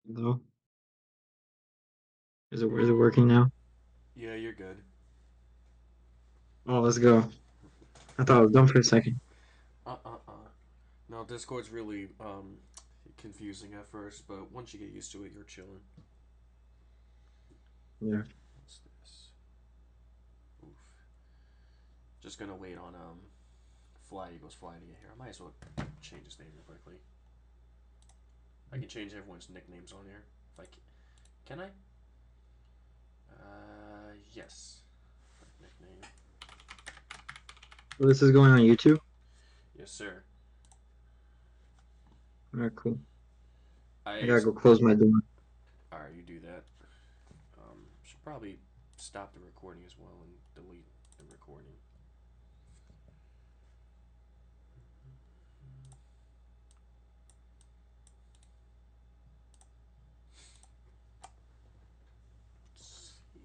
Hello? Is it working now? Yeah, you're good. Oh, let's go. I thought I was done for a second. No, Discord's really confusing at first, but once you get used to it, you're chilling. Yeah. What's this? Oof. Just gonna wait on Fly Eagles Fly to get here. I might as well change his name real quickly. I can change everyone's nicknames on here. If I can I? Yes. Nickname. Well, this is going on YouTube? Yes, sir. Alright, cool. I I gotta go close my door. Alright, you do that. Should probably stop the recording as well and delete the recording. Let's see.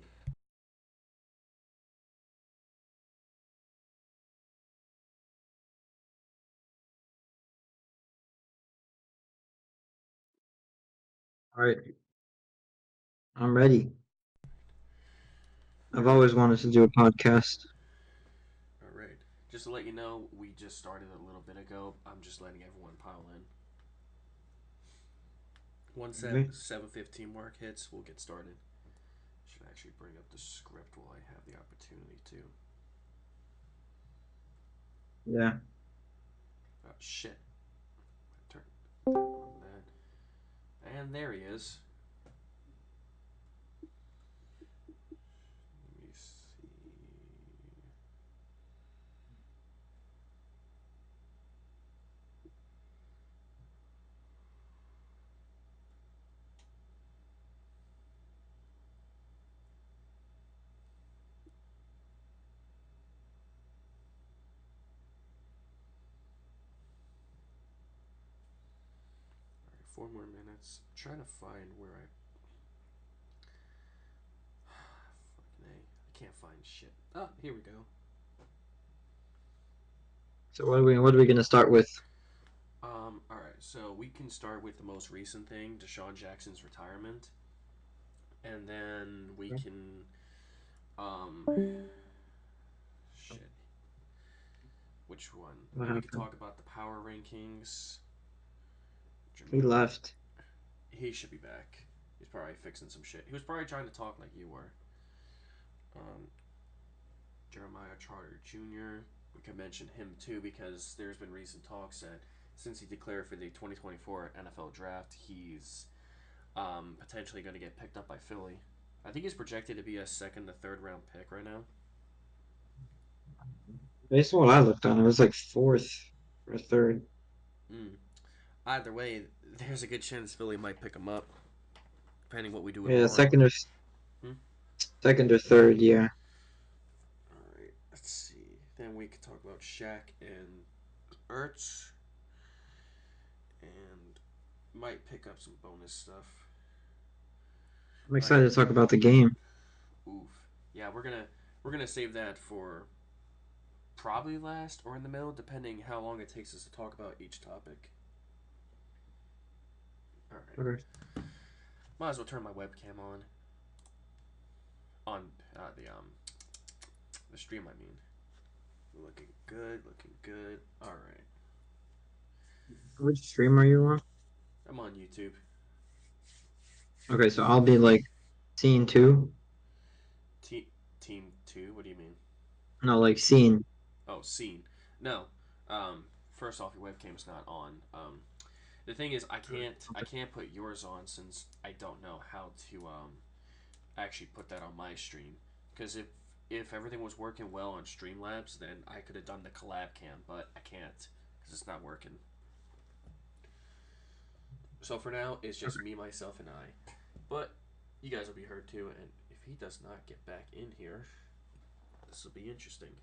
Alright, I'm ready. All I've right. always wanted to do a podcast. All right. Just to let you know, we just started a little bit ago. I'm just letting everyone pile in. Once that Okay? 7:15 mark hits, we'll get started. Should actually bring up the script while I have the opportunity to. Yeah. Oh shit! Turn on that. And there he is. Let me see. 4 more minutes. I'm trying to find where I. Fucking A. I can't find shit. Ah, here we go. So what are we gonna start with? All right. So we can start with the most recent thing, Deshaun Jackson's retirement, and then we can um shit. Which one? What We could happened? talk about the power rankings. He Jermaine, left. he should be back. He's probably fixing some shit. He was probably trying to talk like you were. Um, Jeremiah Trotter Jr. We could mention him too because there's been recent talks that since he declared for the 2024 NFL Draft, he's potentially going to get picked up by Philly. I think he's projected to be a second to third round pick right now. Based on what I looked on, it was like fourth or third. Mm. Either way, there's a good chance Philly might pick him up, depending what we do with Yeah, Mora. Hmm? second or third, yeah. All right, let's see. Then we could talk about Shaq and Ertz, and might pick up some bonus stuff. I'm Like, excited to talk about the game. oof, yeah, we're gonna save that for probably last or in the middle, depending how long it takes us to talk about each topic. All right, Okay. might as well turn my webcam on the stream. I mean, looking good, looking good. All right, Which stream are you on? I'm on YouTube. Okay, so I'll be like scene two. Te- Team two. What do you mean? No, like scene. Oh, scene. No. First off, your webcam's not on. The thing is, I can't put yours on since I don't know how to actually put that on my stream. Because if everything was working well on Streamlabs, then I could have done the collab cam, but I can't because it's not working. So for now, it's just me, myself, and I. But you guys will be heard too, and if he does not get back in here, this will be interesting.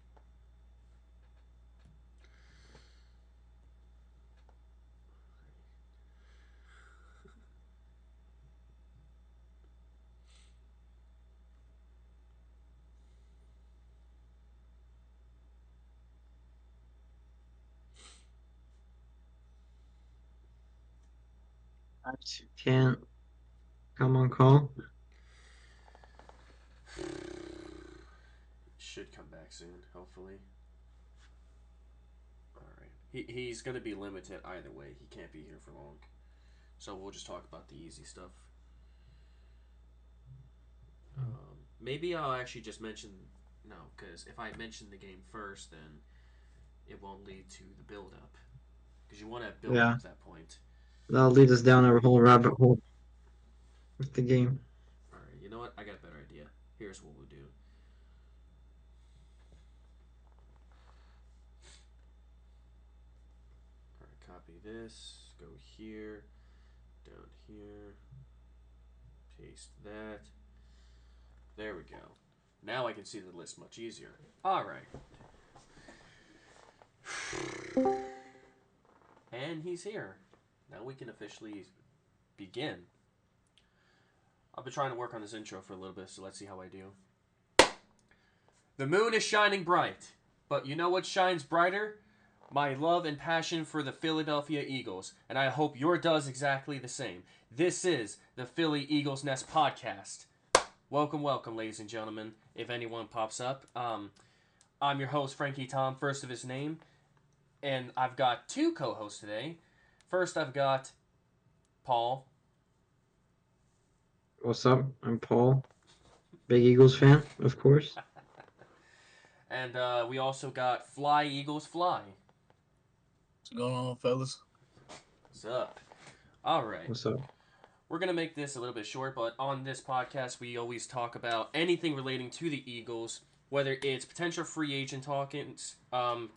Can't. Come on, call. Should come back soon, hopefully. All right. He's gonna be limited either way. He can't be here for long. So we'll just talk about the easy stuff. Maybe I'll actually just mention no, because if I mention the game first, then it won't lead to the build up. Because you want to build Yeah, up to that point. that'll lead us down a whole rabbit hole with the game. All right. You know what? I got a better idea. Here's what we'll do. All right. Copy this. Go here. Down here. Paste that. There we go. Now I can see the list much easier. All right. And he's here. Now we can officially begin. I've been trying to work on this intro for a little bit, so let's see how I do. The moon is shining bright, but you know what shines brighter? My love and passion for the Philadelphia Eagles, and I hope yours does exactly the same. This is the Philly Eagles Nest podcast. Welcome, welcome, ladies and gentlemen. If anyone pops up, I'm your host, Frankie Tom, first of his name, and I've got two co-hosts today. First, I've got Paul. What's up? I'm Paul, big Eagles fan, of course. And we also got Fly Eagles Fly. What's going on, fellas? What's up? All right. What's up? We're going to make this a little bit short, but on this podcast, we always talk about anything relating to the Eagles, whether it's potential free agent talkings about,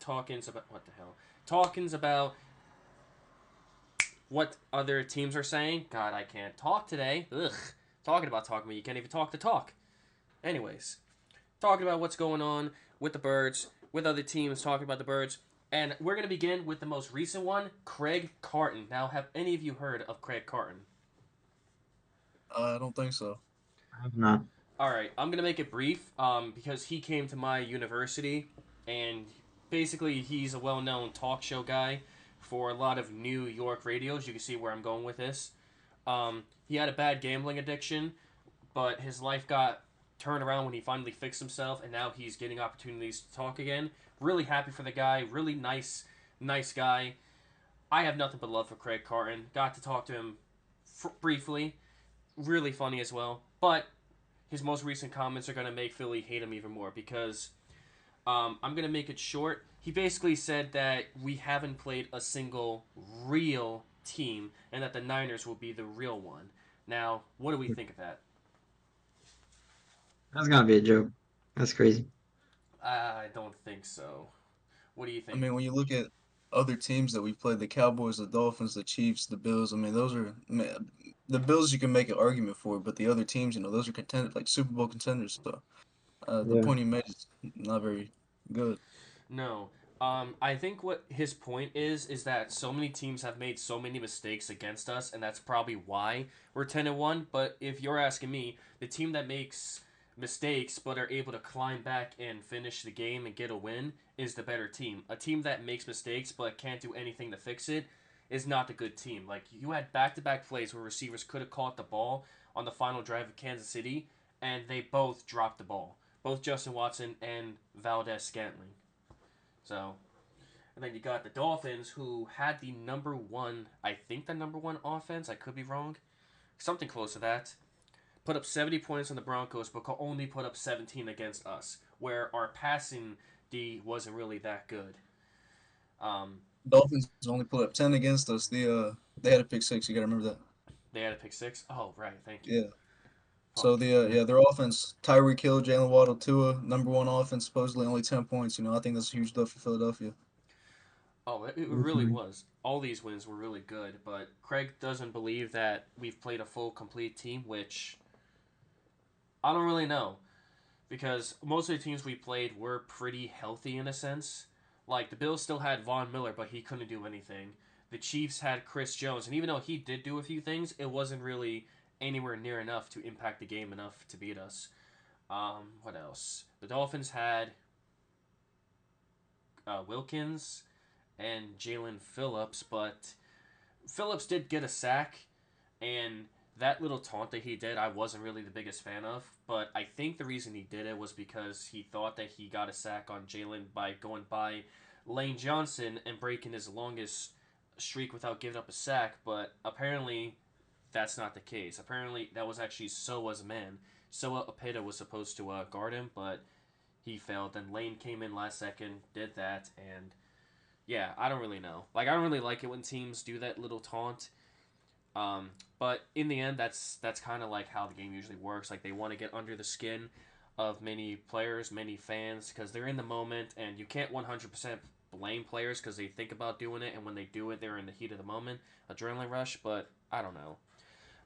what the hell? Talkings about what other teams are saying. God, I can't talk today. Ugh. Talking about talking, but you can't even talk to talk. Anyways, talking about what's going on with the Birds, with other teams talking about the Birds. And we're going to begin with the most recent one, Craig Carton. Now, have any of you heard of Craig Carton? I don't think so. I have not. All right, I'm going to make it brief because he came to my university, and basically he's a well-known talk show guy for a lot of New York radios. You can see where I'm going with this. He had a bad gambling addiction, but his life got turned around when he finally fixed himself, and now he's getting opportunities to talk again. Really happy for the guy. Really nice guy. I have nothing but love for Craig Carton. Got to talk to him briefly. Really funny as well. But his most recent comments are going to make Philly hate him even more because I'm going to make it short. He basically said that we haven't played a single real team and that the Niners will be the real one. Now, what do we think of that? That's gotta be a joke. That's crazy. I don't think so. What do you I think? mean, when you look at other teams that we've played, the Cowboys, the Dolphins, the Chiefs, the Bills, I mean, those are the Bills you can make an argument for, but the other teams, those are contenders, like Super Bowl contenders. So the Yeah. point you made is not very good. No. I think what his point is that so many teams have made so many mistakes against us, and that's probably why we're 10-1. But if you're asking me, the team that makes mistakes but are able to climb back and finish the game and get a win is the better team. A team that makes mistakes but can't do anything to fix it is not the good team. Like you had back-to-back plays where receivers could have caught the ball on the final drive of Kansas City, and they both dropped the ball. Both Justin Watson and Valdez Scantling. So, and then you got the Dolphins, who had the number one, I think the number one offense. I could be wrong. Something close to that. Put up 70 points on the Broncos, but could only put up 17 against us, where our passing D wasn't really that good. Dolphins only put up 10 against us. They had a pick six. You got to remember that. They had a pick six. Oh, right. Thank you. Yeah. Fuck. So their offense, Tyreek Hill, Jalen Waddle, Tua, number one offense, supposedly only 10 points. I think that's a huge deal for Philadelphia. Oh, it really was. All these wins were really good, but Craig doesn't believe that we've played a full, complete team, which I don't really know. Because most of the teams we played were pretty healthy in a sense. Like the Bills still had Von Miller, but he couldn't do anything. The Chiefs had Chris Jones, and even though he did do a few things, it wasn't really anywhere near enough to impact the game enough to beat us. What else? The Dolphins had Wilkins and Jalen Phillips, but Phillips did get a sack, and that little taunt that he did, I wasn't really the biggest fan of. But I think the reason he did it was because he thought that he got a sack on Jalen by going by Lane Johnson and breaking his longest streak without giving up a sack. But apparently, that's not the case. Apparently, that was actually Soa's man. Soa Opeta was supposed to guard him, but he failed. Then Lane came in last second, did that, and yeah, I don't really know. Like, I don't really like it when teams do that little taunt. Um, but in the end, that's kind of like how the game usually works. Like, they want to get under the skin of many players, many fans, because they're in the moment, and you can't 100% blame players because they think about doing it, and when they do it, they're in the heat of the moment, adrenaline rush. But I don't know.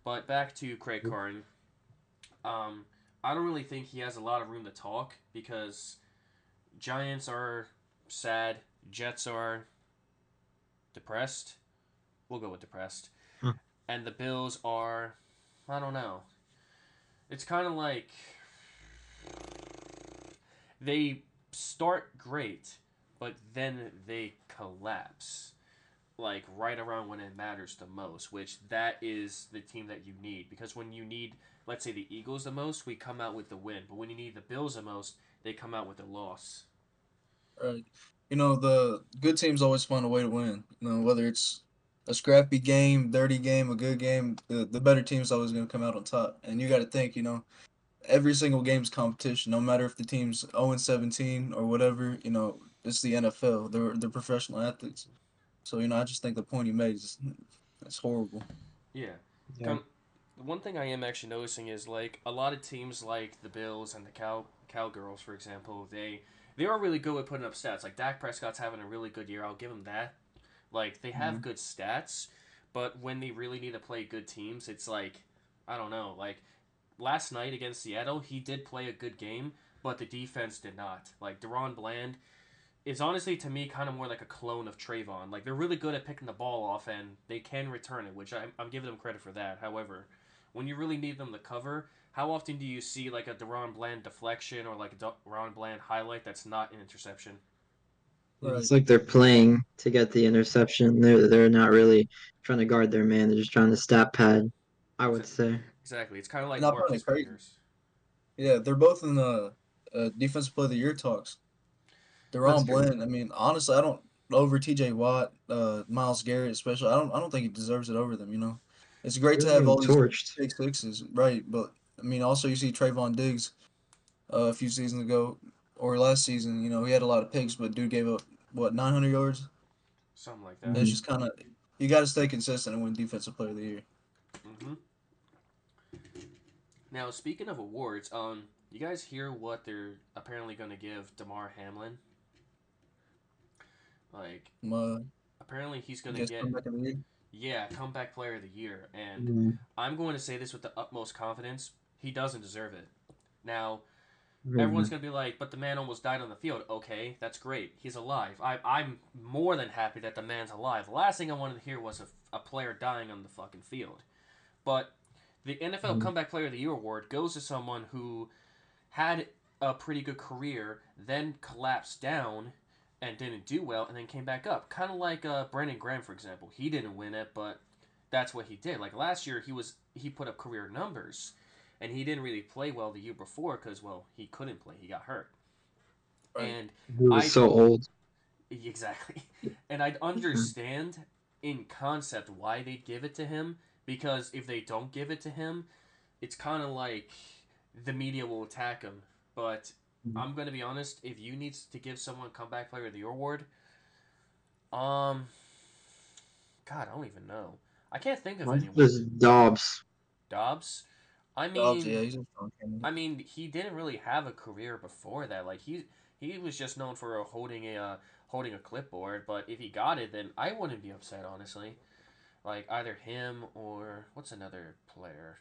But back to Craig Carton. Um, I don't really think he has a lot of room to talk because Giants are sad, Jets are depressed. We'll go with depressed. Huh. And the Bills are, I don't know. It's kind of like they start great, but then they collapse. Like right around when it matters the most, which that is the team that you need. Because when you need, let's say, the Eagles the most, we come out with the win. But when you need the Bills the most, they come out with the loss. Right. The good teams always find a way to win. Whether it's a scrappy game, dirty game, a good game, the better team's always going to come out on top. And you got to think, every single game's competition, no matter if the team's 0-17 or whatever, it's the NFL. They're professional athletes. So, I just think the point he made is it's horrible. Yeah. Yeah. Come, one thing I am actually noticing is like a lot of teams like the Bills and the Cowgirls, for example, they are really good at putting up stats. Like Dak Prescott's having a really good year. I'll give him that. Like they have Mhm. good stats, but when they really need to play good teams, it's like I don't know. Like last night against Seattle, he did play a good game, but the defense did not. Like Deron Bland is honestly to me kind of more like a clone of Trayvon. Like they're really good at picking the ball off and they can return it, which I'm giving them credit for that. However, when you really need them to cover, how often do you see like a Deron Bland deflection or like a Deron Bland highlight that's not an interception? It's Right. like they're playing to get the interception. They're not really trying to guard their man. They're just trying to stat pad, I would Exactly. say. Exactly. It's kind of like And I find Marcus it crazy. Peters. Yeah, they're both in the defensive player of the year talks. That's Deron good. Bland. I mean, honestly, I don't over T.J. Watt, Miles Garrett, especially. I don't think he deserves it over them. It's great He to was have getting all these torched. big sixes, right? But I mean, also you see Trayvon Diggs a few seasons ago or last season. He had a lot of picks, but dude gave up what 900 yards. Something like that. And it's Hmm. just kind of you got to stay consistent and win Defensive Player of the Year. Mm-hmm. Now, speaking of awards, you guys hear what they're apparently going to give Damar Hamlin? Like, Uh, apparently he's going to guess get, comeback of the year. yeah, comeback player of the year. And Mm-hmm. I'm going to say this with the utmost confidence. He doesn't deserve it. Now, everyone's going to be like, but the man almost died on the field. Okay, that's great. He's alive. I'm more than happy that the man's alive. The last thing I wanted to hear was a player dying on the fucking field. But the NFL Comeback Player of the Year award goes to someone who had a pretty good career, then collapsed down and didn't do well, and then came back up. Kind of like Brandon Graham, for example. He didn't win it, but that's what he did. Like last year, he put up career numbers, and he didn't really play well the year before because well he couldn't play, he got hurt, Right. and He was I so old. exactly, and I'd understand in concept why they'd give it to him because if they don't give it to him, it's kind of like the media will attack him. But I'm gonna be honest. If you need to give someone comeback player of the year award, um, God, I don't even know. I can't think of Mine anyone. was Dobbs. Dobbs. I Dobbs, yeah, mean, he's a strong candidate. he didn't really have a career before that. Like he was just known for holding a clipboard. But if he got it, then I wouldn't be upset honestly. Like either him or what's another player?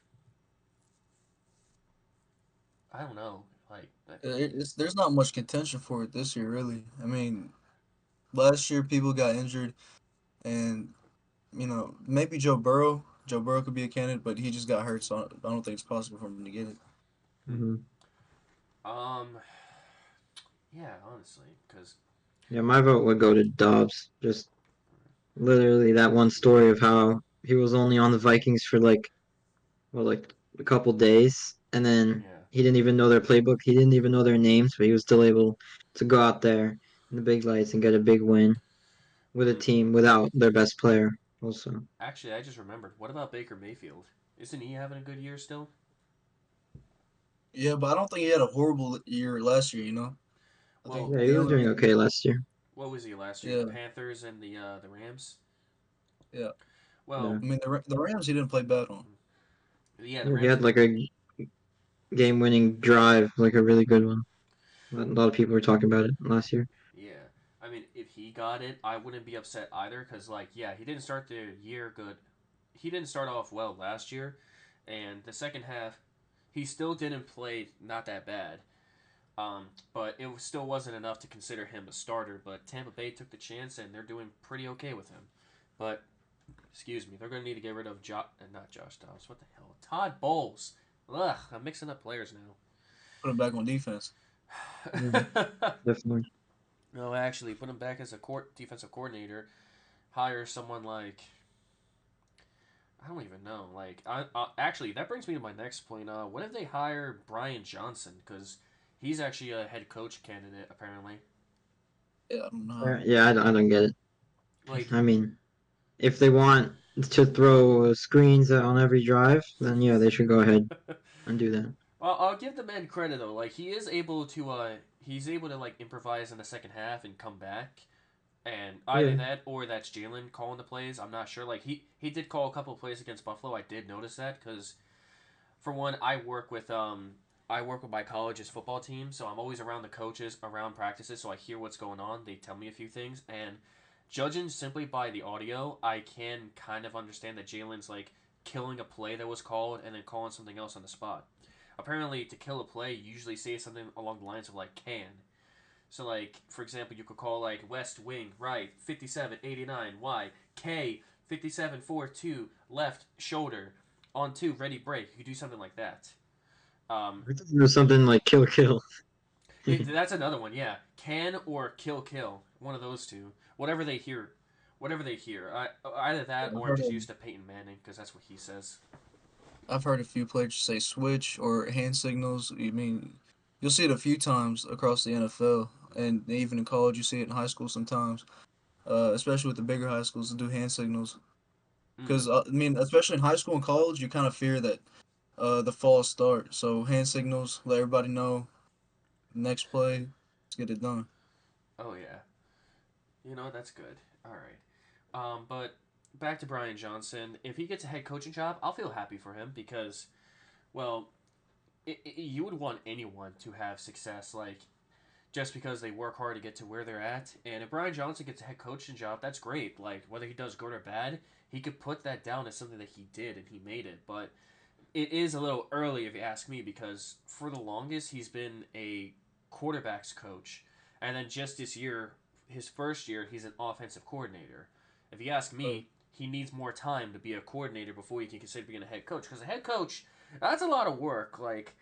I don't know. There's not much contention for it this year, really. I mean, last year people got injured, and maybe Joe Burrow. Joe Burrow could be a candidate, but he just got hurt, so I don't think it's possible for him to get it. Hmm. Hmm. Um. Yeah, honestly, because Yeah, my vote would go to Dobbs. Just literally that one story of how he was only on the Vikings for like well, like a couple days, and then Yeah. he didn't even know their playbook. He didn't even know their names, but he was still able to go out there in the big lights and get a big win with a Mm. team without their best player. Also, Actually, I just remembered. What about Baker Mayfield? Isn't he having a good year still? Yeah, but I don't think he had a horrible year last year. I think Well, yeah, he the was only doing reason, okay last year. what was he last year? The yeah, Panthers and the Rams. yeah. Well, Yeah, I mean, the Rams he didn't play bad on. yeah, the yeah, he Rams had didn't like play. a game-winning drive, like a really good one. A lot of people were talking about it last year. Yeah, I mean, if he got it, I wouldn't be upset either. Cause like, yeah, he didn't start the year good. He didn't start off well last year, and the second half, he still didn't play not that bad. But it still wasn't enough to consider him a starter. But Tampa Bay took the chance, and they're doing pretty okay with him. But excuse me, they're going to need to get rid of not Josh Dobbs. What the hell, Todd Bowles. Ugh, I'm mixing up players Put him back on defense. Yeah, now. definitely. No, actually, put him back as a defensive coordinator. Hire someone like I don't even know. Like, actually, that brings me to my next point. What if they hire Brian Johnson? Because he's actually a head coach candidate, apparently. Yeah, I don't know. Yeah, I don't get it. Like, I mean, if they want to throw screens on every drive, then yeah, they should go ahead and do that. I'll give the man credit though. Like, he is able to, he's able to like improvise in the second half and come back. And either Yeah, that or that's Jalen calling the plays. I'm not sure. Like, he did call a couple of plays against Buffalo. I did notice that because for one, I work with my college's football team, so I'm always around the coaches, around practices, so I hear what's going on. They tell me a few things, and judging simply by the audio, I can kind of understand that Jalen's like killing a play that was called and then calling something else on the spot. Apparently, to kill a play, you usually say something along the lines of like can. So like for example, you could call like west wing right 5789 Y K 5742 left shoulder on two ready break. You could do something like that. Um, I thought there was something like kill kill. that's another one. Yeah, can or kill one of those two. Whatever they hear. Either that I've or heard just of, used to Peyton Manning because that's what he says. I've heard a few players say switch or hand signals. I mean, you'll see it a few times across the NFL, and even in college, you see it in high school sometimes. Especially with the bigger high schools to do hand signals. Mm. Because I mean, especially in high school and college, you kind of fear that the false start. So hand signals, let everybody know next play, let's get it done. Oh yeah. That's good. All right. But back to Brian Johnson. If he gets a head coaching job, I'll feel happy for him because, well, you would want anyone to have success, like just because they work hard to get to where they're at. And if Brian Johnson gets a head coaching job, that's great. Like whether he does good or bad, he could put that down as something that he did and he made it. But it is a little early if you ask me because for the longest he's been a quarterbacks coach, and then just this year, his first year, he's an offensive coordinator. If you ask me, he needs more time to be a coordinator before he can consider being a head coach. Because a head coach, that's a lot of work. Like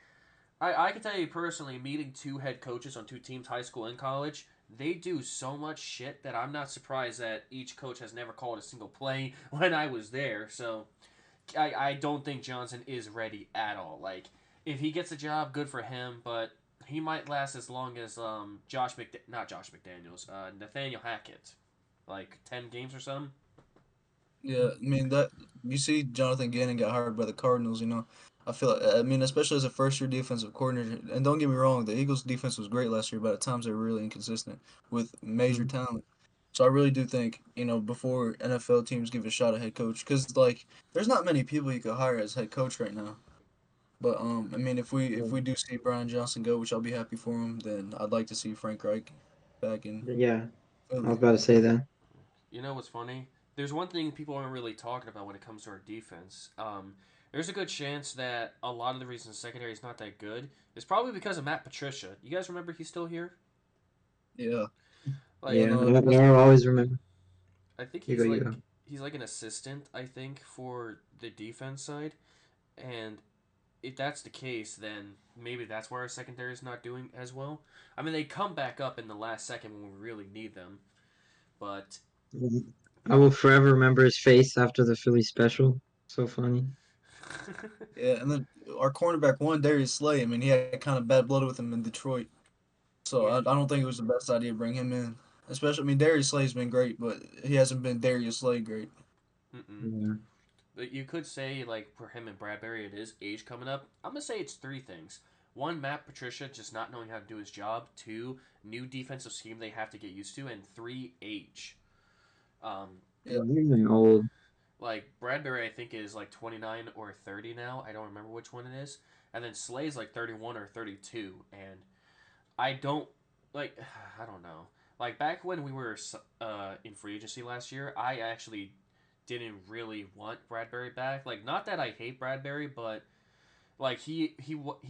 I can tell you personally, meeting two head coaches on two teams, high school and college, they do so much shit that I'm not surprised that each coach has never called a single play when I was there. So I don't think Johnson is ready at all. Like, if he gets a job, good for him, but he might last as long as not Josh McDaniels, Nathaniel Hackett, like 10 games or something. Yeah, I mean that you see Jonathan Gannon got hired by the Cardinals. I feel I mean especially as a first year defensive coordinator. And don't get me wrong, the Eagles' defense was great last year, but at times they were really inconsistent with major Mhm. talent. So I really do think before NFL teams give a shot at head coach, because like there's not many people you could hire as head coach right now. But I mean if we do see Brian Johnson go, which I'll be happy for him, then I'd like to see Frank Reich back in Yeah, I was Philly. about to say that. You know what's funny? There's one thing people aren't really talking about when it comes to our defense. There's a good chance that a lot of the reason the secondary is not that good is probably because of Matt Patricia. You guys remember he's still here? Yeah, I don't Like, Yeah, know. I always remember. I think You go, you go. he's like an assistant. I think for the defense side, and if that's the case, then maybe that's why our secondary is not doing as well. I mean, they come back up in the last second when we really need them, but I will forever remember his face after the Philly special. So funny. Yeah, and then our cornerback one, Darius Slay. I mean, he had kind of bad blood with him in Detroit, so Yeah. I don't think it was the best idea to bring him in. Especially, I mean, Darius Slay's been great, but he hasn't been Darius Slay great. Mm-mm. Yeah. But you could say, like, for him and Bradbury, it is age coming up. I'm going to say it's three things. One, Matt Patricia just not knowing how to do his job. Two, new defensive scheme they have to get used to. And three, age. Um, Yeah, Yeah, they're getting old. like, Bradbury, I think, is like 29 or 30 now. I don't remember which one it is. And then Slay's like 31 or 32. And I don't, like, I don't know. Like, back when we were in free agency last year, I actually didn't really want Bradbury back. Like, not that I hate Bradbury, but like he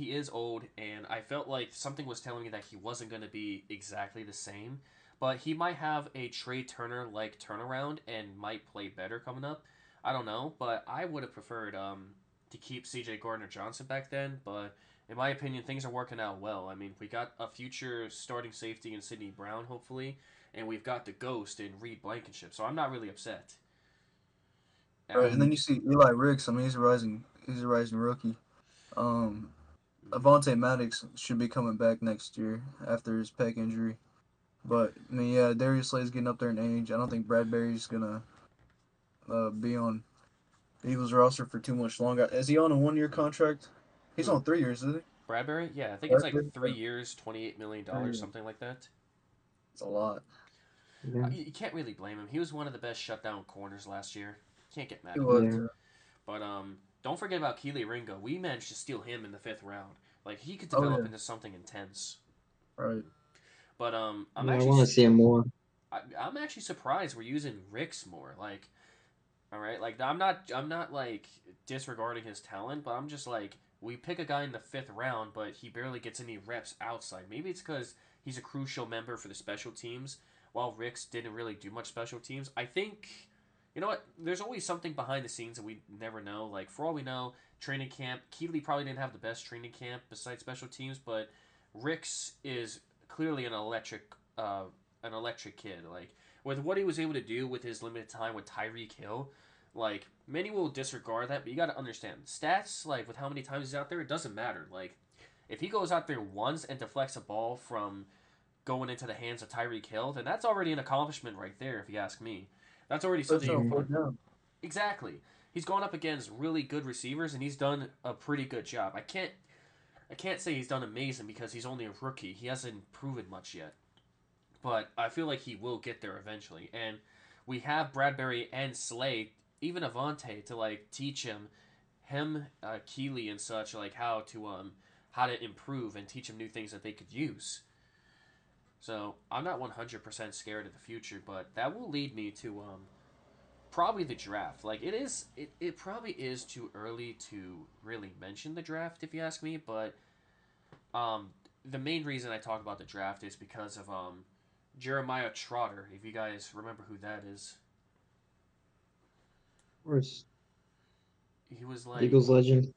is old, and I felt like something was telling me that he wasn't going to be exactly the same. But he might have a Trey Turner like turnaround and might play better coming up. I don't know, but I would have preferred to keep C.J. Gardner Johnson back then. But in my opinion, things are working out well. I mean, we got a future starting safety in Sidney Brown, hopefully, and we've got the ghost in Reed Blankenship. So I'm not really upset. right. And Um, then Mhm. you see Eli Ricks. I mean, he's a rising rookie. Um, mhm. Avonte Maddox should be coming back next year after his pec injury. But I mean, yeah, Darius Slay's getting up there in age. I don't think Bradbury's gonna be on the Eagles roster for too much longer. Is he on a 1 year contract? He's Who? on 3 years, isn't he? Bradbury? Yeah, I think it's like Bradbury? 3 years, $28 million, Yeah, something like that. it's a lot. Yeah. You can't really blame him. He was one of the best shutdown corners last year. Can't get He mad was. about Yeah. it. But don't forget about Keely Ringo. We managed to steal him in the fifth round. Like he could Oh develop yeah, into something intense. right. But Yeah, I want to see him more. I'm actually surprised we're using Ricks more. Like all right, like I'm not like disregarding his talent, but I'm just like we pick a guy in the fifth round, but he barely gets any reps outside. Maybe it's because he's a crucial member for the special teams, while Ricks didn't really do much special teams. I think, you know what? There's always something behind the scenes that we never know. Like for all we know, training camp, Keeley probably didn't have the best training camp besides special teams, but Ricks is clearly an electric kid. Like with what he was able to do with his limited time with Tyreek Hill, like many will disregard that, but you got to understand stats. Like with how many times he's out there, it doesn't matter. Like if he goes out there once and deflects a ball from going into the hands of Tyreek Hill, then that's already an accomplishment right there. If you ask me, that's already something Especially you on Mhm. can. fourth down. Exactly. He's gone up against really good receivers, and he's done a pretty good job. I can't say he's done amazing because he's only a rookie. He hasn't proven much yet, but I feel like he will get there eventually. And we have Bradbury and Slade, even Avante, to like teach Keeley and such, like how to improve and teach him new things that they could use. So I'm not 100% scared of the future, but that will lead me to probably the draft. Like it probably is too early to really mention the draft if you ask me, but um, the main reason I talk about the draft is because of Jeremiah Trotter. If you guys remember who that is, Of course. he was like, Eagles legend.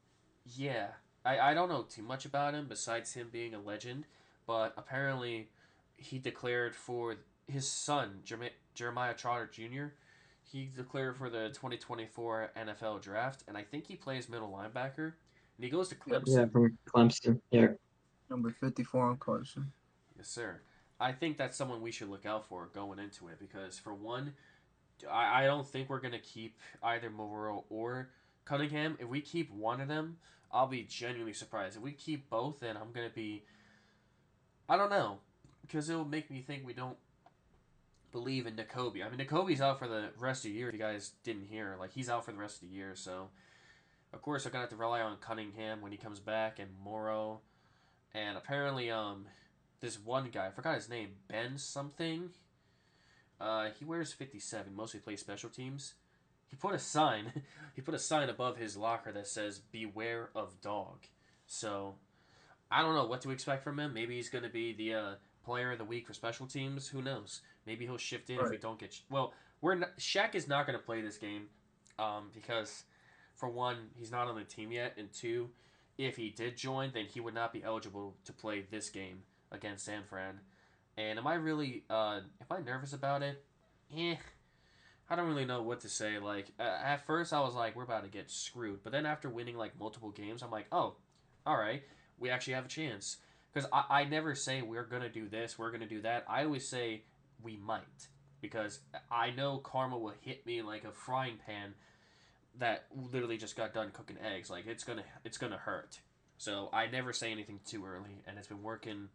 yeah, I don't know too much about him besides him being a legend, but apparently he declared for his son Jeremiah Trotter Jr. He declared for the 2024 NFL draft, and I think he plays middle linebacker, and he goes to Yep. Yeah, Clemson. from Clemson. Yeah. Number 54 on Clemson. Yes, sir. I think that's someone we should look out for going into it because, for one, I don't think we're going to keep either Moreau or Cunningham. If we keep one of them, I'll be genuinely surprised. If we keep both, then I'm going to be. I don't know. Because it'll make me think we don't believe in N'Kobe. I mean, N'Kobe's out for the rest of the year. If you guys didn't hear, like, he's out for the rest of the year. So, of course, they're going to have to rely on Cunningham when he comes back and Morrow. And apparently, this one guy, I forgot his name, Ben something. He wears 57. Mostly plays special teams. He put a sign. He put a sign above his locker that says "Beware of dog." So I don't know what to expect from him. Maybe he's going to be the player of the week for special teams. Who knows? Maybe he'll shift in if we Right. don't get. Well, Shaq is not going to play this game, because for one, he's not on the team yet, and two, if he did join, then he would not be eligible to play this game against San Fran. And am I really am I nervous about it? Eh, I don't really know what to say. Like at first, I was like, we're about to get screwed. But then after winning like multiple games, I'm like, oh, all right, we actually have a chance. Because I never say we're gonna do this, we're gonna do that. I always say we might, because I know karma will hit me like a frying pan that literally just got done cooking eggs. Like it's gonna hurt. So I never say anything too early, and it's been working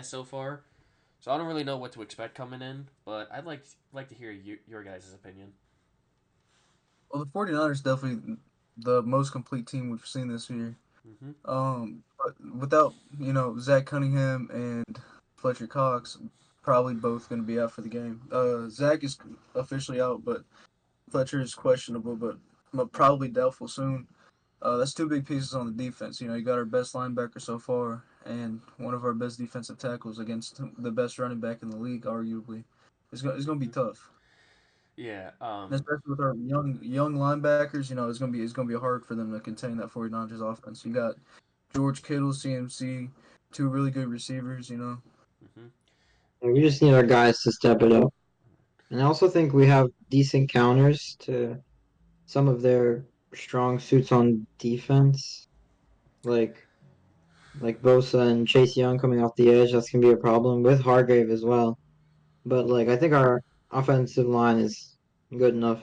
so far. So I don't really know what to expect coming in, but I'd like to hear your guys' opinion. Well, the 49ers definitely the most complete team we've seen this year. Mm-hmm. But without Zach Cunningham and Fletcher Cox, probably both going to be out for the game. Zach is officially out, but Fletcher is questionable, but probably doubtful soon. That's two big pieces on the defense. You got our best linebacker so far, and one of our best defensive tackles against the best running back in the league, arguably. It's gonna be Mm-hmm. tough, Yeah. and especially with our young linebackers. It's gonna be hard for them to contain that 49ers offense. You got George Kittle, CMC, two really good receivers. Mm-hmm. Yeah, we Yeah. just need our guys to step it up. And I also think we have decent counters to some of their strong suits on defense, like like Bosa and Chase Young coming off the edge. That's gonna be a problem with Hargrave as well. But like I think our offensive line is good enough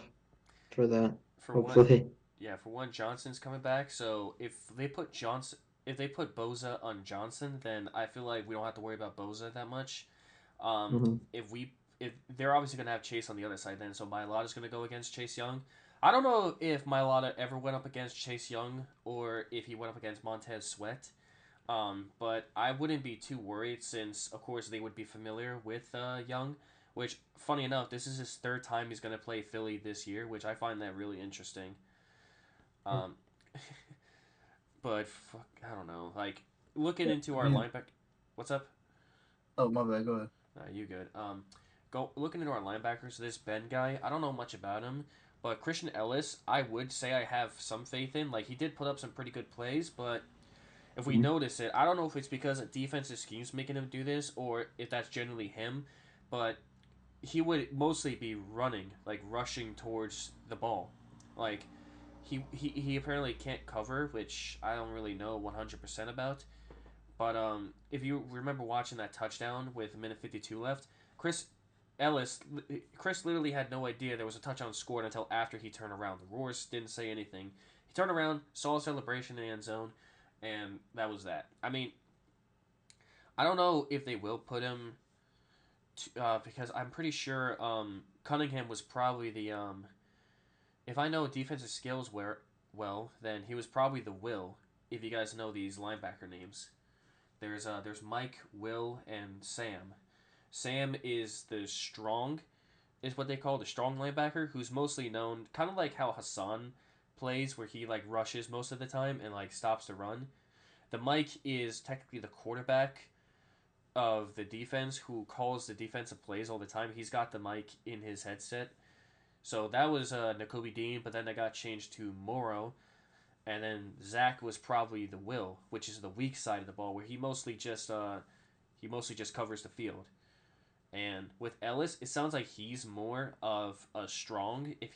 for that. For one, Hopefully. yeah. For one, Johnson's coming back. So if they put Boza on Johnson, then I feel like we don't have to worry about Boza that much. Hmm. If they're obviously gonna have Chase on the other side, then so Mailata's gonna go against Chase Young. I don't know if Mailata ever went up against Chase Young or if he went up against Montez Sweat. But I wouldn't be too worried since, of course, they would be familiar with Young. Which, funny enough, this is his third time he's going to play Philly this year, which I find that really interesting. Um, but fuck, I don't know. Like looking Yeah, into I our mean, linebacker, what's up? oh my bad. Go ahead. You good? Go looking into our linebackers. This Ben guy, I don't know much about him, but Christian Ellis, I would say I have some faith in. Like he did put up some pretty good plays, but if we notice it, I don't know if it's because a defensive scheme's making him do this or if that's generally him, but he would mostly be running, like rushing towards the ball. Like he apparently can't cover, which I don't really know 100% about. But if you remember watching that touchdown with a minute 52 left, Chris Ellis, Chris literally had no idea there was a touchdown scored until after he turned around. The Roars didn't say anything. He turned around, saw a celebration in the end zone, and that was that. I mean, I don't know if they will put him because I'm pretty sure Cunningham was probably the if I know defensive skills were well, then he was probably the Will. If you guys know these linebacker names, there's Mike, Will, and Sam. Sam is the strong, is what they call the strong linebacker, who's mostly known kind of like how Hassan plays, where he like rushes most of the time and like stops the run. The Mike is technically the quarterback of the defense who calls the defensive plays all the time. He's got the mic in his headset. So that was Nakobe Dean, but then they got changed to Morrow. And then Zach was probably the Will, which is the weak side of the ball, where he mostly just covers the field. And with Ellis, it sounds like he's more of a strong if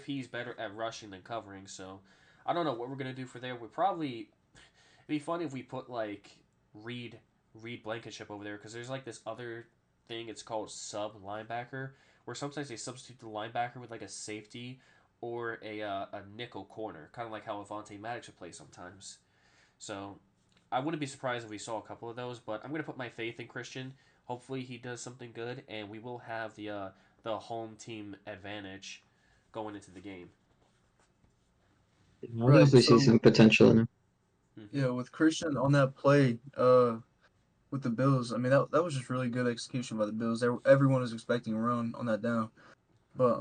he's better at rushing than covering. So I don't know what we're gonna do for there. We probably it'd be funny if we put like Reed Reed Blankenship over there because there's like this other thing. It's called sub linebacker, where sometimes they substitute the linebacker with like a safety or a nickel corner, kind of like how Avante Maddox would play sometimes. So I wouldn't be surprised if we saw a couple of those, but I'm gonna put my faith in Christian. Hopefully he does something good, and we will have the home team advantage going into the game. I Right. definitely see So some potential in him. Mm-hmm. yeah, with Christian on that play, with the Bills, I mean that was just really good execution by the Bills. Everyone was expecting a run on that down. But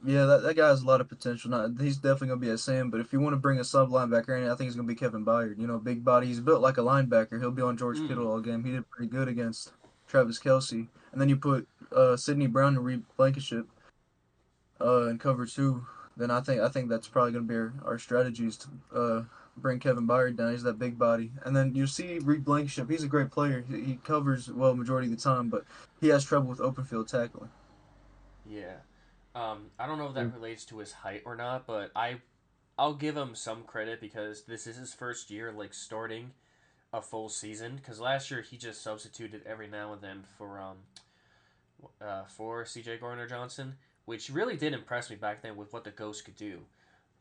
yeah, that guy has a lot of potential. Not he's definitely gonna be at Sam, but if you want to bring a sub linebacker in, I think it's gonna be Kevin Byard. Big body. He's built like a linebacker. He'll be on George Mm. Kittle all game. He did pretty good against Travis Kelsey. And then you put Sidney Brown and Reed Blankenship in cover two. Then I think that's probably gonna be our strategies to bring Kevin Byard down. He's that big body. And then you see Reed Blankenship. He's a great player. He covers well majority of the time, but he has trouble with open field tackling. Yeah. I don't know if that Mm. relates to his height or not, but I'll give him some credit because this is his first year like starting a full season. Because last year he just substituted every now and then for C.J. Gardner Johnson, which really did impress me back then with what the Ghost could do.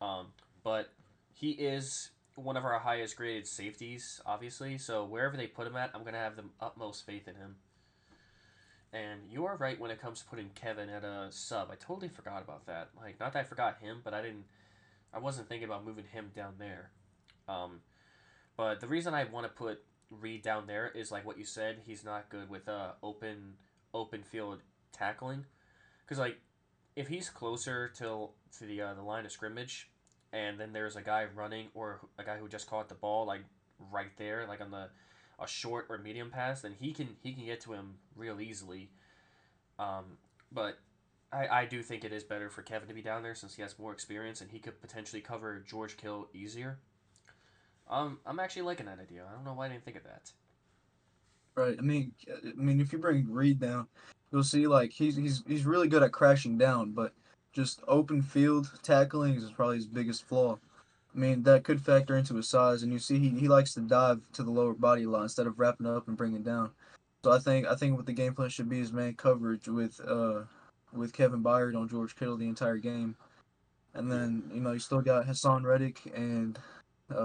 Um, but he is one of our highest graded safeties, obviously. So wherever they put him at, I'm gonna have the utmost faith in him. And you are right when it comes to putting Kevin at a sub. I totally forgot about that. Like, not that I forgot him, but I didn't. I wasn't thinking about moving him down there. Um, but the reason I want to put Reed down there is like what you said. He's not good with open field tackling. Because like if he's closer to the line of scrimmage, and then there's a guy running or a guy who just caught the ball like right there, like on the a short or medium pass, then he can get to him real easily. Um, but I do think it is better for Kevin to be down there since he has more experience and he could potentially cover George Kittle easier. I'm actually liking that idea. I don't know why I didn't think of that. Right. I mean, if you bring Reed down, you'll see like he's really good at crashing down, but just open field tackling is probably his biggest flaw. I mean, that could factor into his size, and you see he likes to dive to the lower body line instead of wrapping up and bringing down. So I think what the game plan should be is man coverage with Kevin Byard on George Kittle the entire game. And Yeah, then, you still got Hassan Reddick and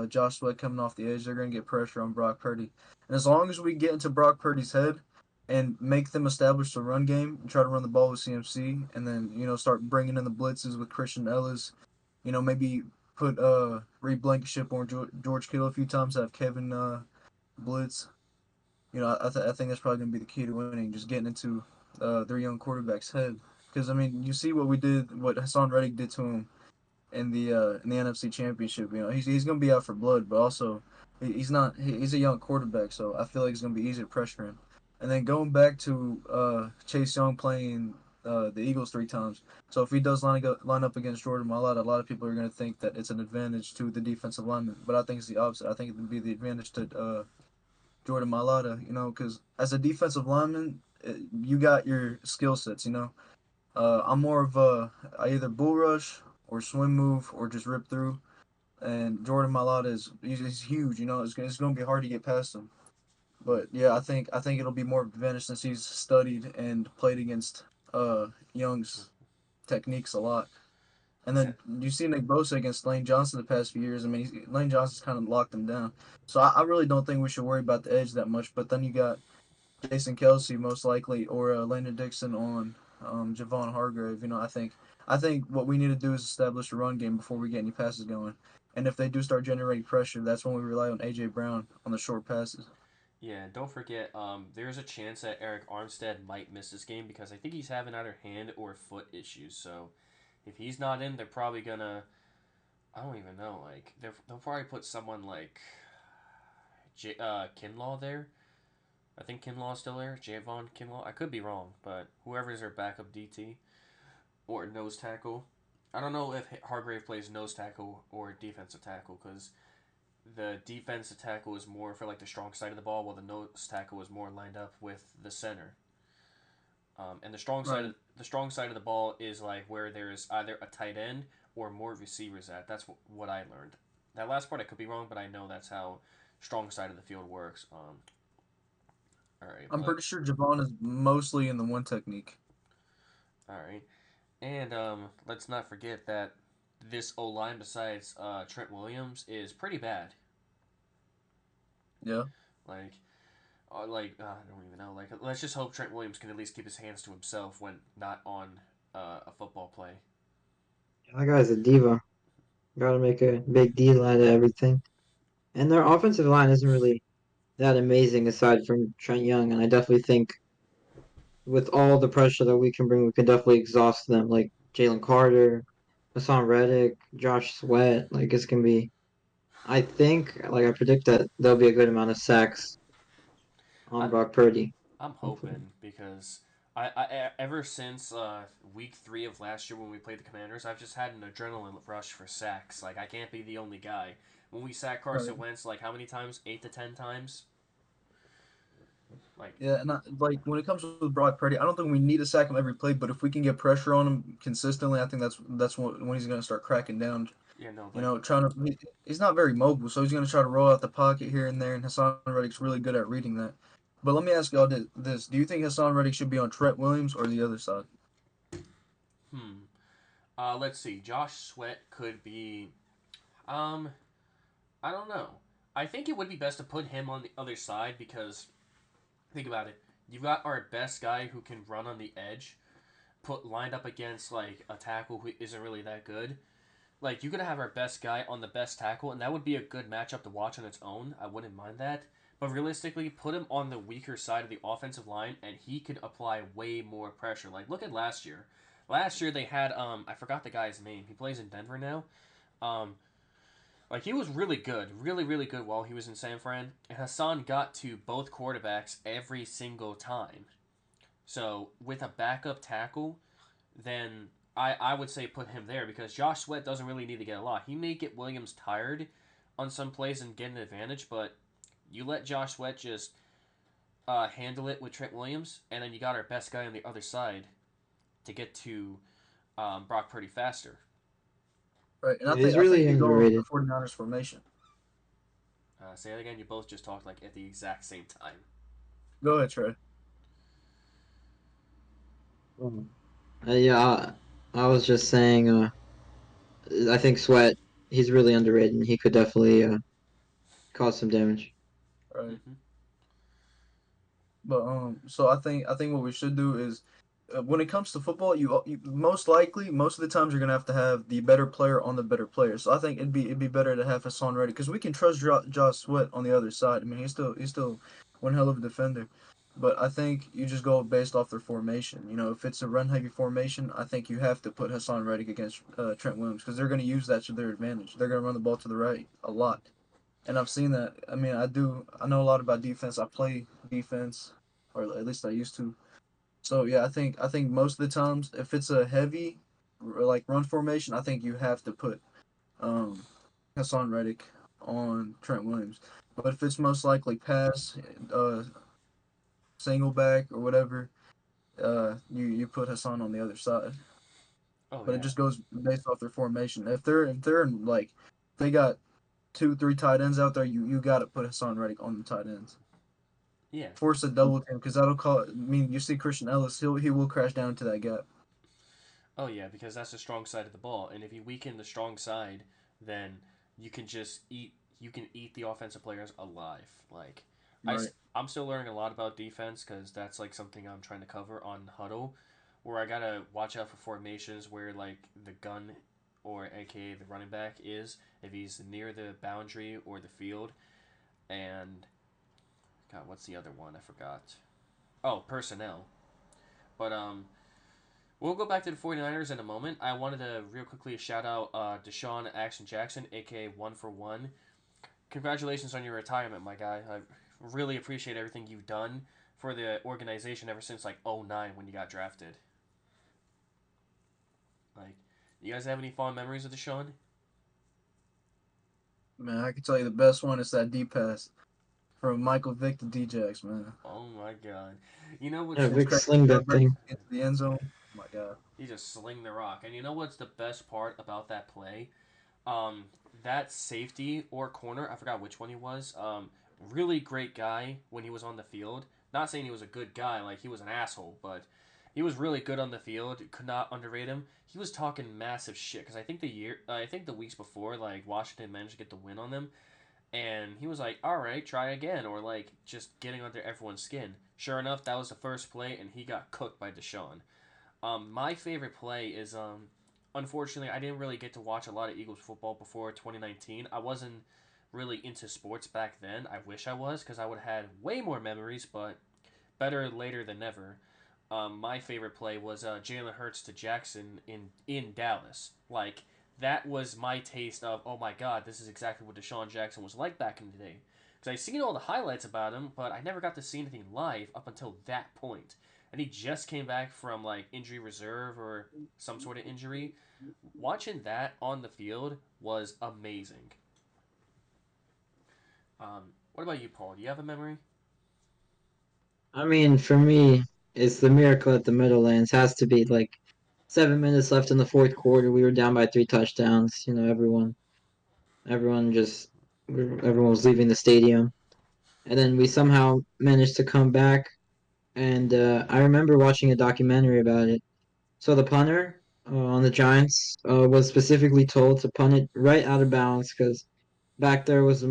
Josh Sweat coming off the edge. They're going to get pressure on Brock Purdy. And as long as we get into Brock Purdy's head and make them establish the run game and try to run the ball with CMC, and then, start bringing in the blitzes with Christian Ellis, maybe put Reed Blankenship or George Kittle a few times, have Kevin blitz. I think that's probably going to be the key to winning, just getting into their young quarterback's head. Because, I mean, you see what Hassan Reddick did to him in the NFC Championship. He's gonna be out for blood, but also he's not. He's a young quarterback, so I feel like it's gonna be easy to pressure him. And then going back to Chase Young playing the Eagles 3 times. So if he does line up against Jordan Mailata, a lot of people are gonna think that it's an advantage to the defensive lineman, but I think it's the opposite. I think it would be the advantage to Jordan Mailata. Because as a defensive lineman, you got your skill sets. I'm more of I either bull rush or swim move or just rip through. And Jordan Mailata he's huge. It's going to be hard to get past him. But yeah, I think it'll be more advantage since he's studied and played against Young's techniques a lot. And yeah, then you see Nick Bosa against Lane Johnson the past few years. I mean, Lane Johnson's kind of locked him down. So I really don't think we should worry about the edge that much. But then you got Jason Kelsey most likely, or Landon Dixon on Javon Hargrave. I think what we need to do is establish a run game before we get any passes going. And if they do start generating pressure, that's when we rely on AJ Brown on the short passes. yeah. Don't forget, there's a chance that Eric Armstead might miss this game because I think he's having either hand or foot issues. So if he's not in, they're probably gonna. I don't even know. Like they'll probably put someone like Kinlaw there. I think Kinlaw's still there. Javon Kinlaw. I could be wrong, but whoever's their backup DT or nose tackle. I don't know if Hargrave plays nose tackle or defensive tackle because the defensive tackle is more for like the strong side of the ball, while the nose tackle is more lined up with the center. And Right. the strong side of the ball is like where there's either a tight end or more receivers at. That's what I learned. That last part I could be wrong, but I know that's how strong side of the field works. All right, I'm but pretty sure Javon is mostly in the one technique. all right, and let's not forget that this O line besides Trent Williams is pretty bad. Yeah. Like I don't even know. Like let's just hope Trent Williams can at least keep his hands to himself when not on a football play. That guy's a diva. Gotta make a big deal out of everything. And their offensive line isn't really that amazing aside from Trent Young, and I definitely think with all the pressure that we can bring, we can definitely exhaust them. Like Jalen Carter, Hassan Reddick, Josh Sweat. Like it's gonna be. I think, like I predict that there'll be a good amount of sacks on I Brock Purdy. I'm Hopefully. hoping because ever since week 3 of last year when we played the Commanders, I've just had an adrenaline rush for sacks. Like I can't be the only guy. When we sacked Right. Carson Wentz, like how many times? 8 to 10 times. Like, Yeah, and like when it comes with Brock Purdy, I don't think we need to sack him every play, but if we can get pressure on him consistently, I think that's when he's going to start cracking down. yeah, no, You like, know, he's not very mobile, so he's going to try to roll out the pocket here and there, and Hassan Reddick's really good at reading that. But let me ask y'all this: do you think Hassan Reddick should be on Trent Williams or the other side? hmm. Let's see. Josh Sweat could be. Um, I don't know. I think it would be best to put him on the other side because think about it. You've got our best guy who can run on the edge, put lined up against like a tackle who isn't really that good. Like you could have our best guy on the best tackle, and that would be a good matchup to watch on its own. I wouldn't mind that. But realistically, put him on the weaker side of the offensive line, and he could apply way more pressure. Like look at last year. Last year they had I forgot the guy's name. He plays in Denver now. Um, like he was really good, really good while he was in San Fran. And Hassan got to both quarterbacks every single time. So with a backup tackle, then I would say put him there because Josh Sweat doesn't really need to get a lot. He may get Williams tired on some plays and get an advantage, but you let Josh Sweat just handle it with Trent Williams, and then you got our best guy on the other side to get to Brock Purdy faster. Right, and Yeah, he's I think really you go the underrated. 49ers formation. Say that again. You both just talked like at the exact same time. Go ahead, Trey. Um, yeah, I was just saying. I think Sweat. He's really underrated. And he could definitely cause some damage. Right. Mm-hmm. But so I think what we should do is, when it comes to football, you most likely most of the times you're gonna have to have the better player on the better player. So I think it'd be better to have Hassan ready because we can trust Josh Sweat on the other side. I mean, he's still one hell of a defender. But I think you just go based off their formation. You know, if it's a run heavy formation, I think you have to put Hassan Reddick against Trent Williams because they're going to use that to their advantage. They're going to run the ball to the right a lot. And I've seen that. I mean, I do. I know a lot about defense. I play defense, or at least I used to. So yeah, I think most of the times, if it's a heavy, like run formation, I think you have to put um, Hassan Reddick on Trent Williams. But if it's most likely pass, uh, single back or whatever, you put Hassan on the other side. Oh But it yeah, just goes based off their formation. If they're in, like they got two, three tight ends out there, you got to put Hassan Reddick on the tight ends. yeah. Force a double team because that'll call. I mean, you see Christian Ellis, he will crash down into that gap. Oh yeah, because that's the strong side of the ball, and if you weaken the strong side, then you can just eat. You can eat the offensive players alive. Like Right. I'm still learning a lot about defense because that's like something I'm trying to cover on Huddle, where I gotta watch out for formations where like the gun, or AKA the running back is if he's near the boundary or the field, and God, what's the other one? I forgot. Oh, personnel. But we'll go back to the 49ers in a moment. I wanted to real quickly shout out Deshaun Action Jackson, aka One for One. Congratulations on your retirement, my guy. I really appreciate everything you've done for the organization ever since like '09 when you got drafted. Like, you guys have any fond memories of Deshaun? Man, I can tell you the best one is that deep pass from Michael Vick to Djax, man. Oh my god. You know He what's Yeah, just Vic cracked sling the that right thing. into the end zone. Oh my god. he just sling the rock. And you know what's the best part about that play? Um, that safety or corner, I forgot which one he was. Really great guy when he was on the field. Not saying he was a good guy, like he was an asshole, but he was really good on the field. Could not underrate him. He was talking massive shit because I think the weeks before, like Washington managed to get the win on them, and he was like, "All right, try again," or like just getting under everyone's skin. Sure enough, that was the first play, and he got cooked by Deshaun. My favorite play is unfortunately I didn't really get to watch a lot of Eagles football before 2019. I wasn't really into sports back then. I wish I was because I would have had way more memories, but better later than never. My favorite play was Jalen Hurts to Jackson in Dallas. Like that was my taste of oh my god, this is exactly what Deshaun Jackson was like back in the day. Because I seen all the highlights about him, but I never got to see anything live up until that point. And he just came back from like injury reserve or some sort of injury. Watching that on the field was amazing. What about you, Paul? Do you have a memory? I mean, for me, it's the miracle at the Meadowlands. Has to be like 7 minutes left in the fourth quarter. We were down by 3 touchdowns. Everyone just, everyone was leaving the stadium, and then we somehow managed to come back. And I remember watching a documentary about it. So the punter on the Giants was specifically told to punt it right out of bounds because back there was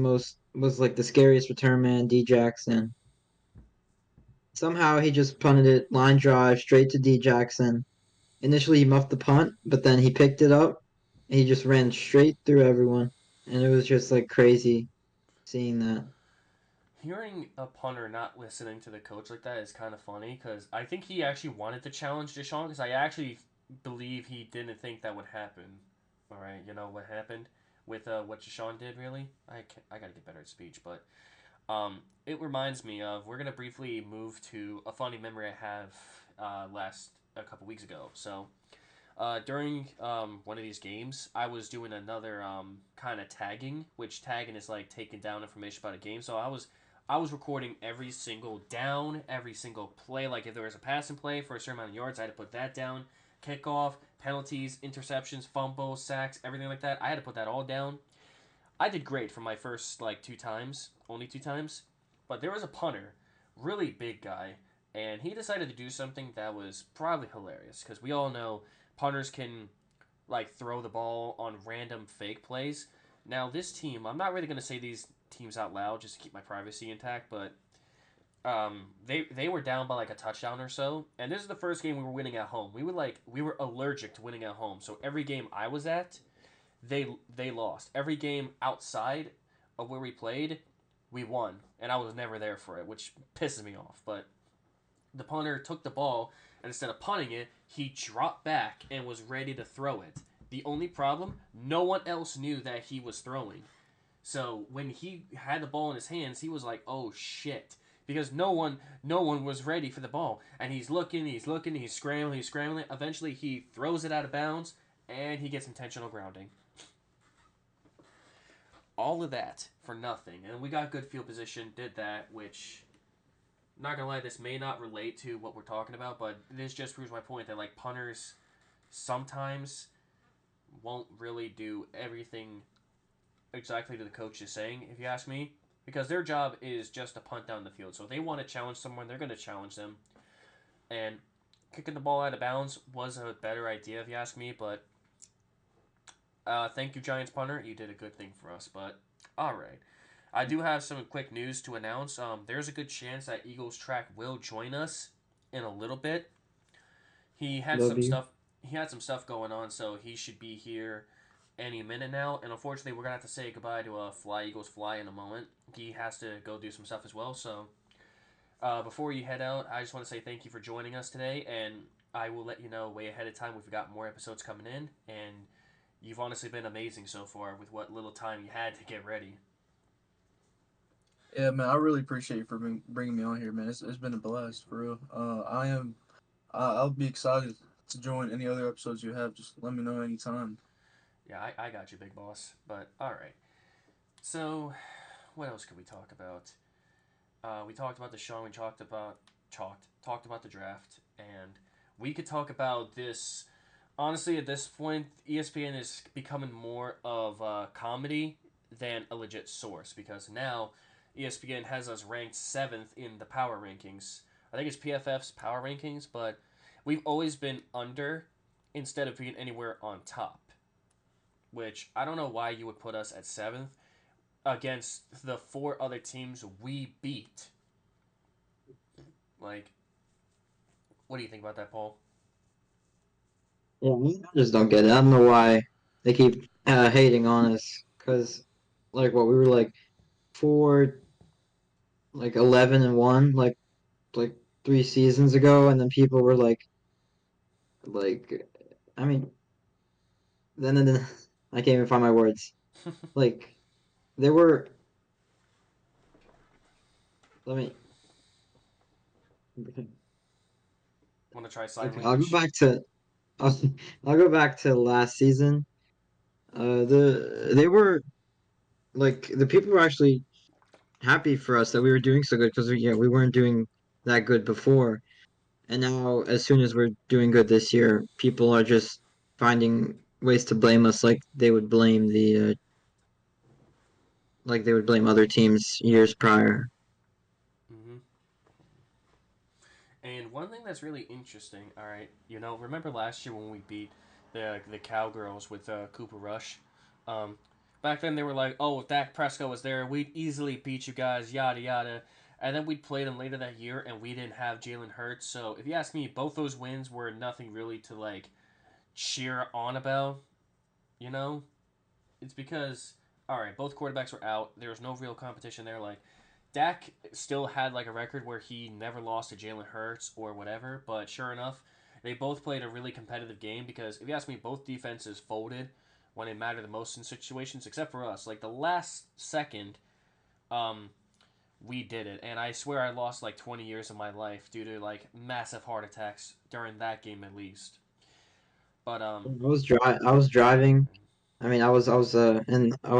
like the scariest return man, D Jackson. Somehow he just punted it line drive straight to D Jackson. Initially he muffed the punt, but then he picked it up and he just ran straight through everyone. And it was just like crazy seeing that. Hearing a punter not listening to the coach like that is kind of funny because I think he actually wanted to challenge Deshaun because I actually believe he didn't think that would happen. All right, you know what happened with what Deshaun did. Really, I gotta get better at speech, but it reminds me of we're gonna briefly move to a funny memory I have last a couple weeks ago. So during one of these games, I was doing another kind of tagging, which tagging is like taking down information about a game. So I was recording every single down, every single play. Like if there was a passing play for a certain amount of yards, I had to put that down. Kickoff, penalties, interceptions, fumbles, sacks, everything like that. I had to put that all down. I did great for my first like 2 times, only 2 times. But there was a punter, really big guy, and he decided to do something that was probably hilarious because we all know punters can like throw the ball on random fake plays. Now this team, I'm not really gonna say these teams out loud just to keep my privacy intact, but they were down by like a touchdown or so, and this is the first game we were winning at home. We were allergic to winning at home, so every game I was at, they lost. Every game outside of where we played, we won, and I was never there for it, which pisses me off. But the punter took the ball, and instead of punting it, he dropped back and was ready to throw it. The only problem, no one else knew that he was throwing. So when he had the ball in his hands, he was like, "Oh shit." Because no one was ready for the ball. And he's looking, he's scrambling, he's scrambling. Eventually he throws it out of bounds and he gets intentional grounding. All of that for nothing. And we got good field position, did that, which not gonna lie, this may not relate to what we're talking about, but this just proves my point that like punters sometimes won't really do everything exactly to the coach is saying, if you ask me. Because their job is just to punt down the field. So if they want to challenge someone, they're gonna challenge them. And kicking the ball out of bounds was a better idea if you ask me, but thank you, Giants punter. You did a good thing for us. But all right, I do have some quick news to announce. There's a good chance that Eagles Track will join us in a little bit. He had some W. stuff. He had some stuff going on, so he should be here any minute now. And unfortunately, we're gonna have to say goodbye to Fly Eagles Fly in a moment. He has to go do some stuff as well. So before you head out, I just want to say thank you for joining us today, and I will let you know way ahead of time. We've got more episodes coming in, and you've honestly been amazing so far with what little time you had to get ready. Yeah, man, I really appreciate you for bringing me on here, man. It's been a blast for real. I'll be excited to join any other episodes you have. Just let me know anytime. Yeah, I got you, big boss. But all right. So, what else could we talk about? We talked about the show. We talked about the draft, and we could talk about this. Honestly, at this point, ESPN is becoming more of a comedy than a legit source because now ESPN has us ranked seventh in the power rankings. I think it's PFF's power rankings, but we've always been under instead of being anywhere on top. Which I don't know why you would put us at seventh against the four other teams we beat. Like, what do you think about that, Paul? Yeah, I just don't get it. I don't know why they keep hating on us. Cause like what we were like 4, like 11-1, like 3 seasons ago, and then people were like, I mean, then I can't even find my words. Like there were. Let me. Want to try sign Okay, I'll go language? back to. I'll, I'll go back to last season. They were like the people were actually happy for us that we were doing so good because we weren't doing that good before. And now, as soon as we're doing good this year, people are just finding ways to blame us, like they would blame other teams years prior. Hmm. And one thing that's really interesting, all right, remember last year when we beat the Cowgirls with Cooper Rush? Um, Back then they were like, "Oh, if Dak Prescott was there, we'd easily beat you guys." Yada yada. And then we'd play them later that year, and we didn't have Jalen Hurts. So if you ask me, both those wins were nothing really to like cheer on about. You know, it's because all right, both quarterbacks were out. There was no real competition there. Like Dak still had like a record where he never lost to Jalen Hurts or whatever, but sure enough, they both played a really competitive game because if you ask me, both defenses folded when it mattered the most in situations, except for us. Like the last second, um, we did it, and I swear I lost like 20 years of my life due to like massive heart attacks during that game at least. But I was driving. I mean, I was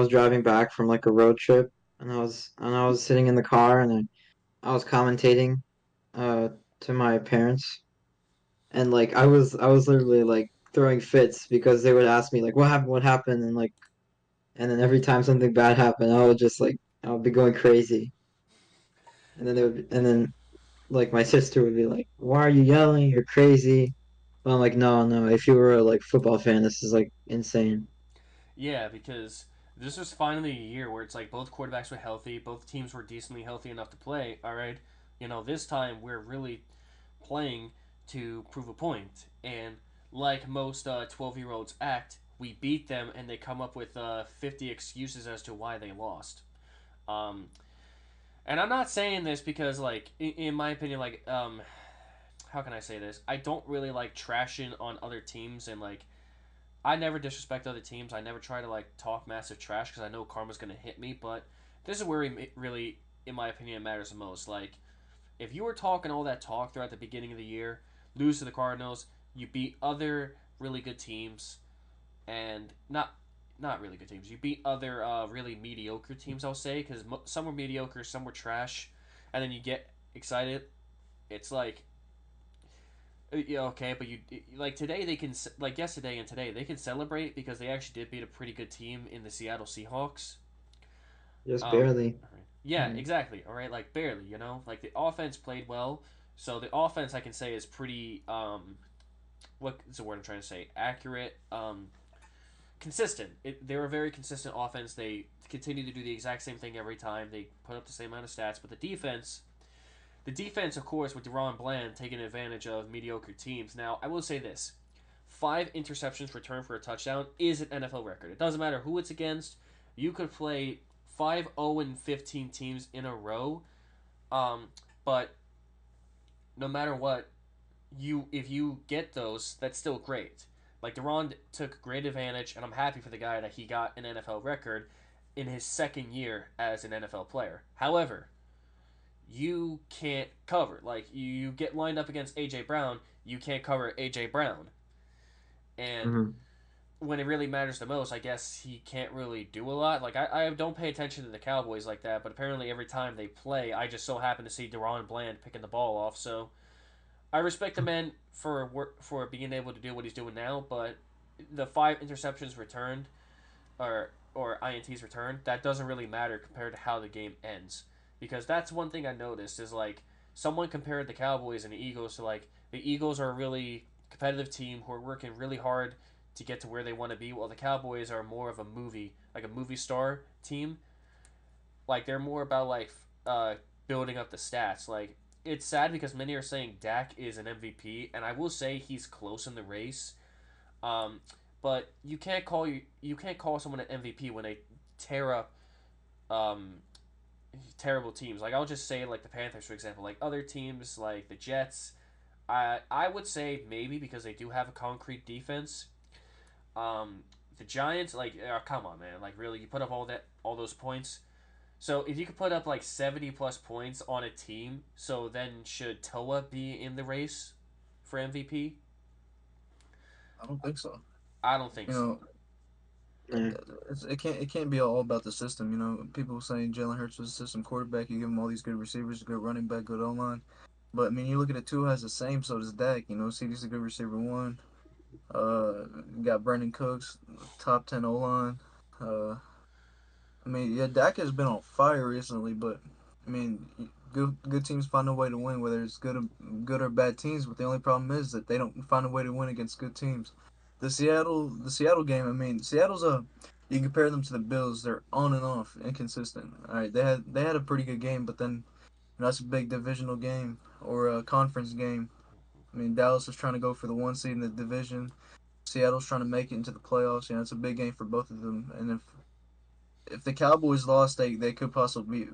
driving back from like a road trip, and I was sitting in the car, and I was commentating uh to my parents, and like I was literally like throwing fits because they would ask me like what happened, and like and then every time something bad happened, I would be going crazy, and then and then like my sister would be like, "Why are you yelling? You're crazy." But I'm like, "No, no. If you were a like football fan, this is like insane." yeah, because this was finally a year where it's like both quarterbacks were healthy, both teams were decently healthy enough to play. All right, this time we're really playing to prove a point, and like most 12-year olds act, we beat them, and they come up with 50 excuses as to why they lost. Um, and I'm not saying this because, like, in my opinion, like, how can I say this? I don't really like trashing on other teams and like I never disrespect other teams. I never try to like talk massive trash because I know karma's gonna hit me. But this is where it really, in my opinion, matters the most. Like if you were talking all that talk throughout the beginning of the year, lose to the Cardinals, you beat other really good teams, and not really good teams. You beat other really mediocre teams. I'll say because some were mediocre, some were trash, and then you get excited. It's like yeah, okay, but you like today they can like yesterday and today they can celebrate because they actually did beat a pretty good team in the Seattle Seahawks. Just barely. Yeah, Yeah. exactly. All right, like barely, like the offense played well. So the offense I can say is pretty what is the word I'm trying to say? Accurate, consistent. They're a very consistent offense. They continue to do the exact same thing every time. They put up the same amount of stats, but the defense, of course, with Deron Bland taking advantage of mediocre teams. Now, I will say this: 5 interceptions returned for a touchdown is an NFL record. It doesn't matter who it's against. You could play 5-0-15 teams in a row, um, but no matter what, if you get those, that's still great. Like Deron took great advantage, and I'm happy for the guy that he got an NFL record in his second year as an NFL player. However, you can't cover. Like you get lined up against AJ Brown, you can't cover AJ Brown. And Hmm. when it really matters the most, I guess he can't really do a lot. Like I don't pay attention to the Cowboys like that, but apparently every time they play, I just so happen to see Deron Bland picking the ball off. So I respect the man for being able to do what he's doing now, but the 5 interceptions returned or INTs returned, that doesn't really matter compared to how the game ends. Because that's one thing I noticed is like someone compared the Cowboys and the Eagles to like the Eagles are a really competitive team who are working really hard to get to where they want to be, while the Cowboys are more of a movie, like a movie star team. Like they're more about like building up the stats. Like it's sad because many are saying Dak is an MVP, and I will say he's close in the race. Um, but you can't call someone an MVP when they tear up um, terrible teams. Like I'll just say like the Panthers for example. Like other teams like the Jets, I would say maybe because they do have a concrete defense. Um, the Giants like come on man, like really you put up all those points. So if you could put up like 70 plus points on a team, so then should Toa be in the race for MVP? I don't think so. I don't think You so. know, Yeah. it can't be all about the system. You know, people saying Jalen Hurts was a system quarterback. You give him all these good receivers, good running back, good O line. But I mean, you look at it, Tua has the same, so does Dak. You know, CD's a good receiver one. You got Brandon Cooks, top 10 O line. Uh, I mean, yeah, Dak has been on fire recently, but I mean, good teams find a way to win, whether it's good or bad teams. But the only problem is that they don't find a way to win against good teams. The Seattle game. I mean, Seattle's a you compare them to the Bills, they're on and off, inconsistent. All right, they had a pretty good game, but then that's a big divisional game or a conference game. I mean, Dallas is trying to go for the one seed in the division. Seattle's trying to make it into the playoffs. You know, it's a big game for both of them. And if the Cowboys lost, they could possibly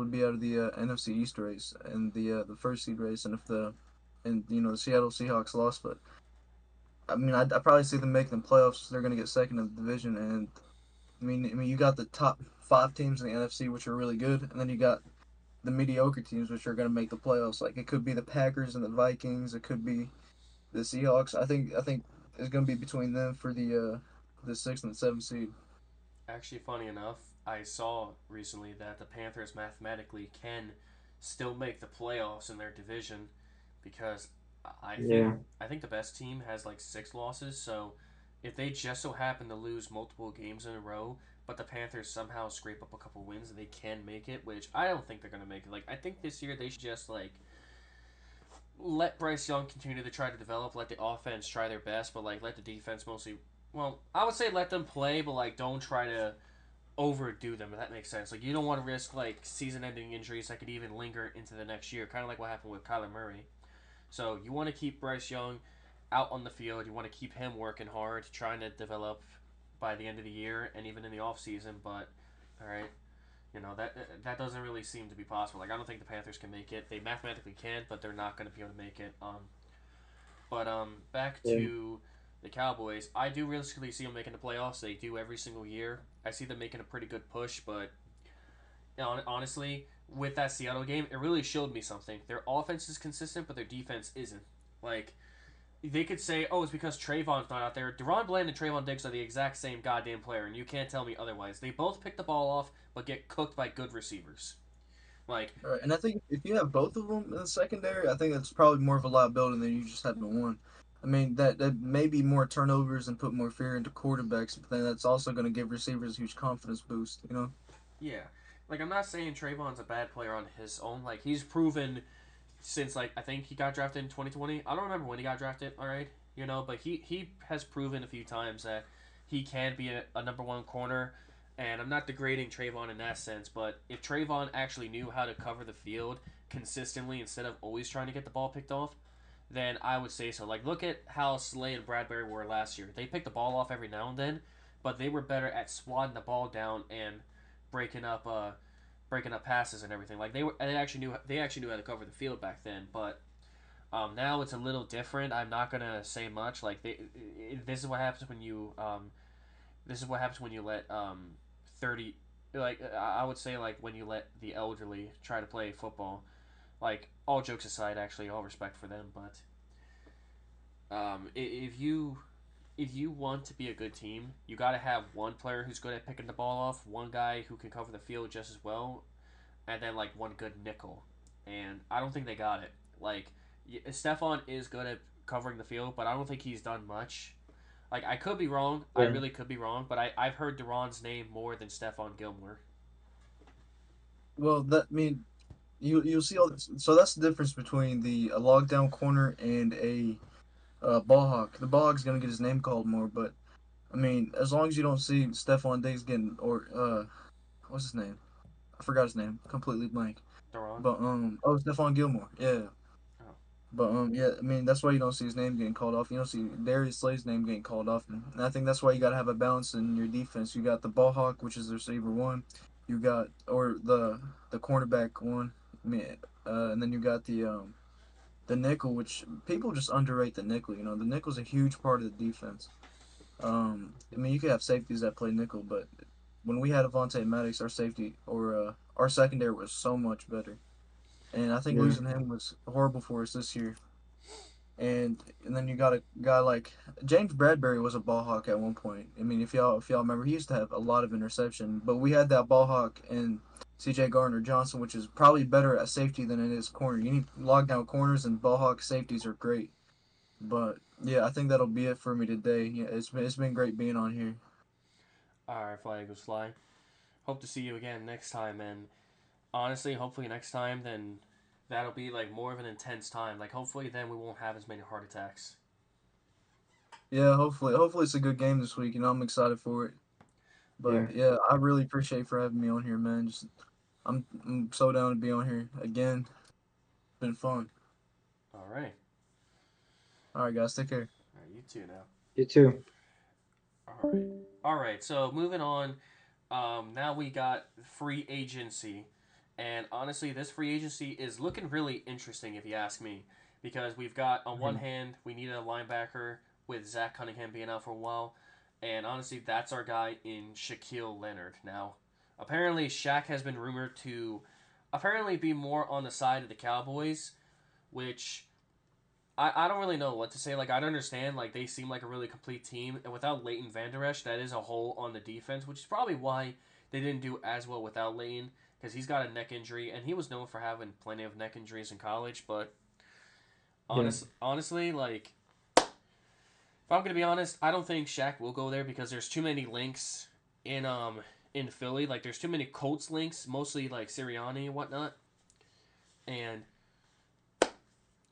be out of the NFC East race and the first seed race. And the Seattle Seahawks lost, but I mean I probably see them making the playoffs. They're gonna get second in the division, and I mean you got the top five teams in the NFC which are really good, and then you got the mediocre teams which are gonna make the playoffs. Like it could be the Packers and the Vikings. It could be the Seahawks. I think it's gonna be between them for the sixth and seventh seed. Actually, funny enough, I saw recently that the Panthers mathematically can still make the playoffs in their division because I think Yeah, I think the best team has like 6 losses. So if they just so happen to lose multiple games in a row, but the Panthers somehow scrape up a couple wins, they can make it. Which I don't think they're gonna make it. Like I think this year they should just like let Bryce Young continue to try to develop, let the offense try their best, but like let the defense mostly. Well, I would say let them play, but like don't try to overdo them, if that makes sense. Like you don't want to risk like season-ending injuries that could even linger into the next year, kind of like what happened with Kyler Murray. So you want to keep Bryce Young out on the field. You want to keep him working hard, trying to develop by the end of the year and even in the off season. But all right, that doesn't really seem to be possible. Like I don't think the Panthers can make it. They mathematically can, but they're not going to be able to make it. But back yeah, to the Cowboys. I do realistically see them making the playoffs. They do every single year. I see them making a pretty good push, but honestly, with that Seattle game, it really showed me something. Their offense is consistent, but their defense isn't. Like they could say, "Oh, it's because Trayvon's not out there." Deron Bland and Trayvon Diggs are the exact same goddamn player, and you can't tell me otherwise. They both pick the ball off, but get cooked by good receivers. Like, Right, and I think if you have both of them in the secondary, I think that's probably more of a liability than you just having one. I mean, that may be more turnovers and put more fear into quarterbacks, but then that's also going to give receivers a huge confidence boost. You know. yeah, like I'm not saying Trayvon's a bad player on his own. Like he's proven since like I think he got drafted in 2020. I don't remember when he got drafted. All right, but he has proven a few times that he can be a number one corner. And I'm not degrading Trayvon in that sense, but if Trayvon actually knew how to cover the field consistently instead of always trying to get the ball picked off, then I would say so. Like look at how Slay and Bradbury were last year. They picked the ball off every now and then, but they were better at swatting the ball down and breaking up breaking up passes and everything. Like they actually knew how to cover the field back then, but now it's a little different. I'm not gonna say much. Like this is what happens when you let 30 like I would say like when you let the elderly try to play football. Like all jokes aside, actually, all respect for them, but if you want to be a good team, you got to have one player who's good at picking the ball off, one guy who can cover the field just as well, and then like one good nickel. And I don't think they got it. Like Stefan is good at covering the field, but I don't think he's done much. Like I could be wrong. I yeah, really could be wrong, but I've heard Duran's name more than Stefan Gilmore. Well, that I mean, you'll see all this. So that's the difference between the a lockdown corner and a ball hawk. The ball hawk's gonna get his name called more, but I mean, as long as you don't see Stephon Diggs getting or what's his name? I forgot his name. Completely blank. Duran. But Stephon Gilmore. Yeah. Oh, But yeah, I mean that's why you don't see his name getting called off. You don't see Darius Slay's name getting called off, and I think that's why you got to have a balance in your defense. You got the ball hawk, which is the receiver one. You got or the cornerback one. I mean, and then you got the nickel, which people just underrate the nickel. You know, the nickel's a huge part of the defense. I mean, you could have safeties that play nickel, but when we had Avonte Maddox, our safety or our secondary was so much better, and I think yeah, losing him was horrible for us this year. And then you got a guy like James Bradbury was a ball hawk at one point. I mean, if y'all remember, he used to have a lot of interception, but we had that ball hawk and C.J. Gardner Johnson, which is probably better at safety than it is corner. You need lockdown corners, and ball hawk safeties are great. But yeah, I think that'll be it for me today. Yeah, it's been great being on here. All right, Fly Eagles Fly. Hope to see you again next time, and honestly, hopefully next time, then that'll be like more of an intense time. Like hopefully then we won't have as many heart attacks. Yeah, hopefully it's a good game this week. I'm excited for it. Yeah. But yeah, I really appreciate for having me on here, man. I'm so down to be on here again. Been fun. All right. All right, guys, take care. All right, you too now. You too. All right. All right. So moving on. Now we got free agency, and honestly, this free agency is looking really interesting if you ask me, because we've got on one Mhm. hand we needed a linebacker with Zach Cunningham being out for a while, and honestly, that's our guy in Shaquille Leonard. Now, apparently, Shaq has been rumored to apparently be more on the side of the Cowboys, which I don't really know what to say. Like, I don't understand. Like, they seem like a really complete team. And without Leighton Vander Esch, that is a hole on the defense, which is probably why they didn't do as well without Leighton, because he's got a neck injury, and he was known for having plenty of neck injuries in college. But Yeah. honestly, like, if I'm going to be honest, I don't think Shaq will go there because there's too many links in Philly. Like, there's too many Colts links, mostly, like, Sirianni and whatnot. And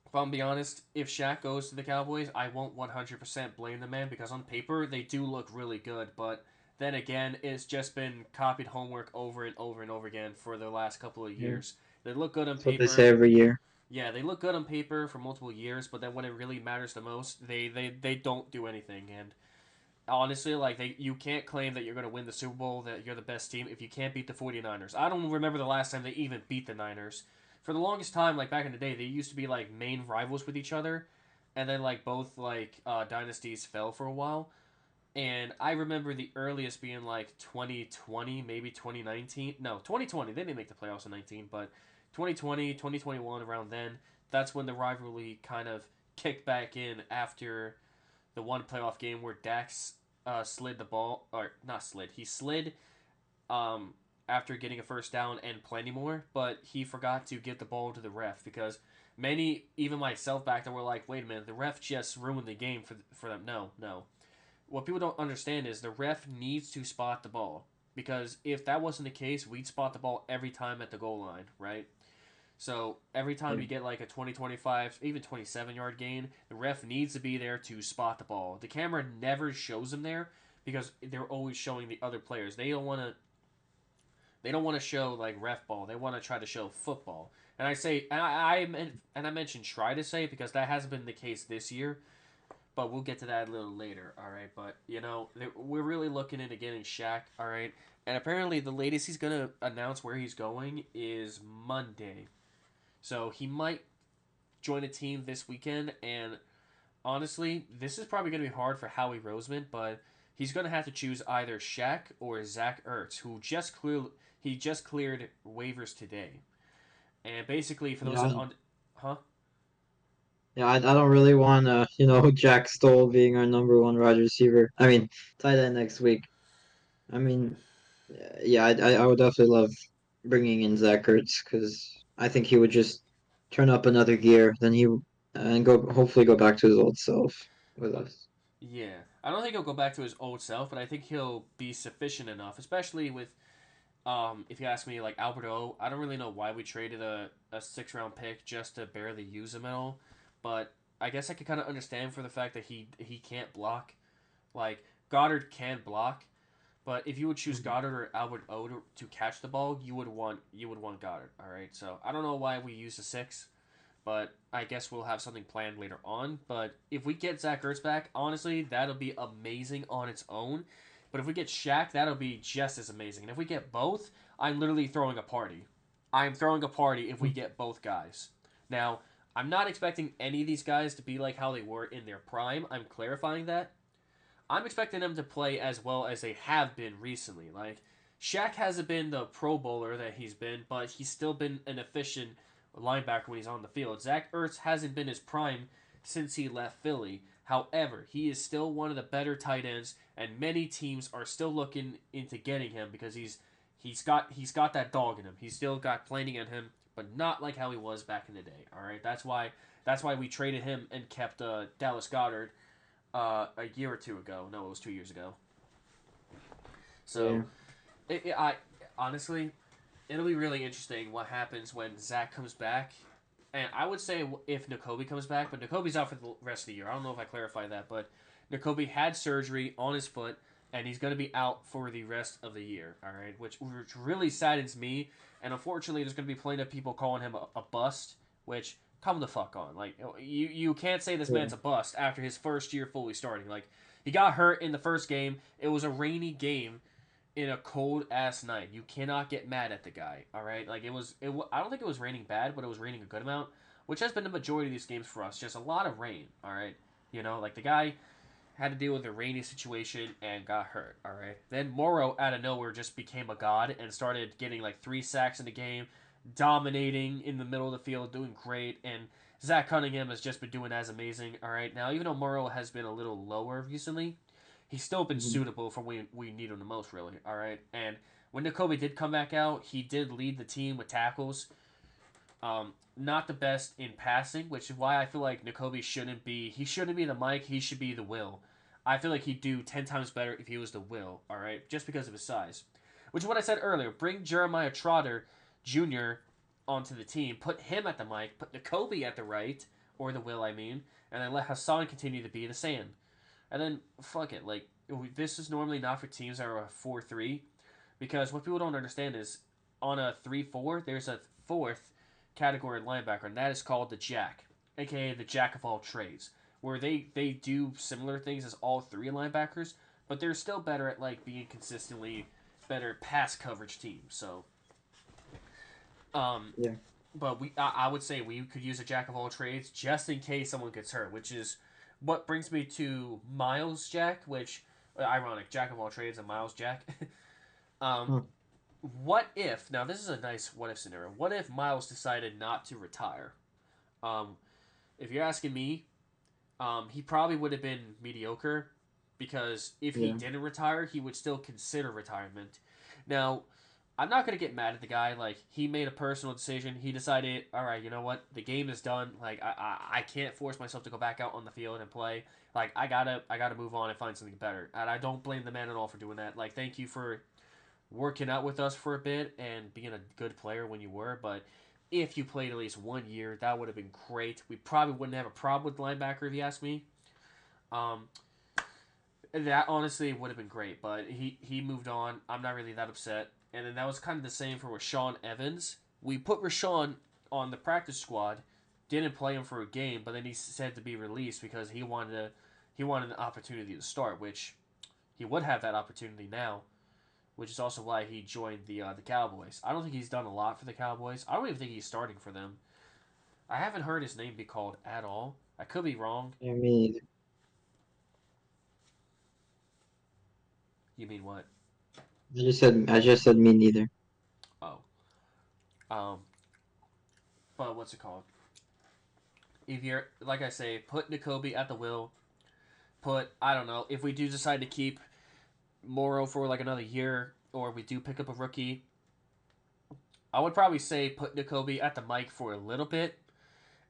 if I'm be honest, if Shaq goes to the Cowboys, I won't 100% blame the man because on paper they do look really good, but then again, it's just been copied homework over and over and over again for the last couple of Yeah. years. They look good on That's what they say paper. every year. Yeah, they look good on paper for multiple years, but then when it really matters the most, they don't do anything. And honestly, like you can't claim that you're going to win the Super Bowl, that you're the best team if you can't beat the 49ers. I don't remember the last time they even beat the Niners. For the longest time, like back in the day, they used to be like main rivals with each other, and then like both like dynasties fell for a while. And I remember the earliest being like 2020, maybe 2019. No, 2020. They didn't make the playoffs in 19, but 2020, 2021, around then, that's when the rivalry kind of kicked back in after the one playoff game where Dax slid the ball, or not slid, he slid um, after getting a first down and plenty more, but he forgot to get the ball to the ref because many, even myself back there, were like, wait a minute, the ref just ruined the game for them. No, no. What people don't understand is the ref needs to spot the ball because if that wasn't the case, we'd spot the ball every time at the goal line, right? So every time Yeah. you get like a 20, 25, even 27-yard gain, the ref needs to be there to spot the ball. The camera never shows them there because they're always showing the other players. They don't want to show like ref ball. They want to try to show football. And I say and I mentioned try to say because that hasn't been the case this year, but we'll get to that a little later. All right, but we're really looking into getting Shaq. All right, and apparently the latest he's gonna announce where he's going is Monday. So he might join a team this weekend, and honestly, this is probably going to be hard for Howie Roseman, but he's going to have to choose either Shaq or Zach Ertz, who just cleared waivers today. And basically, for those Yeah. that huh? Yeah. I don't really want Jack Stoll being our number one wide receiver. I mean, tight end next week. I mean, yeah, I would definitely love bringing in Zach Ertz because I think he would just turn up another gear, then he and go hopefully go back to his old self with us. Yeah, I don't think he'll go back to his old self, but I think he'll be sufficient enough, especially with if you ask me, like Albert O, I don't really know why we traded a 6 round pick just to barely use him at all, but I guess I could kind of understand for the fact that he can't block. Like Goddard can block, but if you would choose Mhm. Goddard or Albert O to catch the ball, you would want Goddard. All right, so I don't know why we used a 6, but I guess we'll have something planned later on. But if we get Zach Ertz back, honestly, that'll be amazing on its own. But if we get Shaq, that'll be just as amazing. And if we get both, I'm literally throwing a party. I'm throwing a party if we get both guys. Now, I'm not expecting any of these guys to be like how they were in their prime. I'm clarifying that. I'm expecting them to play as well as they have been recently. Like, Shaq hasn't been the Pro Bowler that he's been, but he's still been an efficient linebacker when he's on the field. Zach Ertz hasn't been his prime since he left Philly. However, he is still one of the better tight ends, and many teams are still looking into getting him because He's got that dog in him. He's still got playing in him, but not like how he was back in the day. All right, that's why we traded him and kept Dallas Goddard a year or two ago. No, it was 2 years ago. So Yeah. I honestly, it'll be really interesting what happens when Zach comes back. And I would say if Nakobe comes back, but Nakobe's out for the rest of the year. I don't know if I clarified that, but Nakobe had surgery on his foot, and he's going to be out for the rest of the year. All right, which really saddens me. And unfortunately, there's going to be plenty of people calling him a bust. Which come the fuck on. Like you can't say this Yeah. man's a bust after his first year fully starting. Like he got hurt in the first game. It was a rainy game in a cold ass night. You cannot get mad at the guy. All right, like it was. I don't think it was raining bad, but it was raining a good amount, which has been the majority of these games for us. Just a lot of rain. All right, like the guy had to deal with a rainy situation and got hurt. All right, then Morrow out of nowhere just became a god and started getting like 3 sacks in the game, dominating in the middle of the field, doing great. And Zach Cunningham has just been doing as amazing. All right, now even though Morrow has been a little lower recently, he's still been Mhm. suitable for when we need him the most, really. All right, and when Nakobe did come back out, he did lead the team with tackles. Not the best in passing, which is why I feel like Nakobe shouldn't be. He shouldn't be the Mike. He should be the Will. I feel like he'd do 10 times better if he was the Will. All right, just because of his size. Which is what I said earlier. Bring Jeremiah Trotter Jr. onto the team. Put him at the Mike. Put Nakobe at the right or the Will. I mean, and then let Hassan continue to be the Sand. And then fuck it, like this is normally not for teams that are a 4-3, because what people don't understand is on a 3-4 there's a fourth category linebacker, and that is called the Jack, aka the Jack of all trades, where they do similar things as all three linebackers, but they're still better at like being consistently better pass coverage teams. So um, Yeah. but I would say we could use a jack of all trades just in case someone gets hurt, which is what brings me to Miles Jack, which ironic, jack of all trades and Miles Jack. um, Huh. what if now this is a nice what if scenario? What if Miles decided not to retire? Um, if you're asking me, he probably would have been mediocre because if he Yeah. didn't retire, he would still consider retirement. Now, I'm not gonna get mad at the guy. Like he made a personal decision. He decided, all right, you know what? The game is done. Like I can't force myself to go back out on the field and play. Like I gotta move on and find something better. And I don't blame the man at all for doing that. Like thank you for working out with us for a bit and being a good player when you were. But if you played at least 1 year, that would have been great. We probably wouldn't have a problem with linebacker if you ask me. Um, that honestly would have been great, but he moved on. I'm not really that upset. And then that was kind of the same for Rashawn Evans. We put Rashawn on the practice squad, didn't play him for a game, but then he said to be released because he wanted an opportunity to start, which he would have that opportunity now, which is also why he joined the Cowboys. I don't think he's done a lot for the Cowboys. I don't even think he's starting for them. I haven't heard his name be called at all. I could be wrong. Yeah, me neither. You mean what? I just said me neither. Oh, um, but what's it called? If you're like I say, put Nakobe at the will. Put I don't know if we do decide to keep Morrow for like another year, or we do pick up a rookie. I would probably say put Nakobe at the mic for a little bit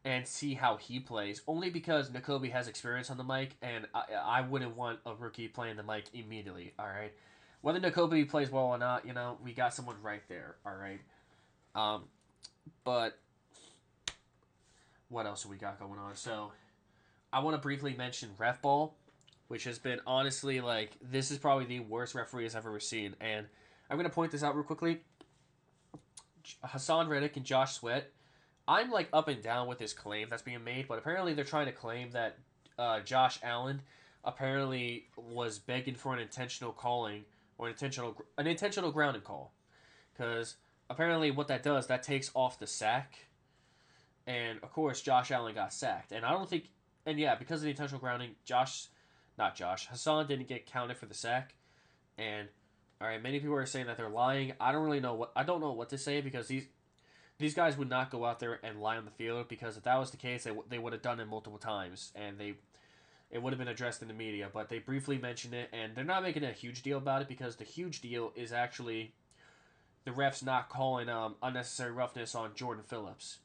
and see how he plays. Only because Nakobe has experience on the mic, and I wouldn't want a rookie playing the mic immediately. All right, whether Nakobe plays well or not, we got someone right there. All right, um, but what else have we got going on? So I want to briefly mention ref ball, which has been honestly like this is probably the worst referees I've ever seen, and I'm gonna point this out real quickly. Hassan Reddick and Josh Sweat. I'm like up and down with this claim that's being made, but apparently they're trying to claim that Josh Allen apparently was begging for an intentional calling or an intentional grounding call, because apparently what that does that takes off the sack, and of course Josh Allen got sacked, and I don't think, and yeah, because of the intentional grounding, not Josh Hassan didn't get counted for the sack, and all right, many people are saying that they're lying. I don't know what to say because these guys would not go out there and lie on the field, because if that was the case, they would have done it multiple times and it would have been addressed in the media. But they briefly mentioned it, and they're not making a huge deal about it because the huge deal is actually the refs not calling unnecessary roughness on Jordan Phillips.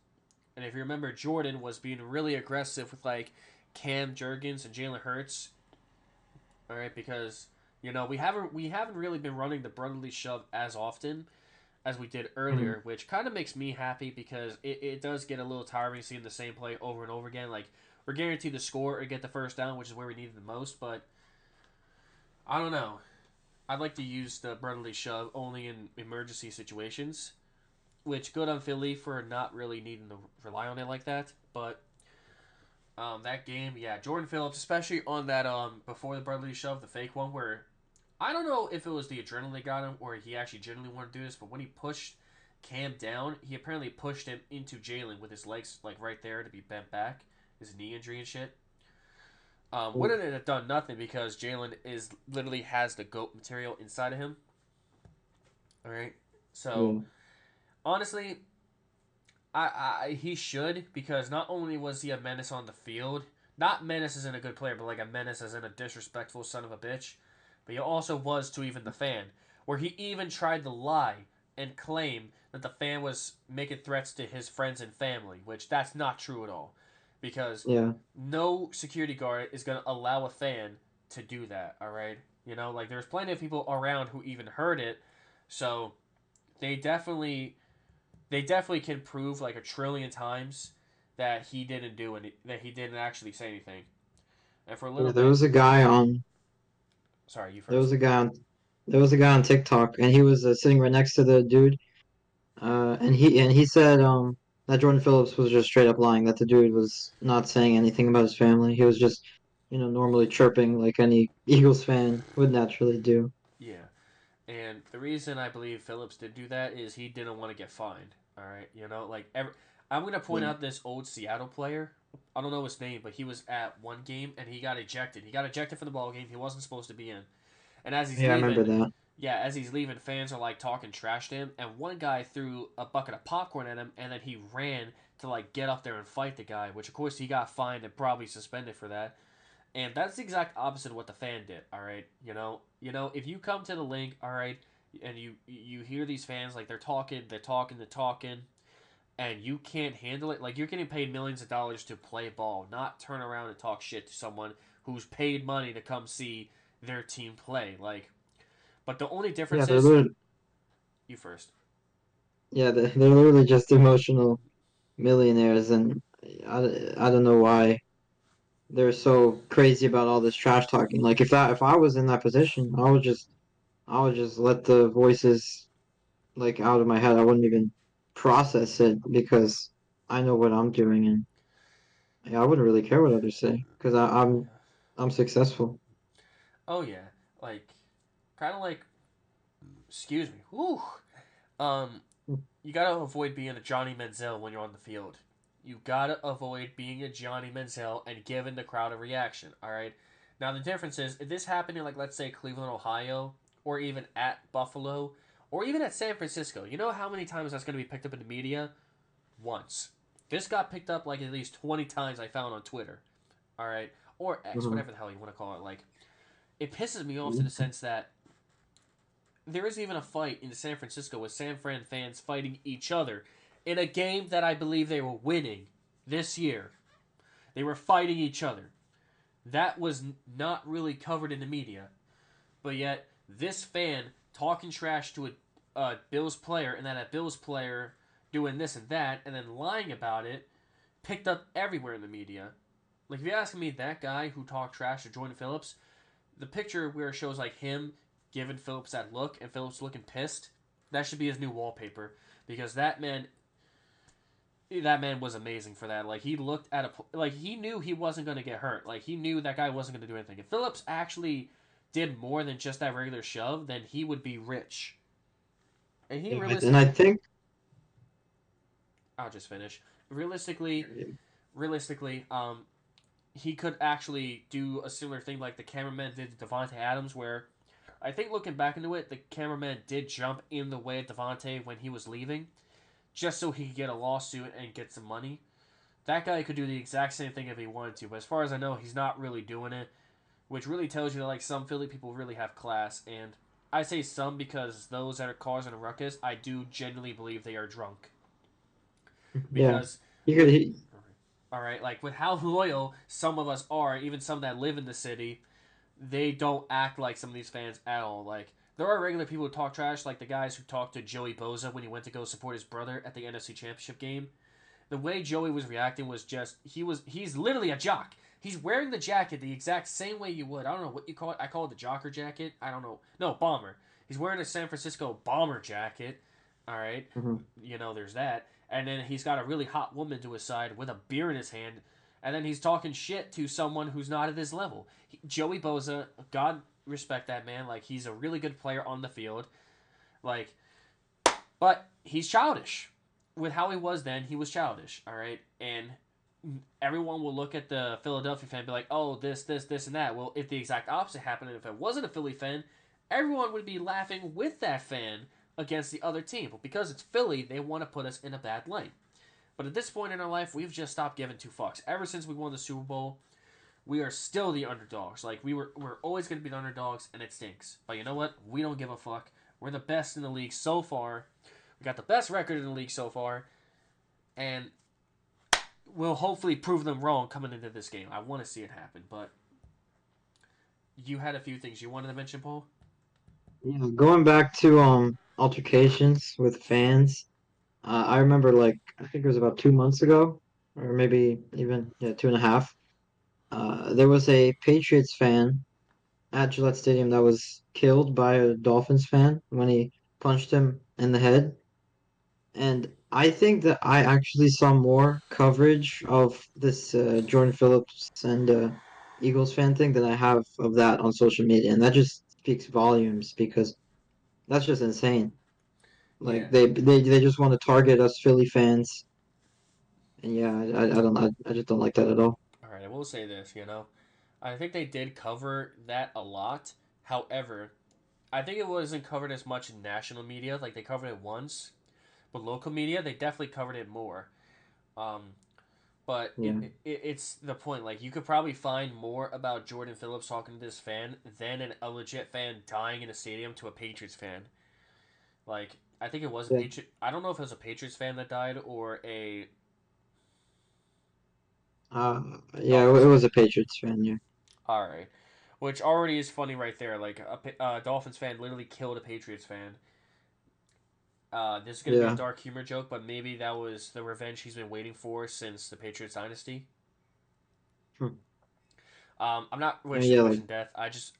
And if you remember, Jordan was being really aggressive with like Cam Jurgens and Jalen Hurts. All right, because we haven't really been running the brotherly shove as often as we did Mhm. earlier, which kind of makes me happy because it does get a little tiring seeing the same play over and over again. Like we're guaranteed to score or get the first down, which is where we need it the most. But I don't know. I'd like to use the brotherly shove only in emergency situations, which good on Philly for not really needing to rely on it like that. But that game, yeah, Jordan Phillips, especially on that before the brotherly shove, the fake one where I don't know if it was the adrenaline that got him or he actually genuinely wanted to do this, but when he pushed Cam down, he apparently pushed him into Jalen with his legs like right there to be bent back, his knee injury and shit. Oh, Wouldn't it have done nothing because Jalen is literally has the goat material inside of him. All right, so yeah. honestly, he should because not only was he a menace on the field, not menace as in a good player, but like a menace as in a disrespectful son of a bitch. But he also was to even the fan, where he even tried to lie and claim that the fan was making threats to his friends and family, which that's not true at all, because Yeah. no security guard is gonna allow a fan to do that. All right, like there's plenty of people around who even heard it, so they definitely they definitely can prove like a trillion times that he didn't do any that he didn't actually say anything. And for a little Yeah, there bit, was a guy on sorry, you there first. was a guy on there was a guy on TikTok, and he was sitting right next to the dude. And he said that Jordan Phillips was just straight up lying, that the dude was not saying anything about his family. He was just, normally chirping like any Eagles fan would naturally do. Yeah, and the reason I believe Phillips did do that is he didn't want to get fined. All right, I'm gonna point Yeah. out this old Seattle player. I don't know his name, but he was at one game and he got ejected. He got ejected from the ball game. He wasn't supposed to be in. And as he's Yeah, I remember leaving, that. yeah, as he's leaving, fans are like talking trash to him, and one guy threw a bucket of popcorn at him, and then he ran to like get up there and fight the guy, which of course he got fined and probably suspended for that. And that's the exact opposite of what the fan did. All right, if you come to the link, all right, and you hear these fans like they're talking, and you can't handle it, like you're getting paid millions of dollars to play ball, not turn around and talk shit to someone who's paid money to come see their team play. Like, but the only Yeah, difference they're is literally, you first. they're literally just emotional millionaires, and I don't know why they're so crazy about all this trash talking. Like if I was in that position, I would just let the voices like out of my head. I wouldn't even process it because I know what I'm doing, and yeah, I wouldn't really care what others say because I'm successful. Oh yeah, like kind of like excuse me. Whew. Um, you gotta avoid being a Johnny Manziel when you're on the field. You gotta avoid being a Johnny Manziel and giving the crowd a reaction. All right. Now the difference is if this happened in like let's say Cleveland, Ohio, or even at Buffalo, or even at San Francisco. You know how many times that's gonna be picked up in the media? Once. This got picked up like at least 20 times I found on Twitter. All right, or X, Mhm. whatever the hell you want to call it. Like it pisses me off to the sense that there is even a fight in San Francisco with San Fran fans fighting each other in a game that I believe they were winning this year. They were fighting each other. That was not really covered in the media, but yet this fan talking trash to a Bills player and then a Bills player doing this and that and then lying about it picked up everywhere in the media. Like if you're asking me, that guy who talked trash to Jordan Phillips, the picture where it shows like him giving Phillips that look and Phillips looking pissed, that should be his new wallpaper because that man was amazing for that. Like he looked at like he knew he wasn't going to get hurt. Like he knew that guy wasn't going to do anything. If Phillips actually did more than just that regular shove, then he would be rich. And he Yeah, and I think I'll just finish. Realistically, he could actually do a similar thing like the cameraman did to Devonte Adams, where I think looking back into it, the cameraman did jump in the way of Devonte when he was leaving, just so he could get a lawsuit and get some money. That guy could do the exact same thing if he wanted to, but as far as I know, he's not really doing it, which really tells you that like some Philly people really have class. And I say some because those that are causing a ruckus, I do genuinely believe they are drunk. Yeah, Because you could. with all right, like with how loyal some of us are, even some that live in the city, they don't act like some of these fans at all. Like there are regular people who talk trash, like the guys who talked to Joey Boza when he went to go support his brother at the NFC Championship game. The way Joey was reacting was just he's literally a jock. He's wearing the jacket the exact same way you would. I don't know what you call it. I call it the jocker jacket. I don't know. No, bomber. He's wearing a San Francisco bomber jacket. All right. Mhm. There's that. And then he's got a really hot woman to his side with a beer in his hand. And then he's talking shit to someone who's not at his level. Joey Boza, God respect that man. Like, he's a really good player on the field. Like, but he's childish. With how he was then, he was childish, all right? And everyone will look at the Philadelphia fan and be like, oh, this, and that. Well, if the exact opposite happened, and if it wasn't a Philly fan, everyone would be laughing with that fan against the other team. But because it's Philly, they want to put us in a bad light. But at this point in our life, we've just stopped giving two fucks. Ever since we won the Super Bowl, we are still the underdogs. Like we're always going to be the underdogs, and it stinks. But you know what? We don't give a fuck. We're the best in the league so far. We got the best record in the league so far, and we'll hopefully prove them wrong coming into this game. I want to see it happen, but you had a few things you wanted to mention, Paul. Yeah, going back to altercations with fans. I remember like I think it was about 2 months ago, or maybe even yeah 2.5. There was a Patriots fan at Gillette Stadium that was killed by a Dolphins fan when he punched him in the head. And I think that I actually saw more coverage of this Jordan Phillips and Eagles fan thing than I have of that on social media, and that just speaks volumes because that's just insane. Yeah. Like they just want to target us Philly fans, and yeah, I don't I just don't like that at all. All right. I will say this. I think they did cover that a lot. However, I think it wasn't covered as much in national media. Like they covered it once, but local media they definitely covered it more. Um, but Yeah. it's the point. Like you could probably find more about Jordan Phillips talking to this fan than a legit fan dying in a stadium to a Patriots fan. Like I think it was a Yeah. Patriot. I don't know if it was a Patriots fan that died or a Yeah, Dolphins it fan. was a Patriots fan, yeah. All right, which already is funny right there. Like a Dolphins fan literally killed a Patriots fan. This is gonna be a Yeah. dark humor joke, but maybe that was the revenge he's been waiting for since the Patriots dynasty. Hmm. I'm not I mean, yeah, like wishing death.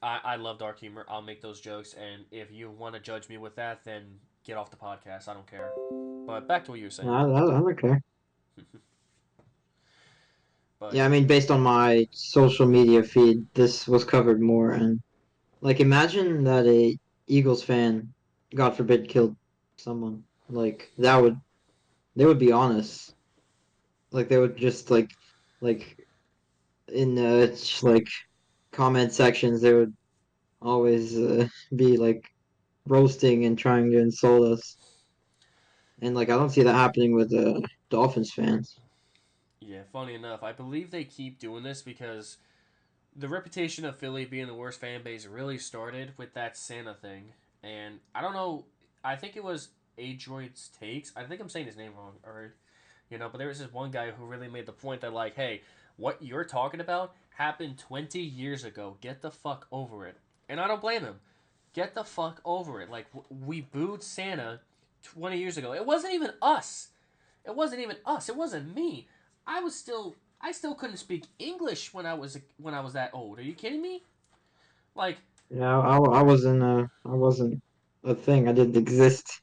I love dark humor. I'll make those jokes, and if you want to judge me with that, then get off the podcast. I don't care. But back to what you were no, saying. I don't care. But Yeah, I mean, based on my social media feed, this was covered more, and like imagine that a Eagles fan, God forbid, killed someone. Like that would they would be honest. Like they would just like in like comment sections, they would always be like roasting and trying to insult us. And like I don't see that happening with Dolphins fans. yeah, funny enough, I believe they keep doing this because the reputation of Philly being the worst fan base really started with that Santa thing. And I don't know, I think it was Adroit's Takes. I think I'm saying his name wrong, or but there was this one guy who really made the point that like, hey, what you're talking about happened 20 years ago. Get the fuck over it. And I don't blame him. Get the fuck over it. Like we booed Santa 20 years ago. It wasn't even us. It wasn't even us. It wasn't me. I still couldn't speak English when I was that old. Are you kidding me? Like, Yeah, I wasn't a thing. I didn't exist.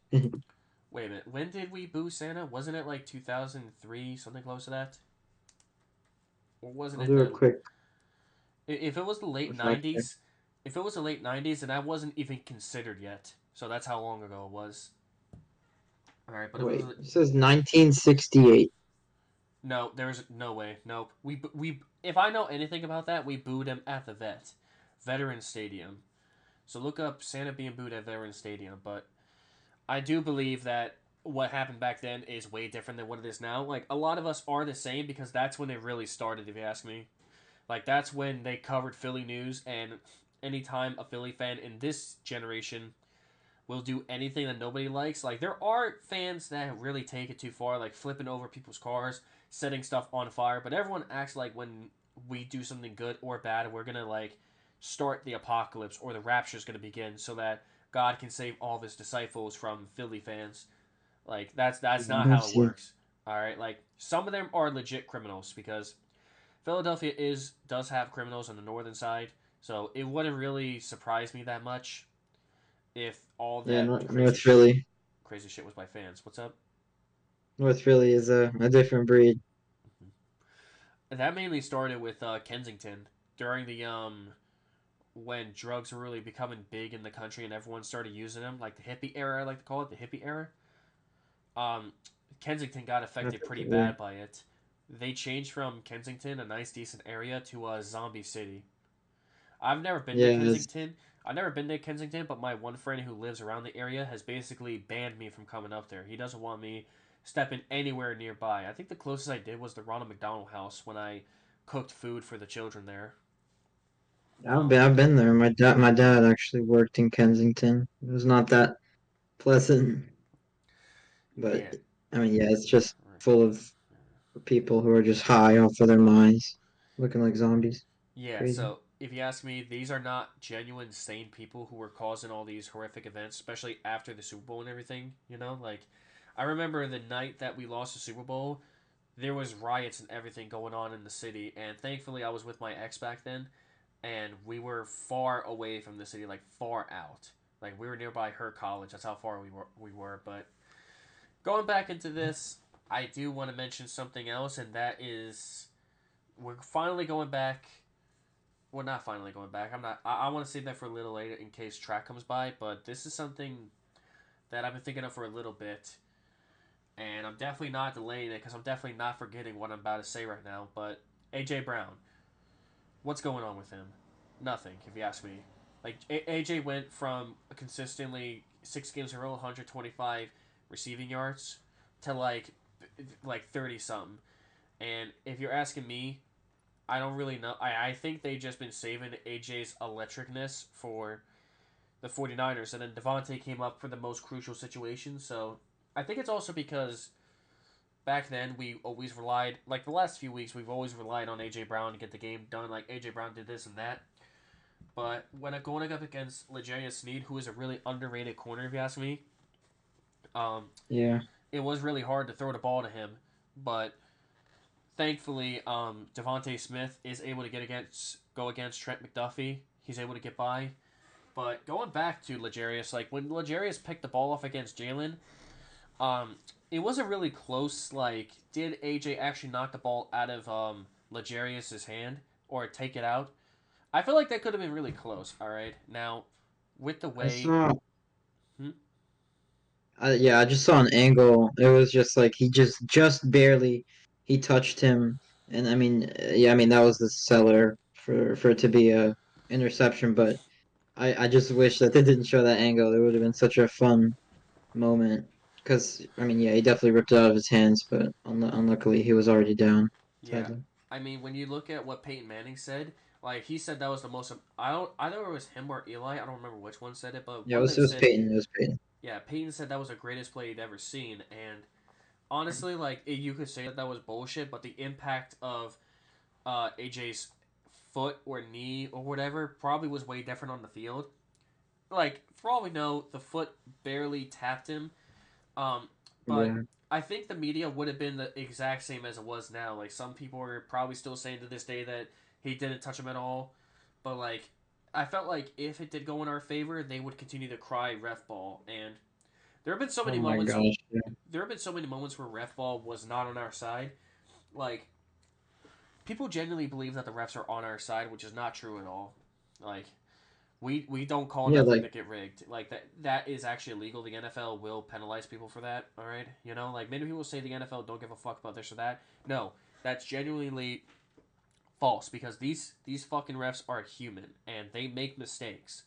wait a minute. When did we boo Santa? Wasn't it like 2003, something close to that? Or wasn't I'll it do a the quick if it was the late fact check. 90s, if it was the late 90s, then I wasn't even considered yet. So that's how long ago it was. All right, but if it was Wait, it says 1968. no, there's no way. Nope. We if I know anything about that, we booed him at the Veteran Stadium. So look up Santa being booed at Veteran Stadium, but I do believe that what happened back then is way different than what it is now. Like a lot of us are the same because that's when it really started if you ask me. Like that's when they covered Philly news and anytime a Philly fan in this generation will do anything that nobody likes. Like there are fans that really take it too far, like flipping over people's cars, setting stuff on fire. But everyone acts like when we do something good or bad, we're gonna like start the apocalypse or the rapture is gonna begin, so that God can save all of His disciples from Philly fans. Like that's Yeah, not I how it see. works. All right, like some of them are legit criminals because Philadelphia is does have criminals on the northern side, so it wouldn't really surprise me that much if all Yeah, that North Philly. crazy shit was by fans. What's up? North Philly is a different breed. That mainly started with Kensington during the when drugs were really becoming big in the country and everyone started using them, like the hippie era, I like to call it the hippie era. Um, Kensington got affected pretty Yeah, bad by it. They changed from Kensington, a nice decent area, to a zombie city. I've never been to yeah, it's, Kensington. I've never been to Kensington, but my one friend who lives around the area has basically banned me from coming up there. He doesn't want me stepping anywhere nearby. I think the closest I did was the Ronald McDonald House when I cooked food for the children there. Um, I've been there. My dad actually worked in Kensington. It was not that pleasant, but yeah, I mean, yeah, it's just full of people who are just high off of their minds, looking like zombies. yeah. Crazy. So if you ask me, these are not genuine sane people who were causing all these horrific events, especially after the Super Bowl and everything. You know, like I remember the night that we lost the Super Bowl. There was riots and everything going on in the city, and thankfully I was with my ex back then, and we were far away from the city, like far out. Like we were nearby her college. That's how far we were. We were. But going back into this, I do want to mention something else, and that is we're finally going back. Well, not finally going back. I'm not. I want to save that for a little later in case track comes by. But this is something that I've been thinking of for a little bit, and I'm definitely not delaying it because I'm definitely not forgetting what I'm about to say right now. But AJ Brown, what's going on with him? Nothing, if you ask me. Like AJ went from consistently 6 games in a row, 125 receiving yards, to like 30 something. And if you're asking me, I don't really know. I think they just been saving AJ's electricness for the 49ers, and then Devontae came up for the most crucial situation. So I think it's also because back then we always relied, like the last few weeks, we've always relied on AJ Brown to get the game done. Like AJ Brown did this and that. But when going up against L'Jarius Sneed, who is a really underrated corner, if you ask me, um, Yeah. it was really hard to throw the ball to him. But thankfully, Devontae Smith is able to go against Trent McDuffie. He's able to get by. But going back to L'Jarius, like when L'Jarius picked the ball off against Jalen, um, it wasn't really close. Like, did AJ actually knock the ball out of L'Jarius's hand or take it out? I feel like that could have been really close. All right, now with the I way, saw hmm? yeah, I just saw an angle. It was just like he just barely he touched him, and I mean, yeah, I mean that was the seller for it to be a interception. But I just wish that they didn't show that angle. It would have been such a fun moment. Because I mean, yeah, he definitely ripped it out of his hands, but unluckily he was already down. Yeah, Sadly, I mean when you look at what Peyton Manning said, like he said that was the most. I don't. Either it was him or Eli. I don't remember which one said it, but yeah, one of them it was said, Peyton. It was Peyton. yeah, Peyton said that was the greatest play he'd ever seen, and honestly, like you could say that that was bullshit, but the impact of AJ's foot or knee or whatever probably was way different on the field. Like for all we know, the foot barely tapped him. Um, but Yeah, I think the media would have been the exact same as it was now. Like some people are probably still saying to this day that he didn't touch him at all. But like I felt like if it did go in our favor, they would continue to cry ref ball. And there have been so oh many my moments. gosh, yeah. There have been so many moments where ref ball was not on our side. Like people genuinely believe that the refs are on our side, which is not true at all. Like we don't call Yeah, nothing like to get rigged. Like that is actually illegal. The NFL will penalize people for that. All right, you know, like many people say the NFL don't give a fuck about this or that. No, that's genuinely false because these fucking refs are human and they make mistakes.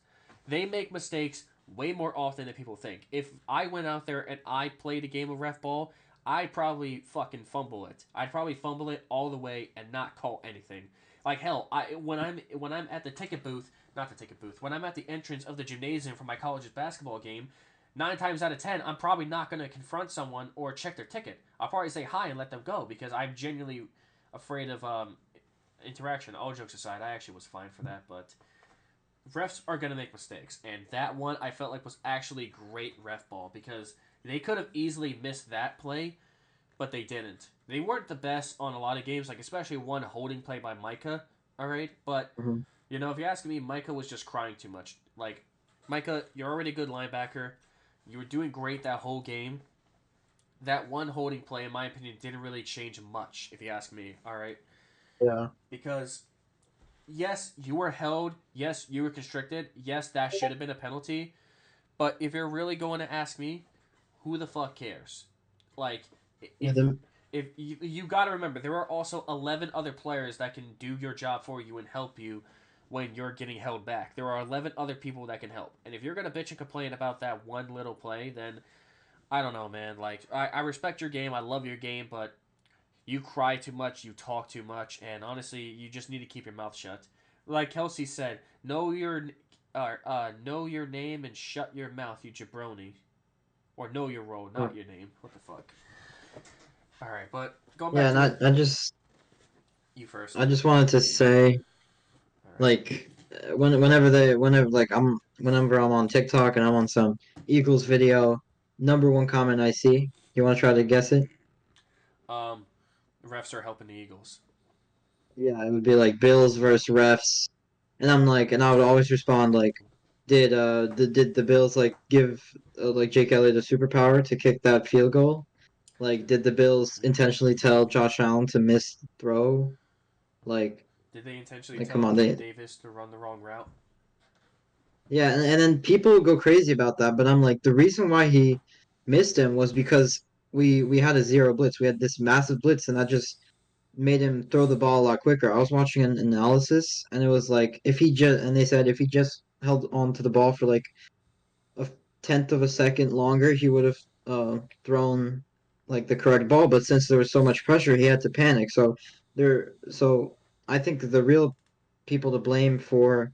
They make mistakes way more often than people think. If I went out there and I played a game of ref ball, I'd probably fucking fumble it. I'd probably fumble it all the way and not call anything. Like hell, when I'm at the ticket booth, not the ticket booth, when I'm at the entrance of the gymnasium for my college's basketball game, 9 times out of 10, I'm probably not going to confront someone or check their ticket. I'll probably say hi and let them go because I'm genuinely afraid of interaction. All jokes aside, I actually was fine for that, but refs are going to make mistakes. And that one I felt like was actually great ref ball because they could have easily missed that play, but they didn't. They weren't the best on a lot of games, like especially one holding play by Micah. All right, but Mhm. if you're asking me, Micah was just crying too much. Like, Micah, you're already a good linebacker. You were doing great that whole game. That one holding play, in my opinion, didn't really change much, if you ask me. All right, Yeah. because yes, you were held. Yes, you were constricted. Yes, that should have been a penalty. But if you're really going to ask me, who the fuck cares? Like, Yeah. if if you got to remember, there are also 11 other players that can do your job for you and help you when you're getting held back. There are 11 other people that can help. And if you're gonna bitch and complain about that one little play, then I don't know, man. Like, I respect your game. I love your game, but you cry too much, you talk too much, and honestly, you just need to keep your mouth shut. Like Kelsey said, know your name and shut your mouth, you jabroni. Or know your role, Uh, not your name. What the fuck? All right, but going yeah, back and to it, you first. I just wanted to say, All right. like, whenever I'm on TikTok and I'm on some Eagles video, number one comment I see. You want to try to guess it? Um, refs are helping the Eagles. Yeah, it would be like Bills versus refs, and and I would always respond like, did the Bills like give like Jake Elliott a superpower to kick that field goal? Like, did the Bills intentionally tell Josh Allen to miss throw? Like, Did they intentionally come tell on, Gabe they Davis to run the wrong route? yeah, and then people go crazy about that, but I'm like, the reason why he missed him was because we had a zero blitz. We had this massive blitz, and that just made him throw the ball a lot quicker. I was watching an analysis, and it was like they said if he just held on to the ball for like a tenth of a second longer, he would have thrown like the correct ball. But since there was so much pressure, he had to panic. So I think the real people to blame for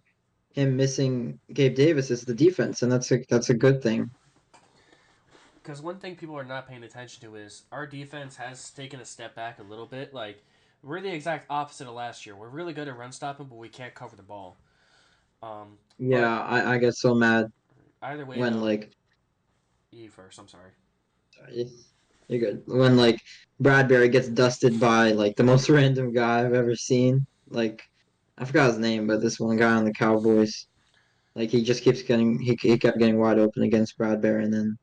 him missing Gabe Davis is the defense, and that's a good thing. Because one thing people are not paying attention to is our defense has taken a step back a little bit. Like, we're the exact opposite of last year. We're really good at run stopping, but we can't cover the ball. But Yeah, I get so mad either way, when though, like E first. I'm sorry. you're good when like Bradbury gets dusted by like the most random guy I've ever seen. Like I forgot his name, but this one guy on the Cowboys, like he just keeps getting he kept getting wide open against Bradbury, and then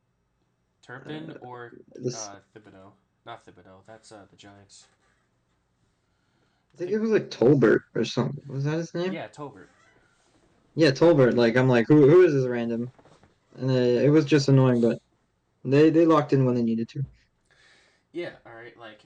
Turpin uh, or this Thibodeau? Not Thibodeau. That's the Giants. I I think think. it was like Tolbert or something. Was that his name? Yeah, Tolbert. Yeah, Tolbert. Like I'm like who is this random? And it was just annoying, but they locked in when they needed to. Yeah. All right. Like,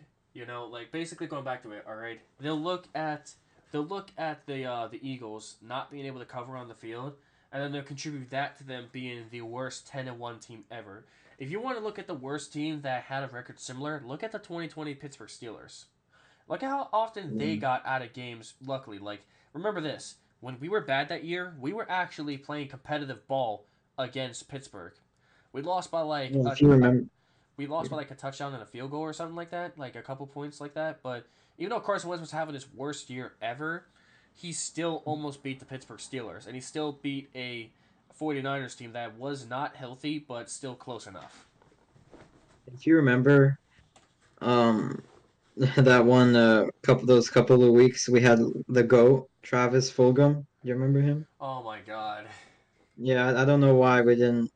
like basically going back to it. All right. They'll look at the Eagles not being able to cover on the field, and then they'll contribute that to them being the worst 10-1 team ever. If you want to look at the worst team that had a record similar, look at the 2020 Pittsburgh Steelers. Look at how often they Mm. got out of games. Luckily, like, remember this: when we were bad that year, we were actually playing competitive ball against Pittsburgh. We lost by like Yeah, if you remember, we lost by like a touchdown and a field goal or something like that, like a couple points like that. But even though Carson Wentz was having his worst year ever, he still almost beat the Pittsburgh Steelers, and he still beat a 49ers team that was not healthy but still close enough. if you remember, um, that one couple of weeks we had the goat Travis Fulgham. You remember him? Oh my god. Yeah, I don't know why we didn't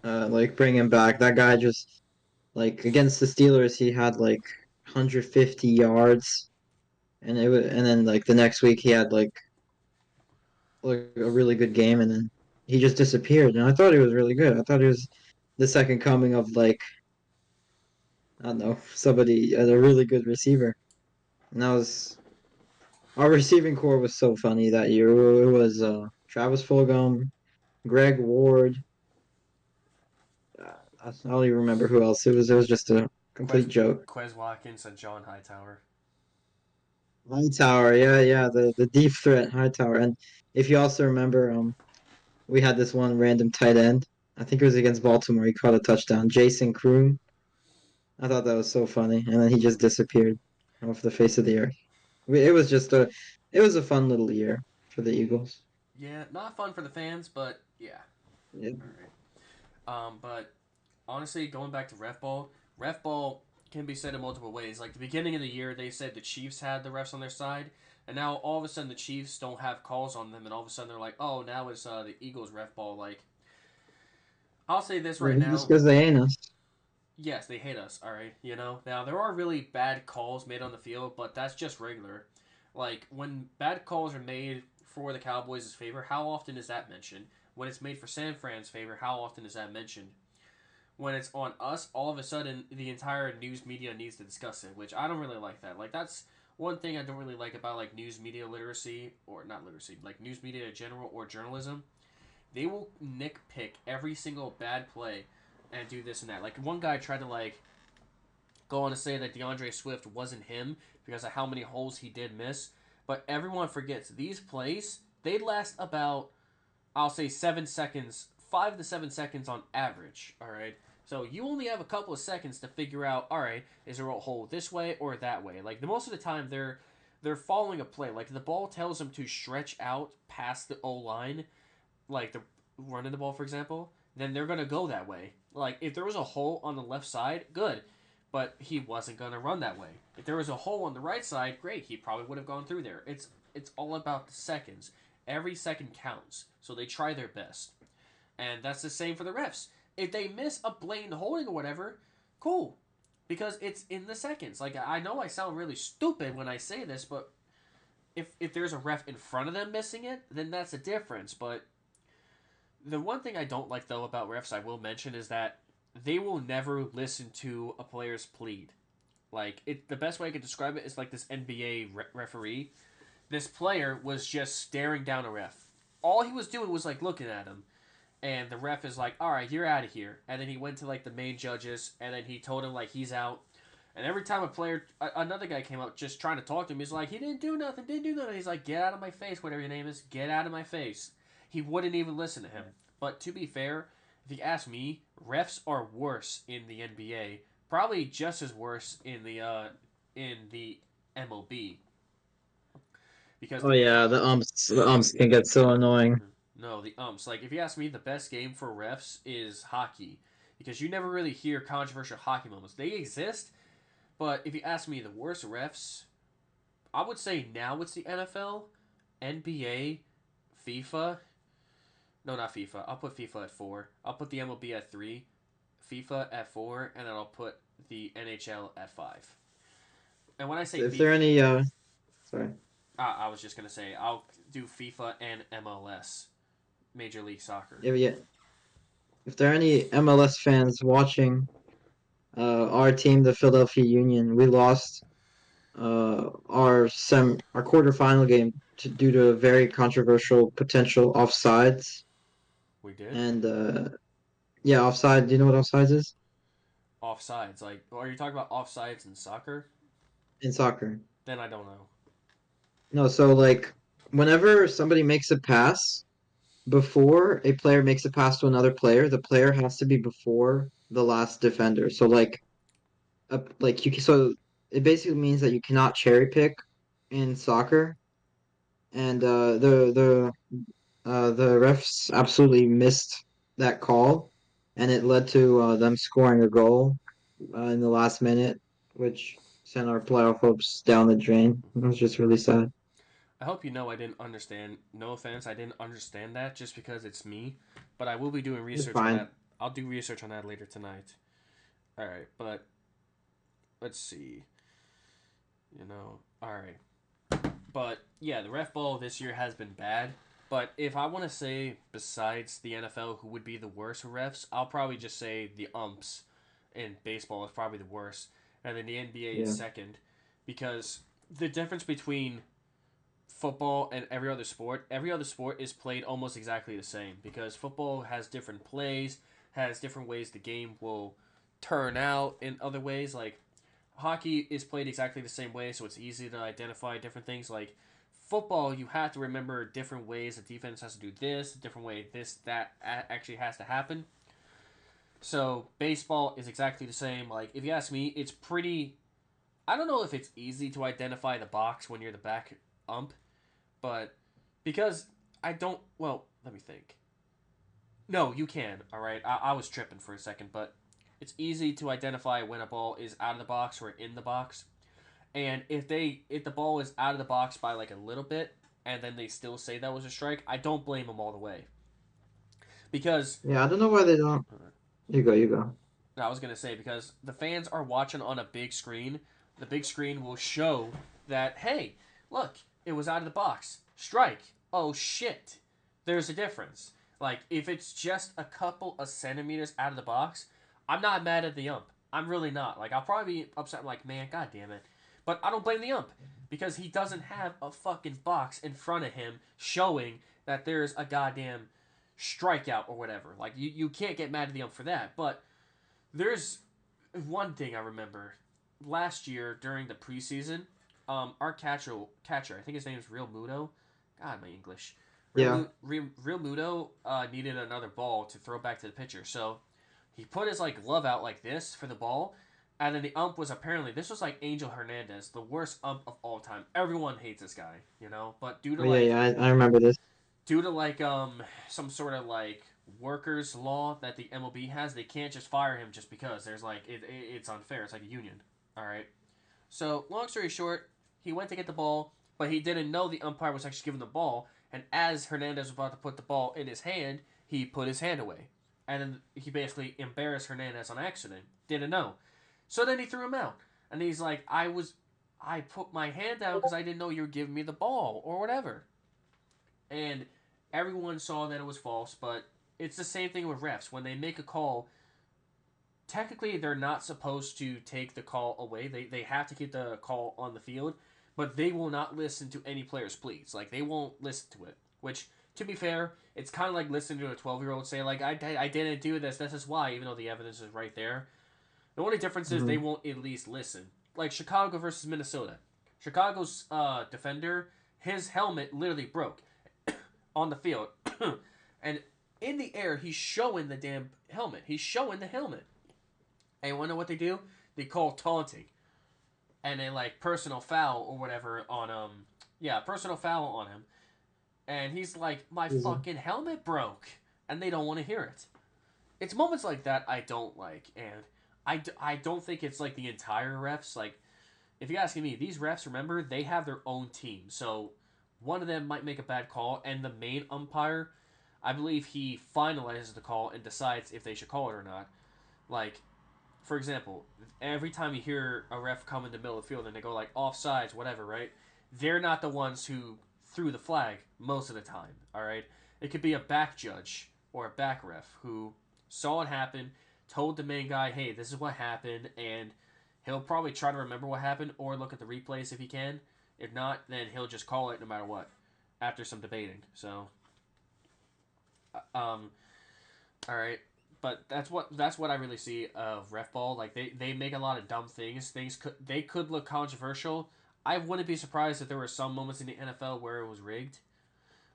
like bring him back. That guy just like against the Steelers, he had like 150 yards, and then like the next week he had like a really good game, and then he just disappeared. And I thought he was really good. I thought he was the second coming of like I don't know somebody a really good receiver. And that was our receiving core was so funny that year. It was Travis Fulgham, Greg Ward. I don't even remember who else. It was just a Quez complete joke. Quez Watkins and John Hightower. Hightower, yeah, the deep threat Hightower. And if you also remember, we had this one random tight end. I think it was against Baltimore. He caught a touchdown. Jason Kroom. I thought that was so funny, and then he just disappeared off the face of the earth. It was just it was a fun little year for the Eagles. Yeah, not fun for the fans, but yeah. Yeah. All right. But honestly, going back to ref ball can be said in multiple ways. Like the beginning of the year, they said the Chiefs had the refs on their side, and now all of a sudden the Chiefs don't have calls on them, and all of a sudden they're like, oh, now it's the Eagles ref ball. Like I'll say this right Just now. because they ain't us. Yes, they hate us. All right, you know. Now there are really bad calls made on the field, but that's just regular. Like when bad calls are made for the Cowboys' favor, how often is that mentioned? When it's made for San Fran's favor, how often is that mentioned? When it's on us, all of a sudden the entire news media needs to discuss it, which I don't really like that. Like that's one thing I don't really like about like news media literacy or not literacy, like news media in general or journalism. They will nitpick every single bad play and do this and that. Like one guy tried to like go on to say that DeAndre Swift wasn't him because of how many holes he did miss, but everyone forgets these plays. They last about I'll say 7 seconds, 5 to 7 seconds on average. All right. So you only have a couple of seconds to figure out. All right, is there a hole this way or that way? Like the most of the time, they're following a play. Like the ball tells them to stretch out past the O line, like the running the ball, for example. Then they're gonna go that way. Like if there was a hole on the left side, good, but he wasn't gonna run that way. If there was a hole on the right side, great, he probably would have gone through there. It's all about the seconds. Every second counts, so they try their best. And that's the same for the refs. If they miss a blatant holding or whatever, cool. Because it's in the seconds. Like I know I sound really stupid when I say this, but if there's a ref in front of them missing it, then that's a difference. But the one thing I don't like though about refs I will mention is that they will never listen to a player's plead. Like the best way I could describe it is like this NBA referee. This player was just staring down a ref. All he was doing was like looking at him, and the ref is like, "All right, you're out of here." And then he went to like the main judges, and then he told him like he's out. And every time a player, another guy came up just trying to talk to him, he's like, "He didn't do nothing, didn't do nothing." He's like, "Get out of my face, whatever your name is, get out of my face." He wouldn't even listen to him. But to be fair, if you ask me, refs are worse in the NBA, probably just as worse in the MLB because Oh the yeah, the umps can get so annoying. no, the umps. Like, if you ask me, the best game for refs is hockey. Because you never really hear controversial hockey moments. They exist, but if you ask me the worst refs, I would say now it's the NFL, NBA, FIFA. No, not FIFA. I'll put FIFA at 4. I'll put the MLB at 3, FIFA at 4, and then I'll put the NHL at 5. And when I say If there FIFA, are any sorry. I was just going to say I'll do FIFA and MLS, Major League Soccer. Yeah, if there are any MLS fans watching, our team, the Philadelphia Union, we lost our quarterfinal game due to a very controversial potential offsides. We did? And yeah, offside. Do you know what offsides is Offsides. Like, are you talking about offsides in soccer? in soccer? Then I don't know. No, so like whenever somebody makes a pass before a player makes a pass to another player, the player has to be before the last defender. So like so it basically means that you cannot cherry pick in soccer, and the refs absolutely missed that call, and it led to them scoring a goal in the last minute, which sent our playoff hopes down the drain. It was just really sad. I hope you know I didn't understand. No offense, I didn't understand that just because it's me. But I will be doing It's research on fine. that. I'll do research on that later tonight. All right, but let's see. All right. But yeah, the ref ball this year has been bad. But if I want to say besides the NFL who would be the worst refs, I'll probably just say the umps in baseball is probably the worst, and then the NBA is Yeah. second, because the difference between football and every other sport is played almost exactly the same because football has different plays, has different ways the game will turn out in other ways. Like hockey is played exactly the same way, so it's easy to identify different things. Like football, you have to remember different ways the defense has to do this, a different way this that actually has to happen. So baseball is exactly the same. Like if you ask me, it's pretty. I don't know if it's easy to identify the box when you're the back ump, but because I don't. Well, let me think. No, you can. All right, I was tripping for a second, but it's easy to identify when a ball is out of the box or in the box. And if the ball is out of the box by like a little bit, and then they still say that was a strike, I don't blame them all the way because Yeah, I don't know why they don't. You go, you go. I was gonna say because the fans are watching on a big screen. The big screen will show that hey, look, it was out of the box, strike. Oh shit, there's a difference. Like if it's just a couple of centimeters out of the box, I'm not mad at the ump. I'm really not. Like I'll probably be upset. I'm like man, god damn it, but I don't blame the ump because he doesn't have a fucking box in front of him showing that there's a goddamn strikeout or whatever. Like you can't get mad at the ump for that, but there's one thing I remember last year during the preseason. Our catcher, I think his name is Real Muto. God, my English. Yeah, Real Muto needed another ball to throw back to the pitcher, so he put his like glove out like this for the ball, and then the ump was apparently this was like Angel Hernandez, the worst ump of all time. Everyone hates this guy, you know, but oh yeah, yeah. I remember this. due to like some sort of like workers law that the MLB has, they can't just fire him just because there's like it's unfair. It's like a union. All right. So long story short, he went to get the ball, but he didn't know the umpire was actually giving the ball. And as Hernandez was about to put the ball in his hand, he put his hand away, and then he basically embarrassed Hernandez on accident. Didn't know. So then he threw him out, and he's like, I put my hand down because I didn't know you were giving me the ball or whatever. And everyone saw that it was false, but it's the same thing with refs. When they make a call, technically they're not supposed to take the call away. They have to keep the call on the field, but they will not listen to any player's pleas. Like, they won't listen to it. Which, to be fair, it's kind of like listening to a 12-year-old say, like, I didn't do this, this is why, even though the evidence is right there. The only difference is they Hmm. won't at least listen. Like Chicago versus Minnesota. Chicago's defender, his helmet literally broke on the field. And in the air, he's showing the damn helmet. He's showing the helmet. And you wanna know what they do? They call taunting. And they like personal foul or whatever on yeah, personal foul on him. And he's like, my Easy. fucking helmet broke. And they don't want to hear it. It's moments like that I don't like. And I don't think it's like the entire refs. Like, if you're asking me, these refs, remember, they have their own team. So one of them might make a bad call, and the main umpire, I believe he finalizes the call and decides if they should call it or not. Like, for example, every time you hear a ref come in the middle of the field and they go like offsides, whatever, right? They're not the ones who threw the flag most of the time, all right? It could be a back judge or a back ref who saw it happen, told the main guy, hey, this is what happened, and he'll probably try to remember what happened or look at the replays if he can. If not, then he'll just call it no matter what after some debating. So, um, all right, but that's what I really see of ref ball. Like they make a lot of dumb things. They could look controversial. I wouldn't be surprised if there were some moments in the NFL where it was rigged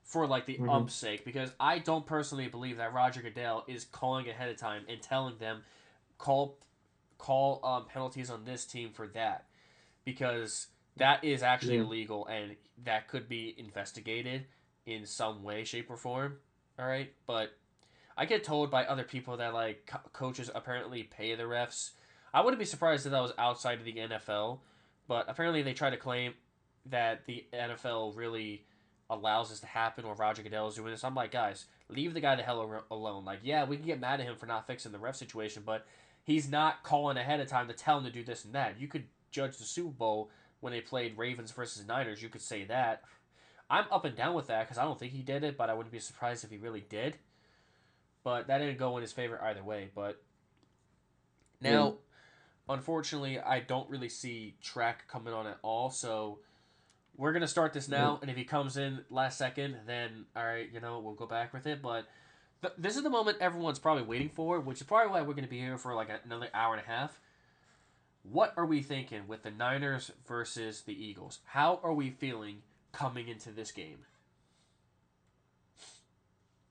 for like the Hmm. ump's sake, because I don't personally believe that Roger Goodell is calling ahead of time and telling them call penalties on this team for that, because that is actually Yeah. illegal and that could be investigated in some way, shape, or form. All right, but I get told by other people that like coaches apparently pay the refs. I wouldn't be surprised if that was outside of the NFL, but apparently they try to claim that the NFL really allows this to happen or Roger Goodell is doing this. I'm like, guys, leave the guy the hell alone. Like, yeah, we can get mad at him for not fixing the ref situation, but he's not calling ahead of time to tell him to do this and that. You could judge the Super Bowl when they played Ravens versus Niners. You could say that. I'm up and down with that because I don't think he did it, but I wouldn't be surprised if he really did. But that didn't go in his favor either way. But Yeah. now, unfortunately, I don't really see Track coming on at all. So we're gonna start this Yeah. now, and if he comes in last second, then all right, we'll go back with it. But this is the moment everyone's probably waiting for, which is probably why we're gonna be here for like another hour and a half. What are we thinking with the Niners versus the Eagles? How are we feeling coming into this game?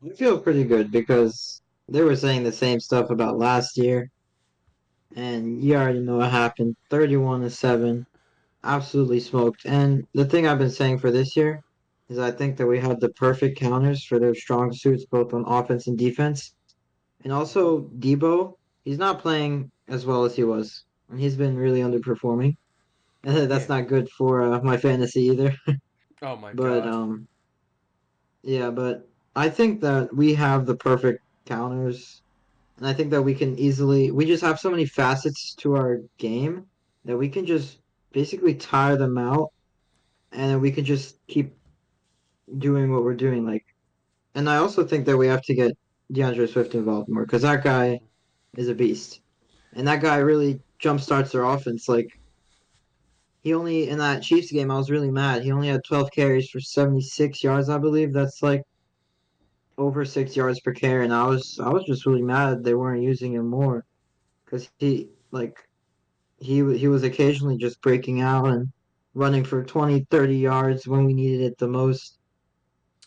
I feel pretty good because they were saying the same stuff about last year, and you already know what happened. 31-7, absolutely smoked. And the thing I've been saying for this year is I think that we had the perfect counters for their strong suits, both on offense and defense. And Mm-hmm. also Debo, he's not playing as well as he was, and he's been really underperforming. And Yeah. that's not good for my fantasy either. Oh my But god. yeah, but I think that we have the perfect counters, and I think that we just have so many facets to our game that we can just basically tire them out, and we can just keep doing what we're doing. Like, and I also think that we have to get DeAndre Swift involved more because that guy is a beast, and that guy really jumpstarts their offense. Like, he only in that Chiefs game, I was really mad. He only had 12 carries for 76 yards, I believe. That's like over 6 yards per carry, and I was just really mad they weren't using him more because he was occasionally just breaking out and running for 20, 30 yards when we needed it the most.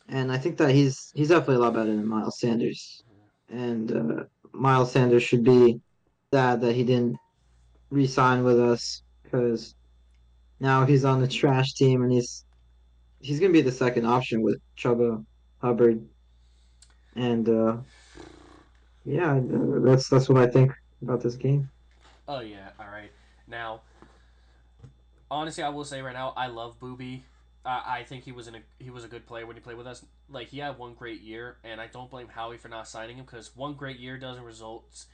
And I think that he's definitely a lot better than Miles Sanders. And Miles Sanders should be sad that he didn't re-sign with us because now he's on the trash team and he's gonna be the second option with Chuba Hubbard. And yeah, that's what I think about this game. Oh yeah. All right. Now, honestly, I will say right now, I love Booby. I think he was a good player when he played with us. Like he had one great year, and I don't blame Howie for not signing him because one great year doesn't result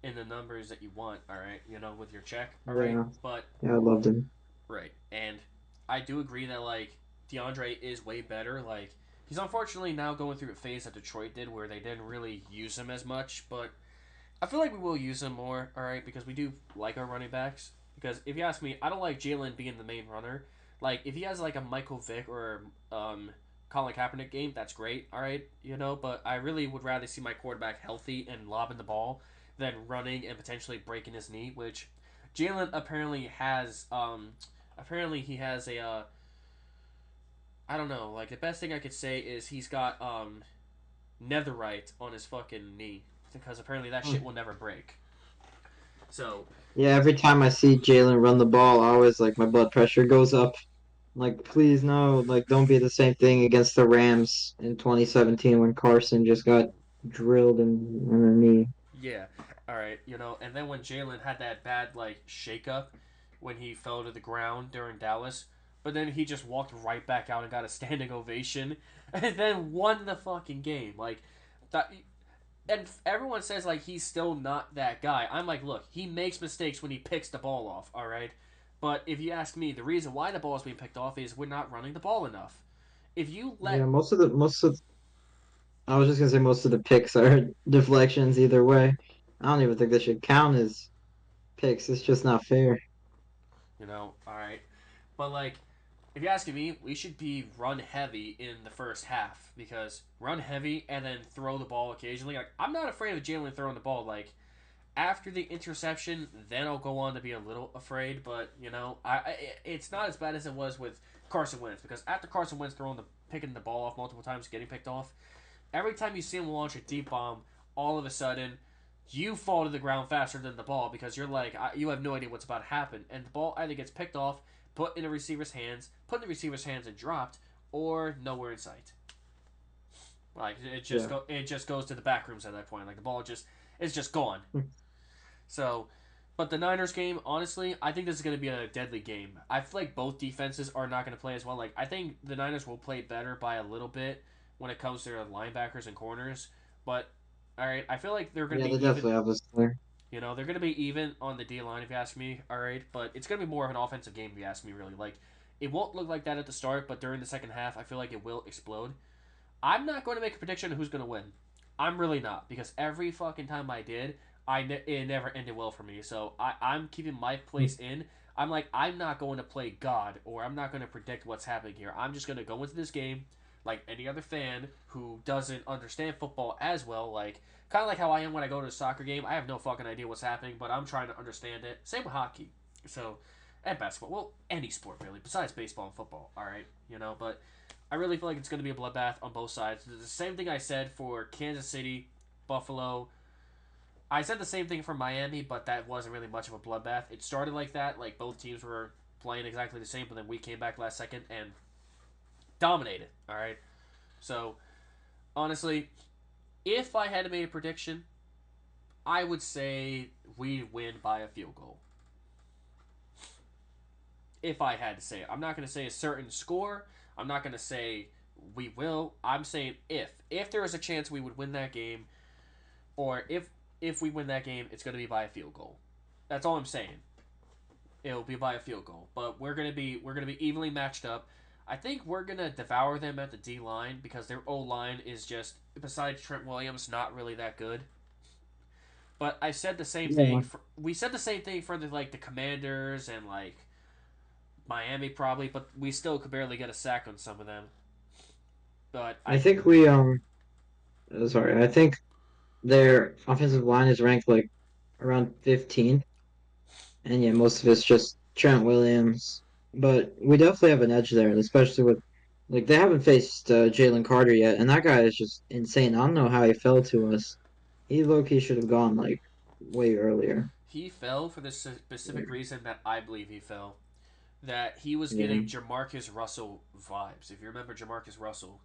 in the numbers that you want. All right, with your check. All right, Yeah, but yeah, I loved him. right, and I do agree that like DeAndre is way better. Like he's unfortunately now going through a phase that Detroit did where they didn't really use him as much, but I feel like we will use him more, all right, because we do like our running backs. Because if you ask me, I don't like Jalen being the main runner. Like if he has like a Michael Vick or Colin Kaepernick game, that's great, all right, But I really would rather see my quarterback healthy and lobbing the ball than running and potentially breaking his knee, which Jalen apparently has. Apparently he has a. I don't know. Like the best thing I could say is he's got netherite on his fucking knee because apparently that shit Hmm. will never break. So Yeah, every time I see Jalen run the ball, I always like my blood pressure goes up. Like, please no, like don't be the same thing against the Rams in 2017 when Carson just got drilled in the knee. yeah, all right, and then when Jalen had that bad like shakeup when he fell to the ground during Dallas, but then he just walked right back out and got a standing ovation, and then won the fucking game. Like that, and everyone says like he's still not that guy. I'm like, look, he makes mistakes when he picks the ball off. All right, but if you ask me, the reason why the ball is being picked off is we're not running the ball enough. If you Yeah, let most of I was just gonna say most of the picks are deflections either way. I don't even think they should count as picks. It's just not fair. all right, but like if you're asking me, we should be run heavy in the first half because run heavy and then throw the ball occasionally. Like I'm not afraid of Jalen throwing the ball. Like after the interception, then I'll go on to be a little afraid. But it's not as bad as it was with Carson Wentz because after Carson Wentz picking the ball off multiple times, getting picked off, every time you see him launch a deep bomb, all of a sudden you fall to the ground faster than the ball because you're like you have no idea what's about to happen, and the ball either gets picked off, put in the receiver's hands, and dropped, or nowhere in sight. Like Yeah. it just goes to the back rooms at that point. Like the ball just is just gone. So, but the Niners game, honestly, I think this is going to be a deadly game. I feel like both defenses are not going to play as well. Like I think the Niners will play better by a little bit when it comes to their linebackers and corners, but all right, I feel like they're going to Yeah, they be even. definitely have this there. They're going to be even on the D line if you ask me. All right, but it's going to be more of an offensive game if you ask me. Really, like it won't look like that at the start, but during the second half, I feel like it will explode. I'm not going to make a prediction of who's going to win. I'm really not because every fucking time I did, it never ended well for me. So I'm keeping my place in. I'm like I'm not going to play God or I'm not going to predict what's happening here. I'm just going to go into this game like any other fan who doesn't understand football as well. Like kind of like how I am when I go to a soccer game. I have no fucking idea what's happening, but I'm trying to understand it. Same with hockey. So, and basketball, well, any sport really, besides baseball and football. All right, but I really feel like it's going to be a bloodbath on both sides. The same thing I said for Kansas City, Buffalo. I said the same thing for Miami, but that wasn't really much of a bloodbath. It started like that, like both teams were playing exactly the same, but then we came back last second and dominated. All right, so honestly, if I had to make a prediction, I would say we win by a field goal. If I had to say it, I'm not going to say a certain score. I'm not going to say we will. I'm saying if there is a chance we would win that game, or if we win that game, it's going to be by a field goal. That's all I'm saying. It'll be by a field goal, but we're gonna be evenly matched up. I think we're gonna devour them at the D line because their O line is just, besides Trent Williams, not really that good. But I said the same thing. Yeah, We said the same thing for the Commanders and Miami probably, but we still could barely get a sack on some of them. But I I think we sorry, I think their offensive line is ranked like around 15th, and yeah, most of it's just Trent Williams. But we definitely have an edge there, especially with like they haven't faced Jalen Carter yet, and that guy is just insane. I don't know how he fell to us. He low key should have gone like way earlier. he fell for the specific reason that I believe he fell. That he was Yeah, getting Jamarcus Russell vibes. If you remember Jamarcus Russell,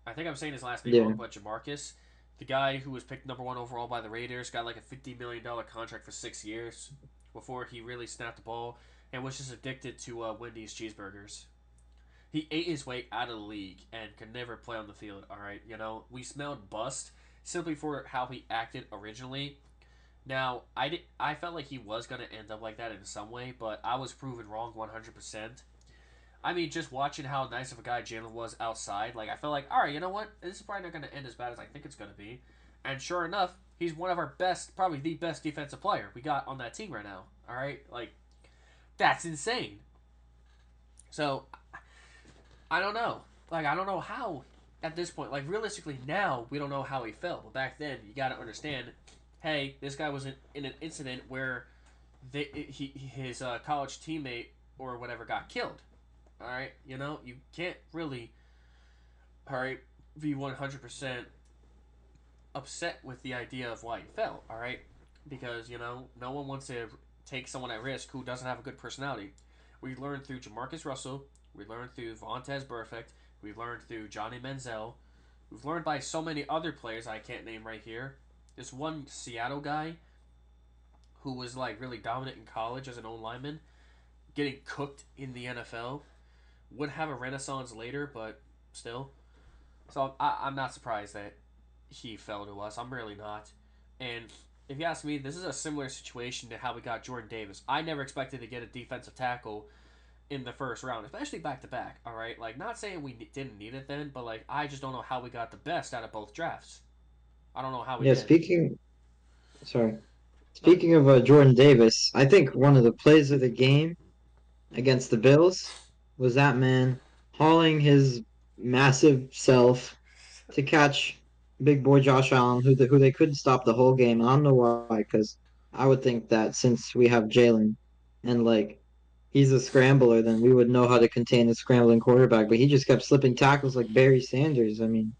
I think I'm saying his last name yeah, wrong, but Jamarcus, the guy who was picked number one overall by the Raiders, got like a $50 million contract for 6 years before he really snapped the ball and was just addicted to Wendy's cheeseburgers. He ate his way out of the league and could never play on the field. All right, we smelled bust simply for how he acted originally. Now, I felt like he was gonna end up like that in some way, but I was proven wrong 100%. I mean, just watching how nice of a guy Jalen was outside, like I felt like, all right, you know what? This is probably not going to end as bad as I think it's going to be. And sure enough, he's one of our best, probably the best defensive player we got on that team right now. All right, like that's insane. So I don't know. Like I don't know how at this point. Like realistically, now we don't know how he fell. But back then, you got to understand. Hey, this guy was in an incident where his college teammate or whatever got killed. All right, you can't really, all right, be 100% upset with the idea of why he fell. All right, because no one wants to take someone at risk who doesn't have a good personality. We learned through Jamarcus Russell. We learned through Vontez Burfict. We learned through Johnny Manziel. We've learned by so many other players I can't name right here. This one Seattle guy who was like really dominant in college as an old lineman, getting cooked in the NFL, would have a renaissance later, but still. So I'm not surprised that he fell to us. I'm really not. And if you ask me, this is a similar situation to how we got Jordan Davis. I never expected to get a defensive tackle in the first round, especially back to back. All right, like not saying we didn't need it then, but like I just don't know how we got the best out of both drafts. I don't know how we yeah. did. Sorry, No, speaking of Jordan Davis, I think one of the plays of the game against the Bills was that man hauling his massive self to catch big boy Josh Allen, who they couldn't stop the whole game. I don't know why, because I would think that since we have Jalen and like he's a scrambler, then we would know how to contain the scrambling quarterback. But he just kept slipping tackles like Barry Sanders. I mean,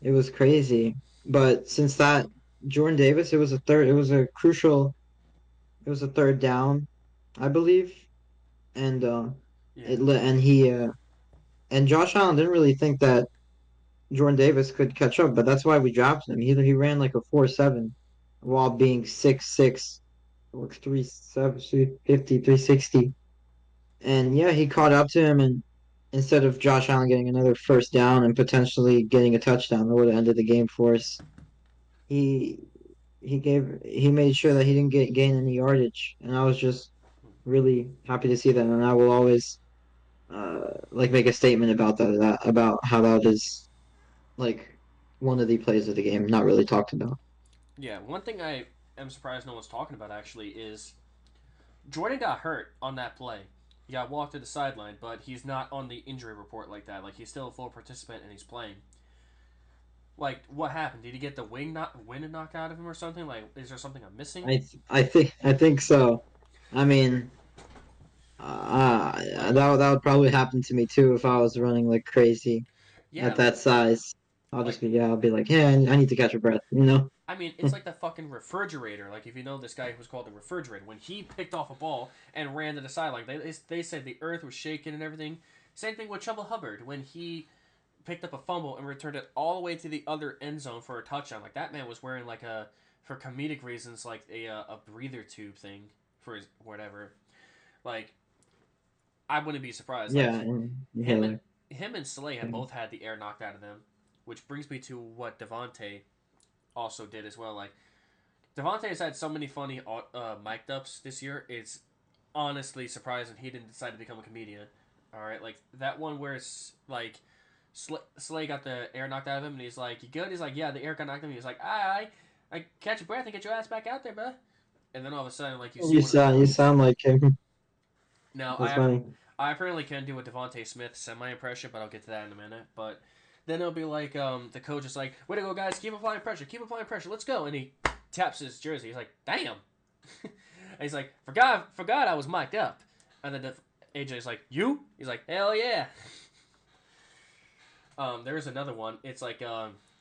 it was crazy. But since that Jordan Davis, it was a third down, I believe, and yeah, it and he and Josh Allen didn't really think that Jordan Davis could catch up, but that's why we dropped him. He ran like a 4.7 while being 6'6", like 350, 360. And yeah, he caught up to him, and instead of Josh Allen getting another first down and potentially getting a touchdown that would have ended the game for us, he he made sure that he didn't gain any yardage, and I was just really happy to see that, and I will always like make a statement about that about how that is like one of the plays of the game, not really talked about. yeah. One thing I am surprised no one's talking about actually is Jordan got hurt on that play. He got walked to the sideline, but he's not on the injury report like that. Like he's still a full participant and he's playing. Like what happened? Did he get the wind knocked out of him or something? Like is there something I'm missing? I think so. I mean, Like, that would probably happen to me too if I was running like crazy yeah, at that size. like I'll be like, yeah, I need to catch a breath, you know? I mean, it's like the fucking refrigerator. Like, if you know this guy who was called the refrigerator, when he picked off a ball and ran to the side, like they said the earth was shaking and everything. Same thing with Chuba Hubbard when he picked up a fumble and returned it all the way to the other end zone for a touchdown. Like that man was wearing like a, for comedic reasons, like a breather tube thing for his whatever. Like I wouldn't be surprised. Like Yeah, and him inhaler. him and Slay have both had the air knocked out of them, which brings me to what Devontae also did as well. Like Devontae has had so many funny mic'd ups this year. It's honestly surprising he didn't decide to become a comedian. All right, like that one where it's like Slay got the air knocked out of him, and he's like, "You good?" He's like, "Yeah, the air got knocked out of me." He's like, I catch your breath and get your ass back out there, bro." And then all of a sudden, like you see one of the You boys. sound like him. Now That's funny. I apparently can do a Devontae Smith semi impression, but I'll get to that in a minute. But then it'll be like the coach is like, "Way to go, guys! Keep applying pressure. Keep applying pressure. Let's go!" And he taps his jersey. He's like, "Damn!" And he's like, "Forgot I was mic'd up." And then AJ's like, "You?" He's like, "Hell yeah!" There's another one. It's like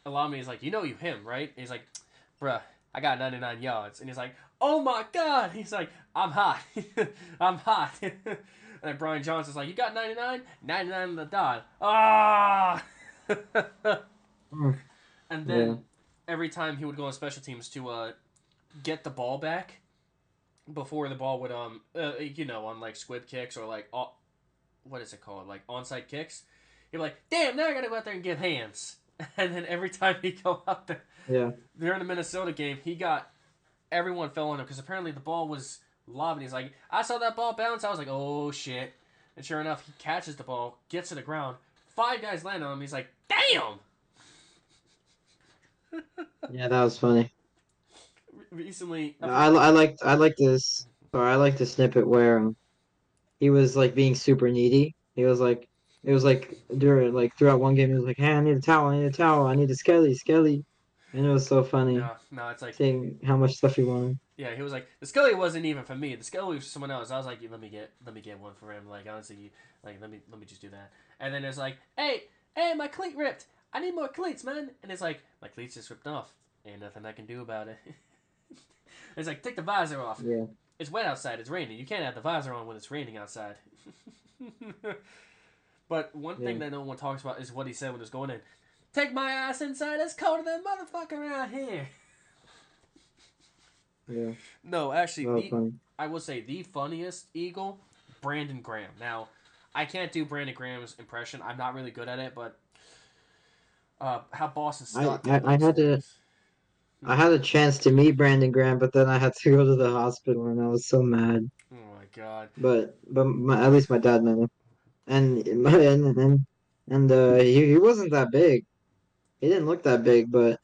Alami is like, "You know you him, right?" And he's like, "Bruh, I got 99 yards." And he's like, "Oh my god!" He's like, "I'm hot, I'm hot." And then Brian Johnson's like, "You got 99? 99 on the dot." Ah. Mm, And yeah. then every time he would go on special teams to get the ball back before the ball would on like squib kicks or like what is it called, like onside kicks, he'd be like, "Damn, now I gotta go out there and give hands." And then every time he go out there Yeah. during the Minnesota game, he got everyone fell on him because apparently the ball was lobbed. He's like, "I saw that ball bounce." I was like, "Oh shit!" And sure enough, he catches the ball, gets to the ground. Five guys land on him. He's like, "Damn!" Yeah, that was funny. Recently, I forget. I like this, or I like the snippet where he was like being super needy. It was like during like throughout one game he was like, "Hey, I need a towel, I need a towel, I need a skelly," and it was so funny No, no, it's like, seeing how much stuff he wanted. yeah, he was like, the Scully wasn't even for me. The Scully was for someone else. I was like, let me get one for him. Like honestly, like let me just do that. And then it's like, hey, my cleat ripped. I need more cleats, man. And it's like, my cleats just ripped off. Ain't nothing I can do about it. It's like, take the visor off. Yeah, It's wet outside. It's raining. You can't have the visor on when it's raining outside. But one yeah, thing that no one talks about is what he said when he was going in. Take my ass inside. It's colder than motherfucker out here. yeah. No, actually, That was the funny. I will say the funniest Eagle, Brandon Graham. Now, I can't do Brandon Graham's impression. I'm not really good at it, but how Boston Scott did it I was had to hilarious. I had a chance to meet Brandon Graham, but then I had to go to the hospital and I was so mad. Oh my god. At least my dad met him, and he wasn't that big. He didn't look that big, but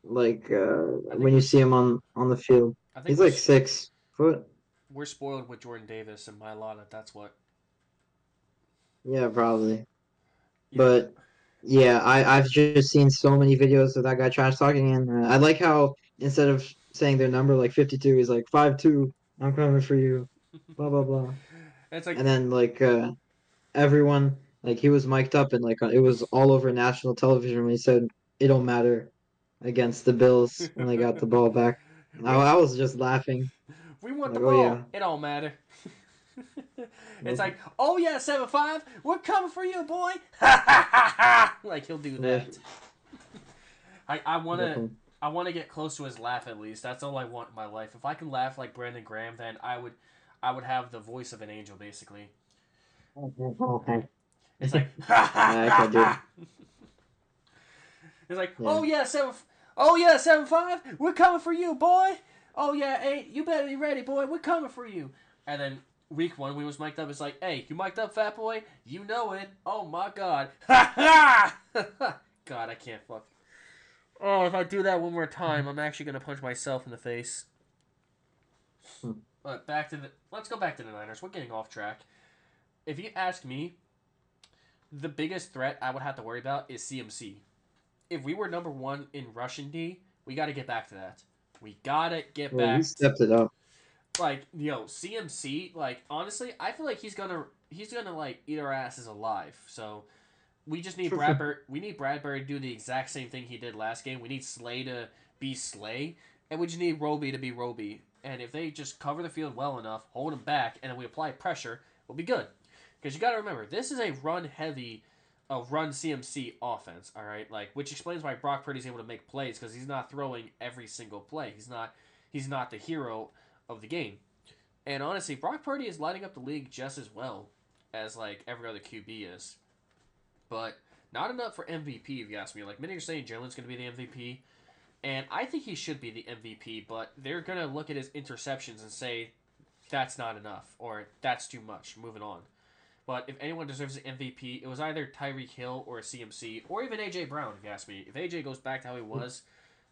like I think when you see him on the field, I think he's like 6 foot. we're spoiled with Jordan Davis and Mylota. That's what. Yeah, probably. Yeah. But yeah, I've just seen so many videos of that guy trash talking, and I like how instead of saying their number like 52, he's like 5'2". I'm coming for you. Blah blah blah. It's like And then like everyone like he was mic'd up and like it was all over national television when he said it don't matter against the Bills when they got the ball back. we I was just laughing we want the like, oh ball. yeah. It don't matter. It's Nope. like, oh yeah, 7-5. We're coming for you, boy. Like he'll do Yeah, that. I wanna definitely. I wanna get close to his laugh at least. That's all I want in my life. If I can laugh like Brandon Graham, then I would have the voice of an angel basically. Okay. It's like I can't do it. it's like, Yeah. oh yeah, 7-5. We're coming for you, boy. Oh yeah, 8. You better be ready, boy. We're coming for you. And then week 1, we was mic'd up. It's like, hey, you mic'd up, fat boy? You know it. Oh my god. God, I can't fuck. Oh, if I do that one more time, I'm actually gonna punch myself in the face. But let's go back to the Niners. We're getting off track. If you ask me, the biggest threat I would have to worry about is CMC. If we were number 1 in rushing D, we got to get back to that. We gotta get Yeah, he back. stepped it up. like CMC. Like honestly, I feel like he's gonna like eat our asses alive. So we just need Bradbury. We need Bradbury to do the exact same thing he did last game. We need Slay to be Slay, and we just need Roby to be Roby. And if they just cover the field well enough, hold him back, and then we apply pressure, we'll be good. Because you got to remember, this is a run heavy, a run CMC offense. All right, like which explains why Brock Purdy's able to make plays because he's not throwing every single play. He's not the hero of the game. And honestly, Brock Purdy is lighting up the league just as well as like every other QB is, but not enough for MVP if you ask me. Like many are saying Jalen's going to be the MVP, and I think he should be the MVP, but they're going to look at his interceptions and say that's not enough or that's too much. Moving on. But if anyone deserves the MVP, it was either Tyreek Hill or CMC or even AJ Brown. If you ask me, if AJ goes back to how he was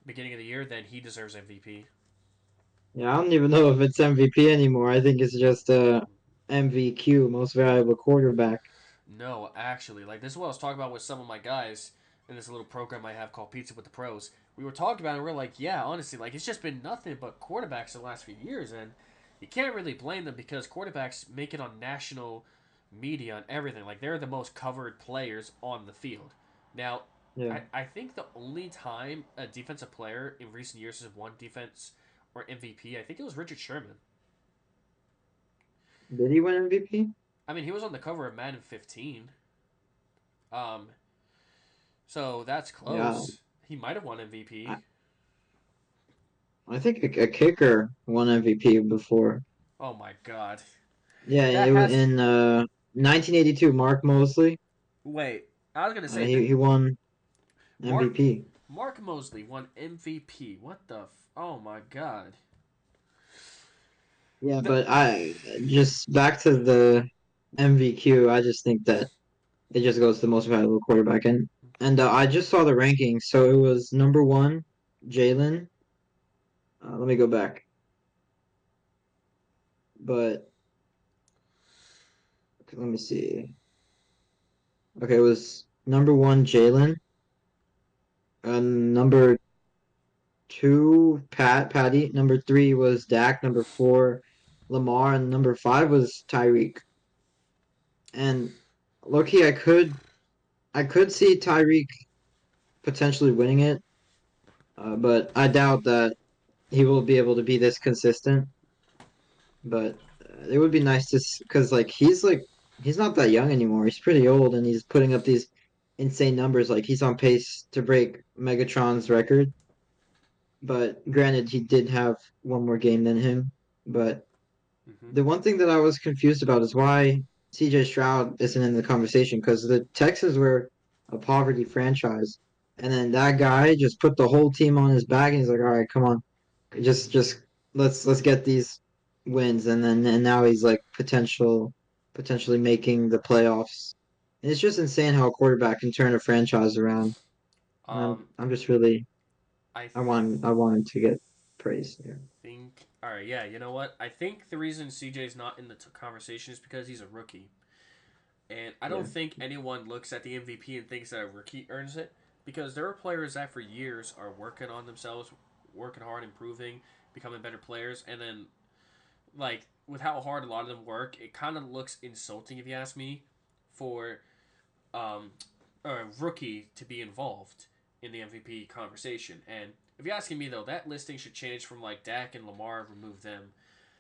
beginning of the year, then he deserves MVP. Yeah, I don't even know if it's MVP anymore. I think it's just MVQ, most valuable quarterback. No, actually, like this is what I was talking about with some of my guys in this little program I have called Pizza with the Pros. We were talking about it and we're like, yeah, honestly, like it's just been nothing but quarterbacks the last few years, and you can't really blame them because quarterbacks make it on national media and everything. Like they're the most covered players on the field. Now, Yeah. I think the only time a defensive player in recent years has won defense or MVP, I think it was Richard Sherman. Did he win MVP? I mean, he was on the cover of Madden 15. Um, So that's Yeah, close. He might have won MVP. I, I think a kicker won MVP before. Oh my god. Yeah, That it was has. in 1982. Mark Mosley. Wait. I was gonna say that He won Mark MVP. Mark Mosley won MVP. What the? Oh my god. Yeah, The, but I just back to the MVQ. I just think that it just goes to the most valuable quarterback, and I just saw the rankings. So it was number one, Jalen. Let me go back, but let me see. Okay, it was number one, Jalen. Number two, Patty. Number three was Dak. Number four, Lamar, and number five was Tyreek. And low-key, I could see Tyreek potentially winning it, but I doubt that he will be able to be this consistent. But it would be nice to, because he's not that young anymore. He's pretty old, and he's putting up these insane numbers. Like he's on pace to break Megatron's record. But granted, he did have one more game than him. But mm-hmm. the one thing that I was confused about is why CJ Stroud isn't in the conversation because the Texans were a poverty franchise, and then that guy just put the whole team on his back, and he's like, "All right, come on, just let's get these wins," and now he's like potentially making the playoffs. And it's just insane how a quarterback can turn a franchise around. And Um, I'm just really I th- I want him to get praise here. think. All right, yeah. You know what? I think the reason CJ's not in the conversation is because he's a rookie, and I Yeah, don't think anyone looks at the MVP and thinks that a rookie earns it because there are players that for years are working on themselves, working hard, improving, becoming better players, and then like with how hard a lot of them work, it kind of looks insulting if you ask me for um, a rookie to be involved in the MVP conversation. And if you're asking me though, that listing should change from like Dak and Lamar, remove them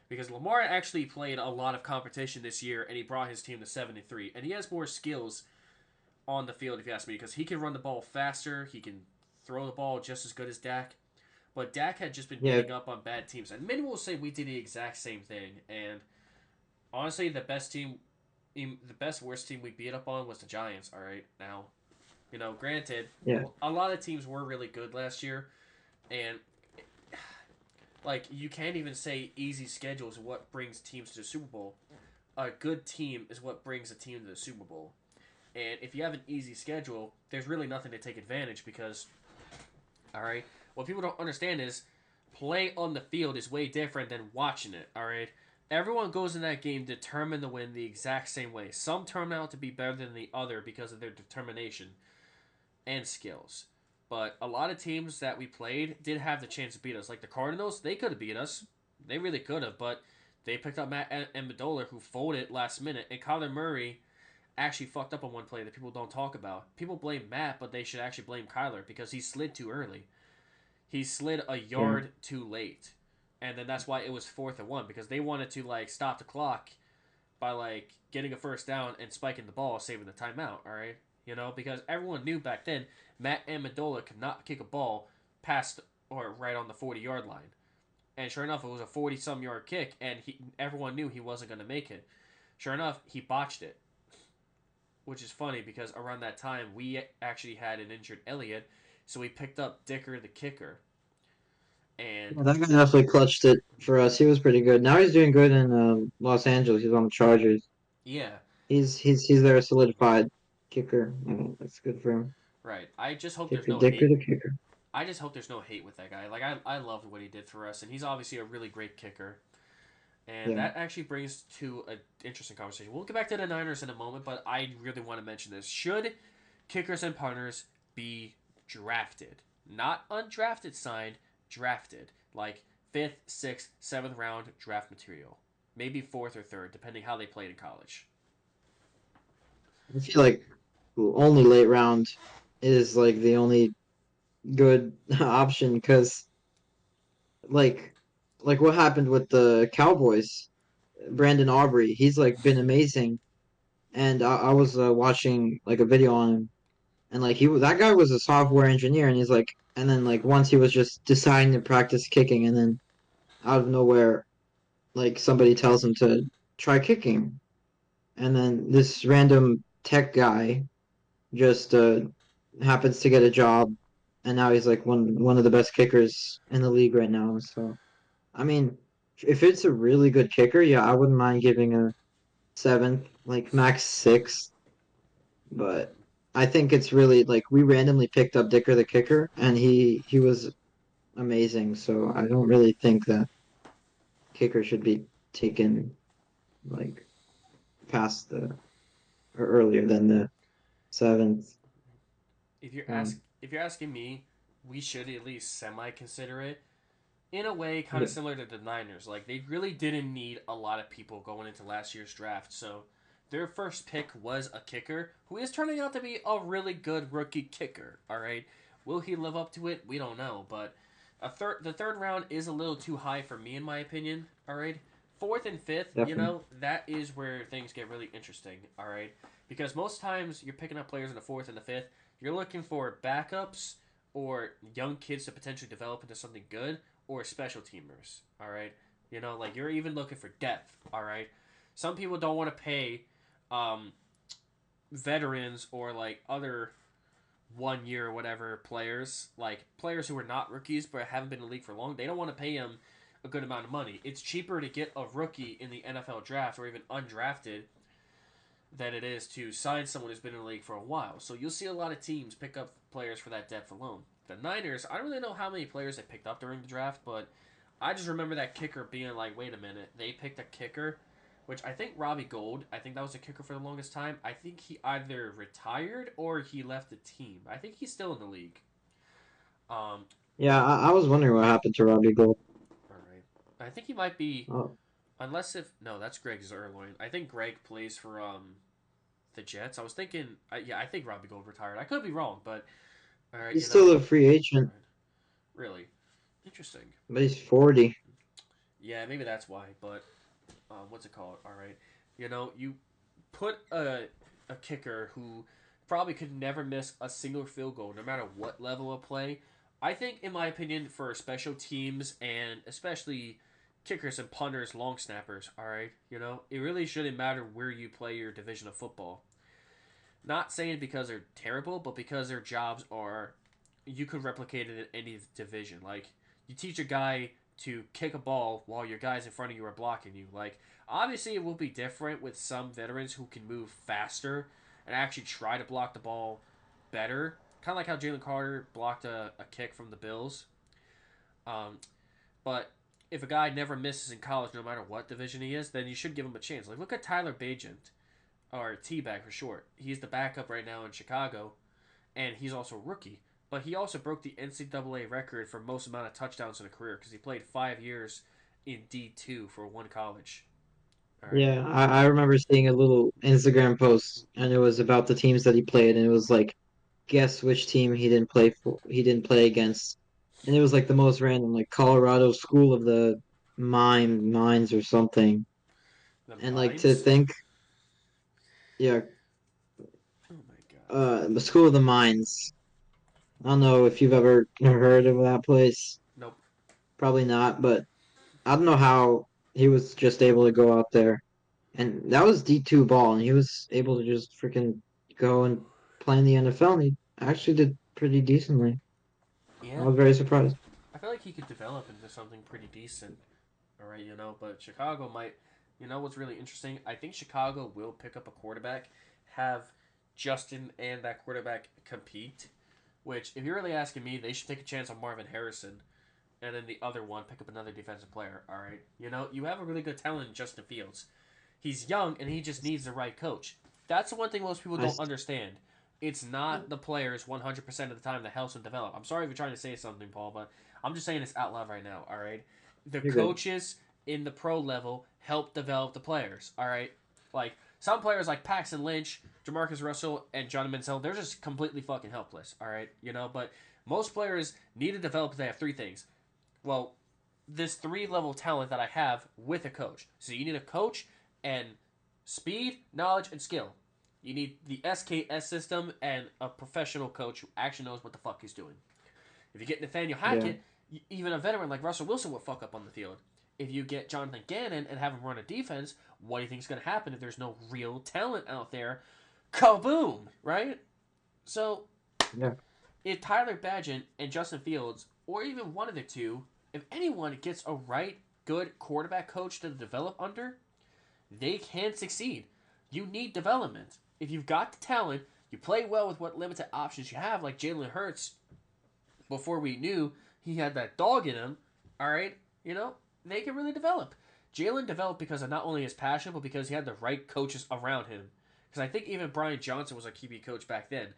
because Lamar actually played a lot of competition this year and he brought his team to 73 and he has more skills on the field if you ask me because he can run the ball faster, he can throw the ball just as good as Dak. But Dak had just been yeah, beating up on bad teams, and many will say we did the exact same thing. And honestly, the best worst team we beat up on was the Giants. All right, now, granted, yeah. a lot of teams were really good last year, and like you can't even say easy schedule is what brings teams to the Super Bowl. A good team is what brings a team to the Super Bowl. And if you have an easy schedule, there's really nothing to take advantage because, all right, what people don't understand is play on the field is way different than watching it, all right? Everyone goes in that game determined to win the exact same way. Some turn out to be better than the other because of their determination and skills. But a lot of teams that we played did have the chance to beat us. Like the Cardinals, they could have beat us. They really could have, but They picked up Matt Amendola, who folded last minute, and Kyler Murray actually fucked up on one play that people don't talk about. People blame Matt, but they should actually blame Kyler because he slid too early. He slid a Yeah. yard too late, and then that's why it was 4th and 1 because they wanted to like stop the clock by like getting a first down and spiking the ball, saving the timeout. All right, because everyone knew back then Matt Amendola could not kick a ball past or right on the 40-yard line. And sure enough, it was a 40-some-yard kick, and everyone knew he wasn't going to make it. Sure enough, he botched it, which is funny because around that time we actually had an injured Elliott, so we picked up Dicker the kicker, and Yeah, that guy definitely clutched it for us. He was pretty good. Now he's doing good in Los Angeles. He's on the Chargers. yeah, He's their solidified kicker. That's good for him. right. I just hope there's Kicker, no Dicker, hate. the kicker. I just hope there's no hate with that guy. Like I loved what he did for us, and he's obviously a really great kicker. And Yeah. that actually brings to an interesting conversation. We'll get back to the Niners in a moment, but I really want to mention this. Should kickers and punters be drafted? Not undrafted signed, drafted. Like 5th, 6th, 7th round draft material. Maybe 4th or 3rd, depending how they played in college. I feel like only late round is like the only good option because like like what happened with the Cowboys, Brandon Aubrey, he's like been amazing, and I was watching like a video on him, and like that guy was a software engineer, and he's like, and then like once he was just deciding to practice kicking, and then out of nowhere, like somebody tells him to try kicking, and then this random tech guy just happens to get a job, and now he's like one of the best kickers in the league right now. So I mean, if it's a really good kicker, yeah, I wouldn't mind giving a seventh, like max six. But I think it's really like we randomly picked up Dicker the kicker, and he was amazing. So I don't really think that kicker should be taken like past the or earlier than the seventh round. If you're asking me, we should at least semi consider it in a way kind of Yeah, similar to the Niners. Like they really didn't need a lot of people going into last year's draft, so their first pick was a kicker who is turning out to be a really good rookie kicker. All right, will he live up to it? We don't know, but the third round is a little too high for me in my opinion. All right, 4th and 5th, definitely. that is where things get really interesting. All right, because most times you're picking up players in the 4th and the 5th, you're looking for backups or young kids to potentially develop into something good or special teamers. All right, like you're even looking for depth. All right, some people don't want to pay um, veterans or like other 1 year or whatever players, like players who are not rookies but haven't been in the league for long. They don't want to pay them a good amount of money. It's cheaper to get a rookie in the NFL draft or even undrafted than it is to sign someone who's been in the league for a while. So you'll see a lot of teams pick up players for that depth alone. The Niners, I don't really know how many players they picked up during the draft, but I just remember that kicker being like, wait a minute, they picked a kicker, which I think Robbie Gold, I think that was a kicker for the longest time. I think he either retired or he left the team. I think he's still in the league. Um, Yeah, I was wondering what happened to Robbie Gold. all right. I think he might be, Oh, unless if, no, that's Greg Zerloin. I think Greg plays for the Jets. I was thinking, yeah, I think Robbie Gold retired. I could be wrong, but all right, he's still a free agent, really interesting. but he's 40. Yeah, maybe that's why. But what's it called? All right, you put a kicker who probably could never miss a single field goal, no matter what level of play. I think, in my opinion, for special teams and especially kickers and punters, long snappers, all right, it really shouldn't matter where you play your division of football. Not saying because they're terrible, but because their jobs are, you could replicate it in any division. Like, you teach a guy to kick a ball while your guys in front of you are blocking you. Like, obviously, it will be different with some veterans who can move faster and actually try to block the ball better. Kind of like how Jalen Carter blocked a kick from the Bills. Um, but if a guy never misses in college, no matter what division he is, then you should give him a chance. Like, look at Tyler Bagent, or T-Bag for short. He's the backup right now in Chicago, and he's also a rookie. But he also broke the NCAA record for most amount of touchdowns in a career because he played 5 years in D2 for one college. All right. Yeah, I remember seeing a little Instagram post, and it was about the teams that he played, and it was like, guess which team he didn't play for, he didn't play against, and it was like the most random, like Colorado School of the Mines or something, The and like to Mimes. think, yeah, Oh my gosh. the School of the Mines. I don't know if you've ever heard of that place. Nope. Probably not, but I don't know how he was just able to go out there. And that was D2 ball, and he was able to just freaking go and play in the NFL, and he actually did pretty decently. I Yeah. was very surprised. I feel like he could develop into something pretty decent. All right, but Chicago might. What's really interesting? I think Chicago will pick up a quarterback, have Justin and that quarterback compete. Which, if you're really asking me, they should take a chance on Marvin Harrison, and then the other one pick up another defensive player. All right, you have a really good talent in Justin Fields. He's young and he just needs the right coach. That's the one thing most people I, don't understand. It's not the players 100% of the time that helps them develop. I'm sorry if you're trying to say something, Paul, but I'm just saying this out loud right now, all right? The you're good. coaches in the pro level help develop the players, all right? Like, some players like Paxton Lynch, Jamarcus Russell, and Johnny Manziel, they're just completely fucking helpless, all right? But most players need to develop, they have three things. Well, this three-level talent that I have with a coach. So you need a coach and speed, knowledge, and skill. You need the SKS system and a professional coach who actually knows what the fuck he's doing. If you get Nathaniel Yeah, Hackett, even a veteran like Russell Wilson will fuck up on the field. If you get Jonathan Gannon and have him run a defense, what do you think is going to happen if there's no real talent out there? Kaboom! Right? So, yeah, if Tyler Badgett and Justin Fields, or even one of the two, if anyone gets a right, good quarterback coach to develop under, they can succeed. You need development. If you've got the talent, you play well with what limited options you have, like Jalen Hurts, before we knew he had that dog in him, all right, they can really develop. Jalen developed because of not only his passion, but because he had the right coaches around him. Because I think even Brian Johnson was a QB coach back then.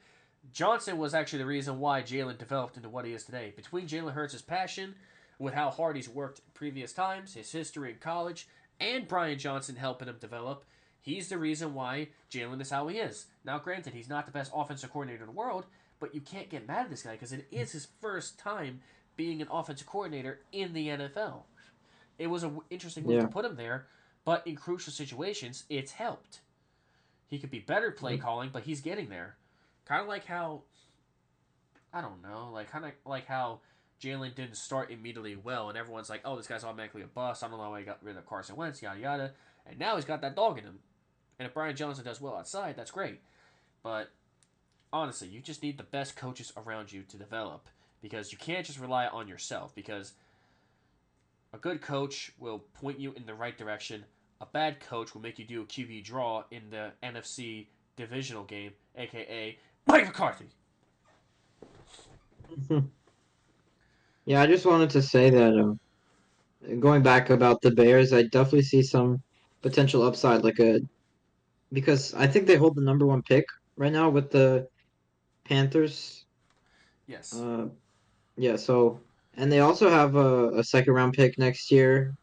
Johnson was actually the reason why Jalen developed into what he is today. Between Jalen Hurts' passion, with how hard he's worked in previous times, his history in college, and Brian Johnson helping him develop, he's the reason why Jalen is how he is. Now, granted, he's not the best offensive coordinator in the world, but you can't get mad at this guy because it is his first time being an offensive coordinator in the NFL. It was an interesting move to yeah. put him there, but in crucial situations, it's helped. He could be better play Yep. calling, but he's getting there. Kind of like how I don't know, like kind of like how Jalen didn't start immediately well, and everyone's like, "Oh, this guy's automatically a bust." I don't know why he got rid of Carson Wentz, yada yada. And now he's got that dog in him. And if Brian Johnson does well outside, that's great. But honestly, you just need the best coaches around you to develop because you can't just rely on yourself. Because a good coach will point you in the right direction. A bad coach will make you do a QB draw in the NFC divisional game, aka Mike McCarthy. Yeah, I just wanted to say that going back about the Bears, I definitely see some potential upside, because I think they hold the number one pick right now with the Panthers. Yes. Uh, yeah, so and they also have a second round pick next year,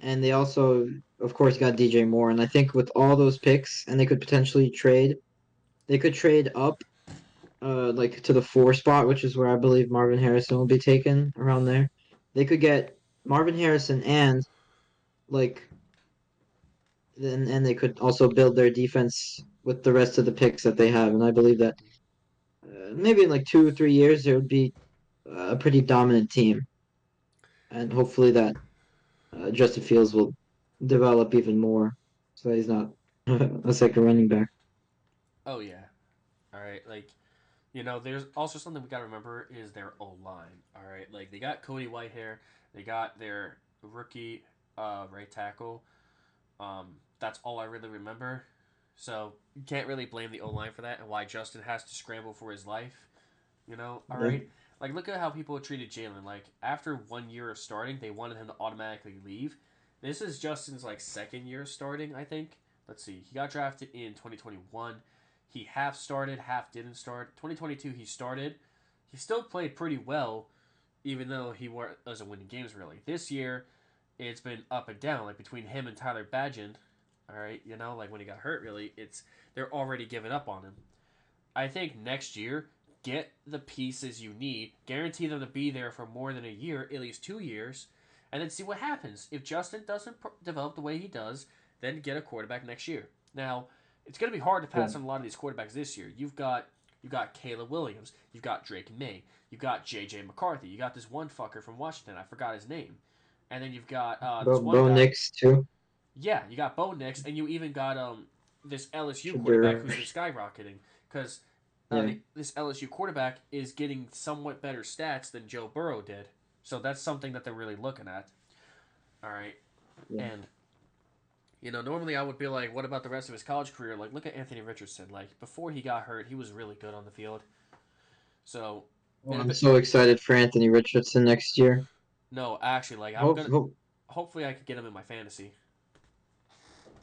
and they also, of course, got DJ Moore, and I think with all those picks, and they could potentially trade, they could trade up, like to the four spot, which is where I believe Marvin Harrison will be taken around there. They could get Marvin Harrison and like then and they could also build their defense with the rest of the picks that they have, and I believe that maybe in like 2 or 3 years there would be a pretty dominant team, and hopefully that Justin Fields will develop even more, so he's not a second running back. Oh yeah. All right. Like there's also something we gotta remember is their O line. All right. Like they got Cody Whitehair. They got their rookie right tackle. That's all I really remember. So you can't really blame the O line for that and why Justin has to scramble for his life. All Yeah, right. Like look at how people treated Jalen. Like after 1 year of starting, they wanted him to automatically leave. This is Justin's like second year starting, I think. Let's see. He got drafted in 2021. He half started, half didn't start. 2022 he started. He still played pretty well, even though he wasn't winning games really. This year it's been up and down. Like between him and Tyler Badgett, all right, like when he got hurt, really, they're already giving up on him. I think next year, get the pieces you need, guarantee them to be there for more than a year, at least 2 years, and then see what happens. If Justin doesn't develop the way he does, then get a quarterback next year. Now, it's going to be hard to Yeah. pass on a lot of these quarterbacks this year. You got Caleb Williams, you've got Drake May, you've got J.J. McCarthy, you got this one fucker from Washington, I forgot his name, and then you've got Bo, this one Bo guy. Nix too. Yeah, you got Bo Nix, and you even got this LSU quarterback Shadur. who's been skyrocketing because Yeah. this LSU quarterback is getting somewhat better stats than Joe Burrow did. So that's something that they're really looking at. All right, Yeah. and normally I would be like, what about the rest of his college career? Like, look at Anthony Richardson. Like before he got hurt, he was really good on the field. So, Well, and if I'm it, so excited for Anthony Richardson next year. no, actually, like I'm Hope, gonna. hope Hopefully, I could get him in my fantasy.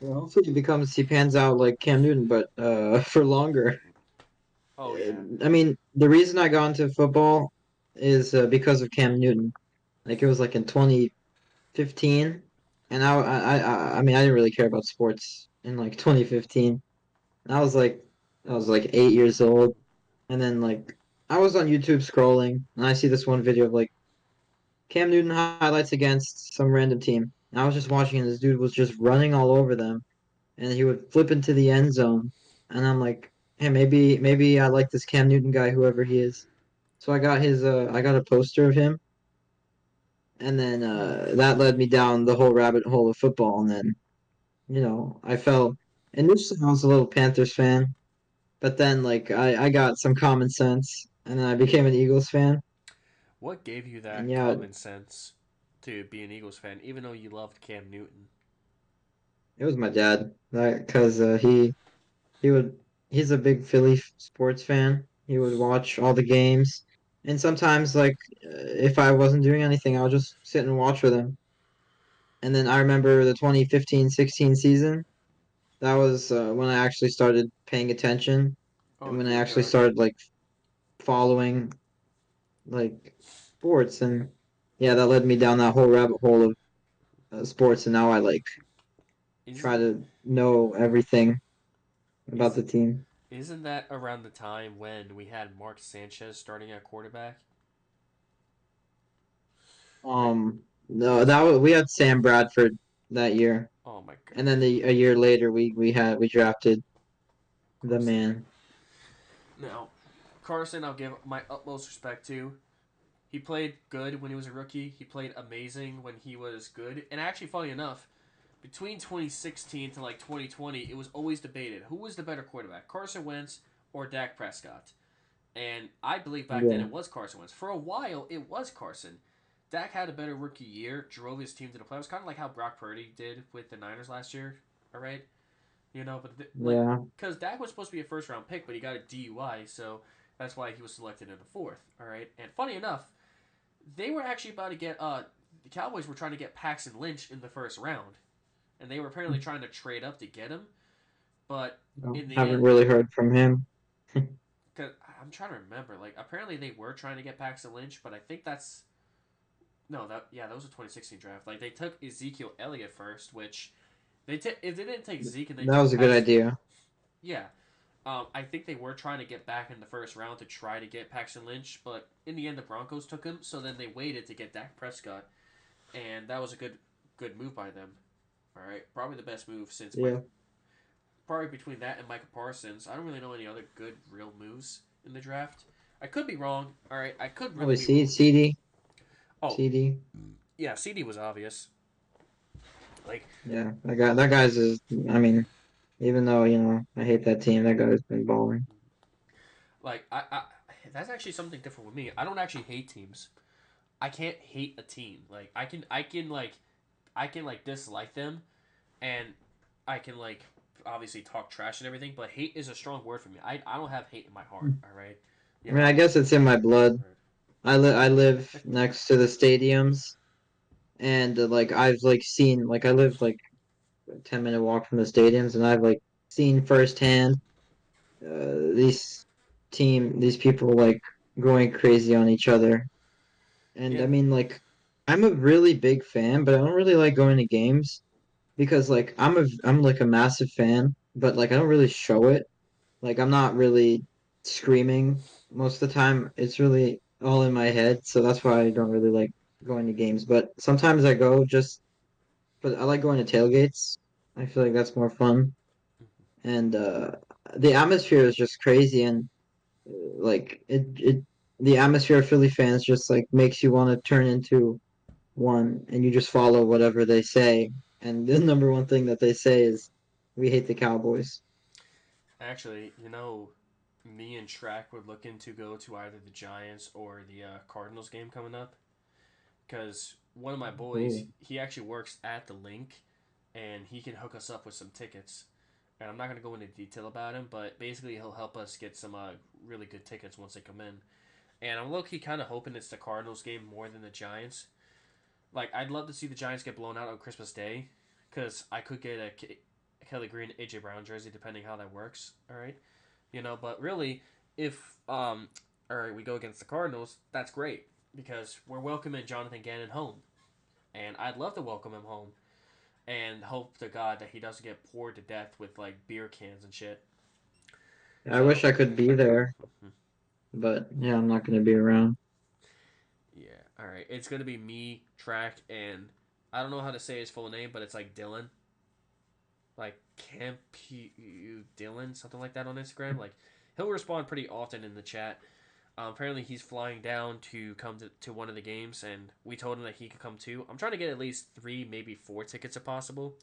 yeah, hopefully he pans out like Cam Newton, but for longer. Oh yeah. I mean, the reason I got into football is because of Cam Newton. Like it was like in 2015, and I mean I didn't really care about sports in like 2015. I was like I was like 8 years old, and then like I was on YouTube scrolling, and I see this one video of like Cam Newton highlights against some random team. And I was just watching, and this dude was just running all over them, and he would flip into the end zone, and I'm like, hey, maybe I like this Cam Newton guy, whoever he is. So I got a poster of him, and then that led me down the whole rabbit hole of football, and then I fell. Initially, I was a little Panthers fan, but then like I got some common sense, and then I became an Eagles fan, What gave you and that yeah, common sense to be an Eagles fan, even though you loved Cam Newton? it was my dad, because he would he's a big Philly sports fan. He would watch all the games, and sometimes like if I wasn't doing anything, I would just sit and watch with him. And then I remember the 2015-16 season. That was when I actually started paying attention, and Oh when I dear actually God. started like following like sports, and yeah, that led me down that whole rabbit hole of sports, and now I like try Isn't to know everything about is the team. isn't that around the time when we had Mark Sanchez starting at quarterback? Right? No, that was we had Sam Bradford that year, Oh my and God. then a year later we drafted the Carson. man. Now, Carson, I'll give my utmost respect to. He played good when he was a rookie. He played amazing when he was good. And actually, funny enough, between 2016 to like 2020, it was always debated who was the better quarterback, Carson Wentz or Dak Prescott. And I believe back then Yeah, it was Carson Wentz. For a while, it was Carson. Dak had a better rookie year, drove his team to the playoffs, kind of like how Brock Purdy did with the Niners last year. All right, but like yeah, because Dak was supposed to be a first round pick, but he got a DUI, so that's why he was selected in the fourth. All right, and funny enough, they were actually about to get the Cowboys were trying to get Paxton Lynch in the first round, and they were apparently trying to trade up to get him, but no, in the haven't end, really heard from him. cause I'm trying to remember, like apparently they were trying to get Paxton Lynch, but I think that's no, that was a 2016 draft. Like they took Ezekiel Elliott first, which if they didn't take Zeke and they That took was a good Paxton, idea. yeah. I think they were trying to get back in the first round to try to get Paxton Lynch, but in the end the Broncos took him. So then they waited to get Dak Prescott, and that was a good move by them. All right, probably the best move since Mike. Yeah, Probably between that and Micah Parsons, I don't really know any other good real moves in the draft. I could be wrong. All right, I could really probably be wrong. CD, Oh CD. yeah, CD was obvious. Like Yeah, that guy's is. I mean, even though I hate that team, that guy's been balling. I that's actually something different with me. I don't actually hate teams. I can't hate a team. Like I can like dislike them, and I can like obviously talk trash and everything. But hate is a strong word for me. I don't have hate in my heart. All right, I mean, I I'm guess it's in my blood. I live right. next to the stadiums, and like I've like seen like I live like a 10-minute walk from the stadiums, and I've like seen firsthand these people like going crazy on each other. And I Yeah, mean, like I'm a really big fan, but I don't really like going to games because like I'm like a massive fan, but like I don't really show it. Like I'm not really screaming most of the time. It's really all in my head, so that's why I don't really like going to games. But sometimes I go just but I like going to tailgates. I feel like that's more fun. And the atmosphere is just crazy and like it the atmosphere of Philly fans just like makes you want to turn into one and you just follow whatever they say. And the number one thing that they say is we hate the Cowboys. Actually, me and Track would looking to go to either the Giants or the Cardinals game coming up because one of my boys, Ooh. he actually works at the link, and he can hook us up with some tickets. And I'm not gonna go into detail about him, but basically he'll help us get some really good tickets once they come in. And I'm low key kind of hoping it's the Cardinals game more than the Giants. Like I'd love to see the Giants get blown out on Christmas Day, because I could get a Kelly Green AJ Brown jersey depending how that works. All right, but really, if all right, we go against the Cardinals, that's great because we're welcoming Jonathan Gannon home, and I'd love to welcome him home and hope to God that he doesn't get poured to death with like beer cans and shit. I wish So I could be there, but yeah, I'm not going to be around. yeah, all right, it's gonna be me, Track, and I don't know how to say his full name, but it's like Dylan, like Campu Dylan, something like that on Instagram. Like he'll respond pretty often in the chat. Apparently, he's flying down to come to one of the games, and we told him that he could come too. I'm trying to get at least 3, maybe 4 tickets if possible.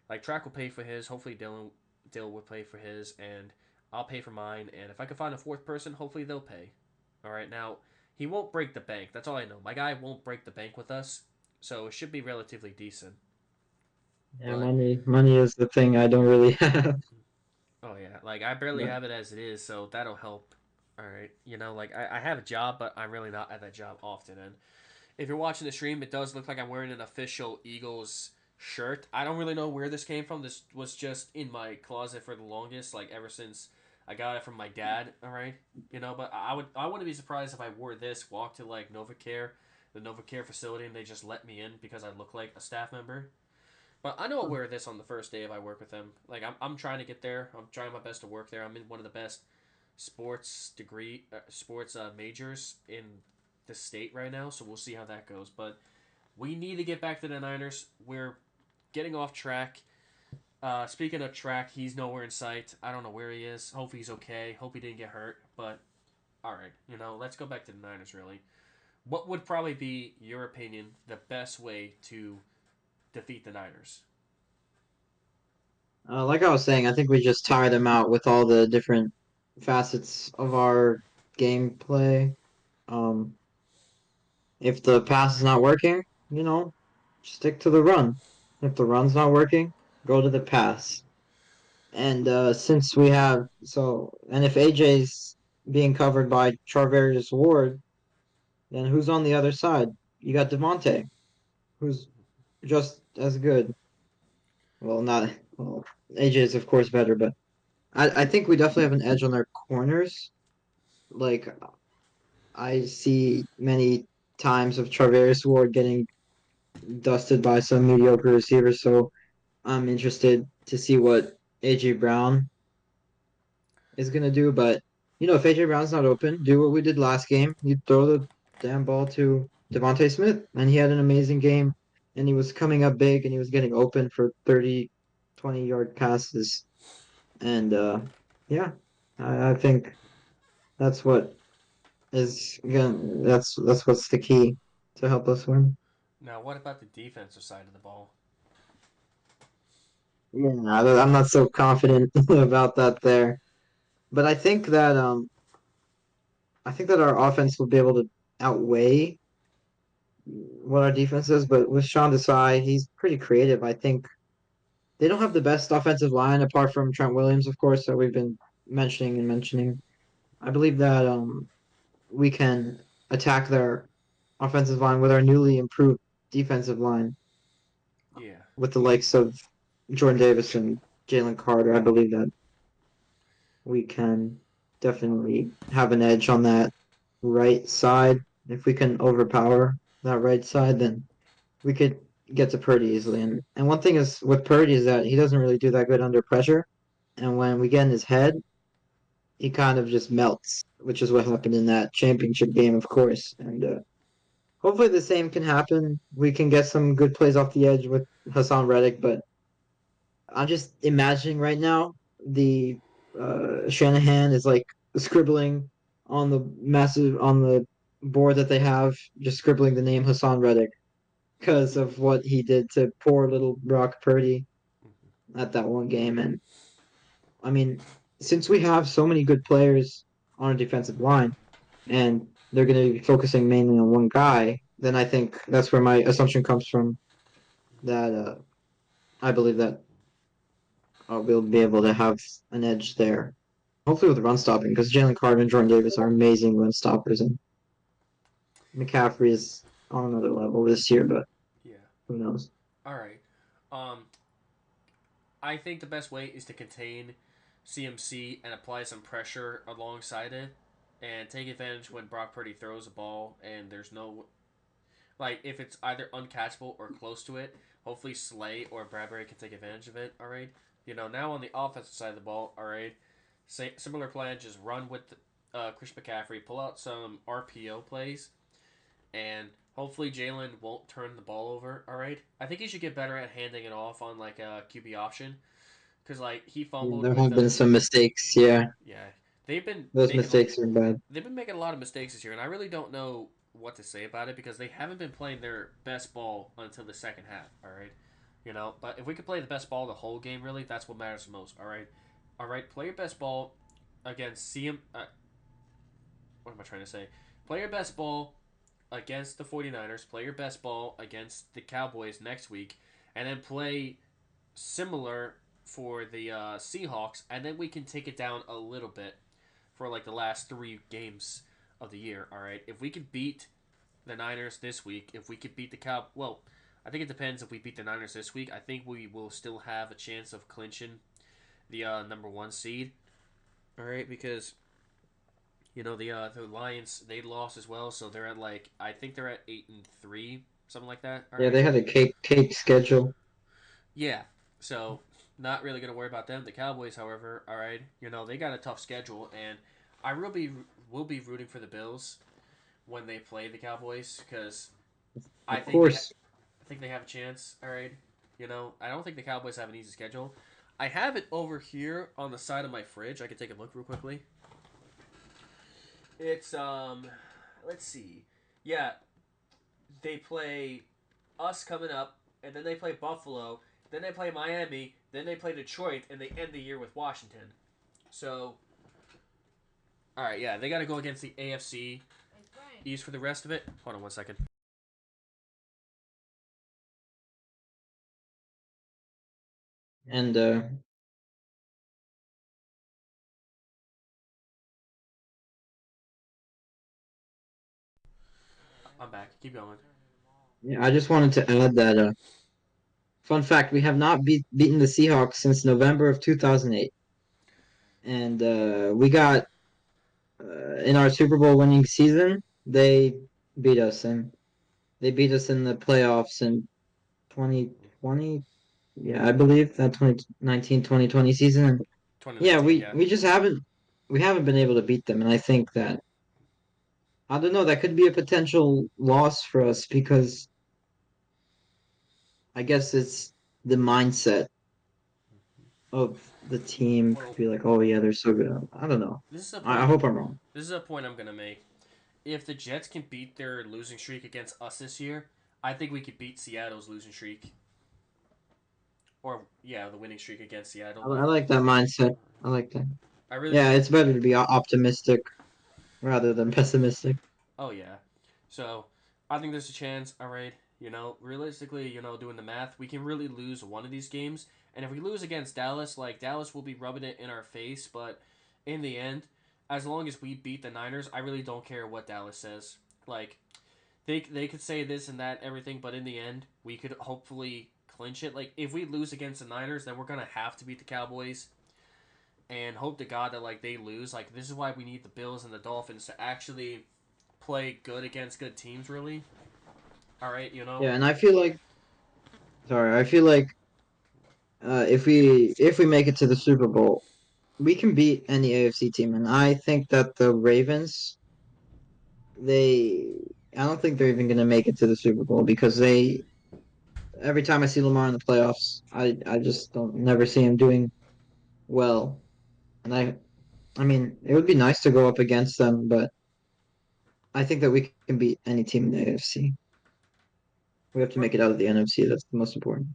Like Track will pay for his. Hopefully, Dill will pay for his, and I'll pay for mine. And if I can find a fourth person, hopefully they'll pay. All right, now he won't break the bank. That's all I know. My guy won't break the bank with us, so it should be relatively decent. Yeah, But money is the thing I don't really have. oh yeah, like I barely But have it as it is, so that'll help. All right, like I have a job, but I'm really not at that job often. And if you're watching the stream, it does look like I'm wearing an official Eagles shirt. I don't really know where this came from. This was just in my closet for the longest, like ever since I got it from my dad. All right, but I wouldn't be surprised if I wore this, walked to like NovaCare, the NovaCare facility, and they just let me in because I look like a staff member. But I know I'll wear this on the first day if I work with them. Like I'm trying to get there. I'm trying my best to work there. I'm in one of the best sports majors in the state right now, so we'll see how that goes. But we need to get back to the Niners. We're getting off track. Speaking of track, he's nowhere in sight. I don't know where he is. Hope he's okay. Hope he didn't get hurt. But all right, let's go back to the Niners. Really, what would probably be your opinion the best way to defeat the Niners? like I was saying, I think we just tire them out with all the different facets of our gameplay. Um, if the pass is not working, stick to the run. If the run's not working, go to the pass. And since we have and if AJ's being covered by Charvarius Ward, then who's on the other side? You got Devontae, who's just as good. Well, not well. AJ is of course better, but I think we definitely have an edge on our corners. Like I see many times of Charvarius Ward getting dusted by some mediocre receivers, so I'm interested to see what AJ Brown is gonna do. But if AJ Brown's not open, do what we did last game. You throw the damn ball to Devontae Smith, and he had an amazing game, and he was coming up big, and he was getting open for 30, 20-yard passes, and yeah, I think that's what is gonna that's what's the key to help us win. Now, what about the defensive side of the ball? Yeah, I'm not so confident about that there, but I think that our offense will be able to outweigh what our defense is. But with Sean Desai, he's pretty creative. I think they don't have the best offensive line apart from Trent Williams, of course, that we've been mentioning. I believe that we can attack their offensive line with our newly improved defensive line Yeah. with the likes of Jordan Davis and Jalen Carter. I believe that we can definitely have an edge on that right side if we can overpower. that right side, then we could get to Purdy easily. And one thing is with Purdy is that he doesn't really do that good under pressure. And when we get in his head, he kind of just melts, which is what happened in that championship game, of course. And hopefully the same can happen. We can get some good plays off the edge with Hassan Reddick, but I'm just imagining right now the Shanahan is like scribbling on the board that they have, just scribbling the name Hassan Reddick because of what he did to poor little Brock Purdy at that one game. And I mean, since we have so many good players on a defensive line, and they're going to be focusing mainly on one guy, then I think that's where my assumption comes from. That I believe that we'll be able to have an edge there. Hopefully with run stopping, because Jalen Carter and Jordan Davis are amazing run stoppers, and McCaffrey is on another level this year, but Yeah. who knows? All right. Um, I think the best way is to contain CMC and apply some pressure alongside it, and take advantage when Brock Purdy throws a ball and there's no like if it's either uncatchable or close to it. Hopefully Slay or Bradbury can take advantage of it. All right. Now on the offensive side of the ball. All right. Similar plan. Just run with Chris McCaffrey. Pull out some RPO plays and hopefully Jalen won't turn the ball over. All right, I think he should get better at handing it off on like a QB option because like he Yeah, fumbled there with have been some mistakes. Yeah, yeah they've been those making mistakes are bad. they've been making a lot of mistakes this year, and I really don't know what to say about it because they haven't been playing their best ball until the second half. All right, but if we could play the best ball the whole game, really, that's what matters the most. All right, play your best ball against CM. What am I trying to say? Play your best ball against the 49ers, play your best ball against the Cowboys next week, and then play similar for the Seahawks, and then we can take it down a little bit for like the last three games of the year. All right, if we could beat the Niners this week, if we could beat the well, I think it depends. If we beat the Niners this week, I think we will still have a chance of clinching the number one seed. All right, because the Lions they lost as well, so they're at like I think they're at 8-3, something like that. All Yeah, right. they had a cake schedule. Yeah. So not really gonna worry about them. The Cowboys, however, all right, they got a tough schedule, and I really will be rooting for the Bills when they play the Cowboys because I Of think course. I think they have a chance. All right. I don't think the Cowboys have an easy schedule. I have it over here on the side of my fridge. I can take a look real quickly. It's let's see. Yeah, they play us coming up, and then they play Buffalo, then they play Miami, then they play Detroit, and they end the year with Washington. So, all right, yeah, they got to go against the AFC East for the rest of it. Hold on one second. And I'm back. Keep going. yeah, I just wanted to add that fun fact: we have not beaten the Seahawks since November of 2008, and we got in our Super Bowl winning season. They beat us, and they beat us in the playoffs in 2020. Yeah, I believe that 2019-2020 season. Yeah, 2019, we yeah. we just haven't been able to beat them, and I think that I don't know that could be a potential loss for us because I guess it's the mindset of the team could Well, be like, oh yeah, they're so good. I don't know. this is a I point. hope I'm wrong. This is a point I'm gonna make. If the Jets can beat their losing streak against us this year, I think we could beat Seattle's losing streak, or yeah, the winning streak against I, Seattle. I like that mindset. I like that. I really Yeah, do. it's better to be optimistic rather than pessimistic. Oh yeah. So I think there's a chance. All right. Realistically, doing the math, we can really lose one of these games, and if we lose against Dallas, like Dallas will be rubbing it in our face. But in the end, as long as we beat the Niners, I really don't care what Dallas says. Like they could say this and that, everything, but in the end, we could hopefully clinch it. Like if we lose against the Niners, then we're gonna have to beat the Cowboys and hope to God that like they lose. Like this is why we need the Bills and the Dolphins to actually play good against good teams, really. All right, you know. Yeah, and I feel like sorry, I feel like if we make it to the Super Bowl, we can beat any AFC team, and I think that the Ravens they I don't think they're even gonna make it to the Super Bowl because they every time I see Lamar in the playoffs, I just don't never see him doing well, and I mean it would be nice to go up against them, but I think that we can beat any team in the AFC. We have to make it out of the NFC. That's the most important.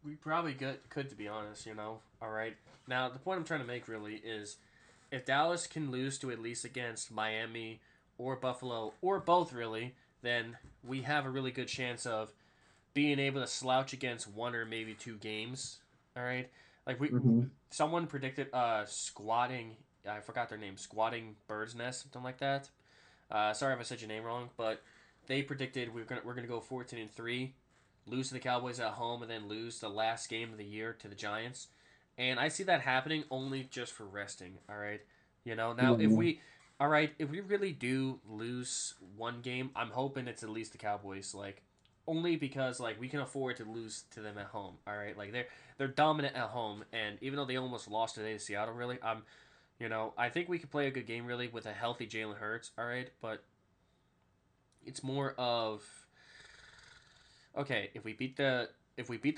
We probably could, to be honest. You know. All right. Now the point I'm trying to make really is if Dallas can lose to at least against Miami or Buffalo or both really, then we have a really good chance of being able to slouch against one or maybe two games. All right, like Hmm. someone predicted squatting. I forgot their name. Squatting Bird's Nest, something like that. Sorry if I said your name wrong, but they predicted we're gonna go 14-3, lose to the Cowboys at home, and then lose the last game of the year to the Giants. And I see that happening only just for resting. All right, now if Yeah, we, all right, if we really do lose one game, I'm hoping it's at least the Cowboys. Like only because like we can afford to lose to them at home. All right, like they're dominant at home, and even though they almost lost today to Seattle, really, I think we could play a good game really with a healthy Jalen Hurts. All right, but it's more of okay, if we beat the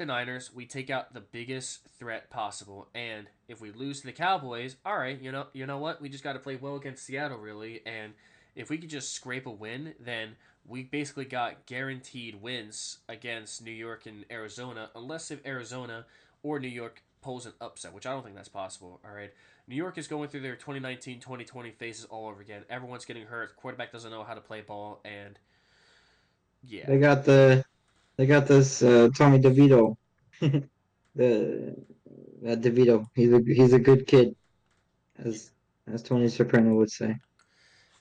Niners, we take out the biggest threat possible. And if we lose to the Cowboys, all right, you know what? We just got to play well against Seattle, really. And if we could just scrape a win, then we basically got guaranteed wins against New York and Arizona, unless if Arizona or New York pulls an upset, which I don't think that's possible. All right. New York is going through their 2019-2020 phases all over again. Everyone's getting hurt. Quarterback doesn't know how to play ball, and yeah, they got they got this Tommy DeVito. the DeVito. He's a good kid, yeah, as Tony Soprano would say.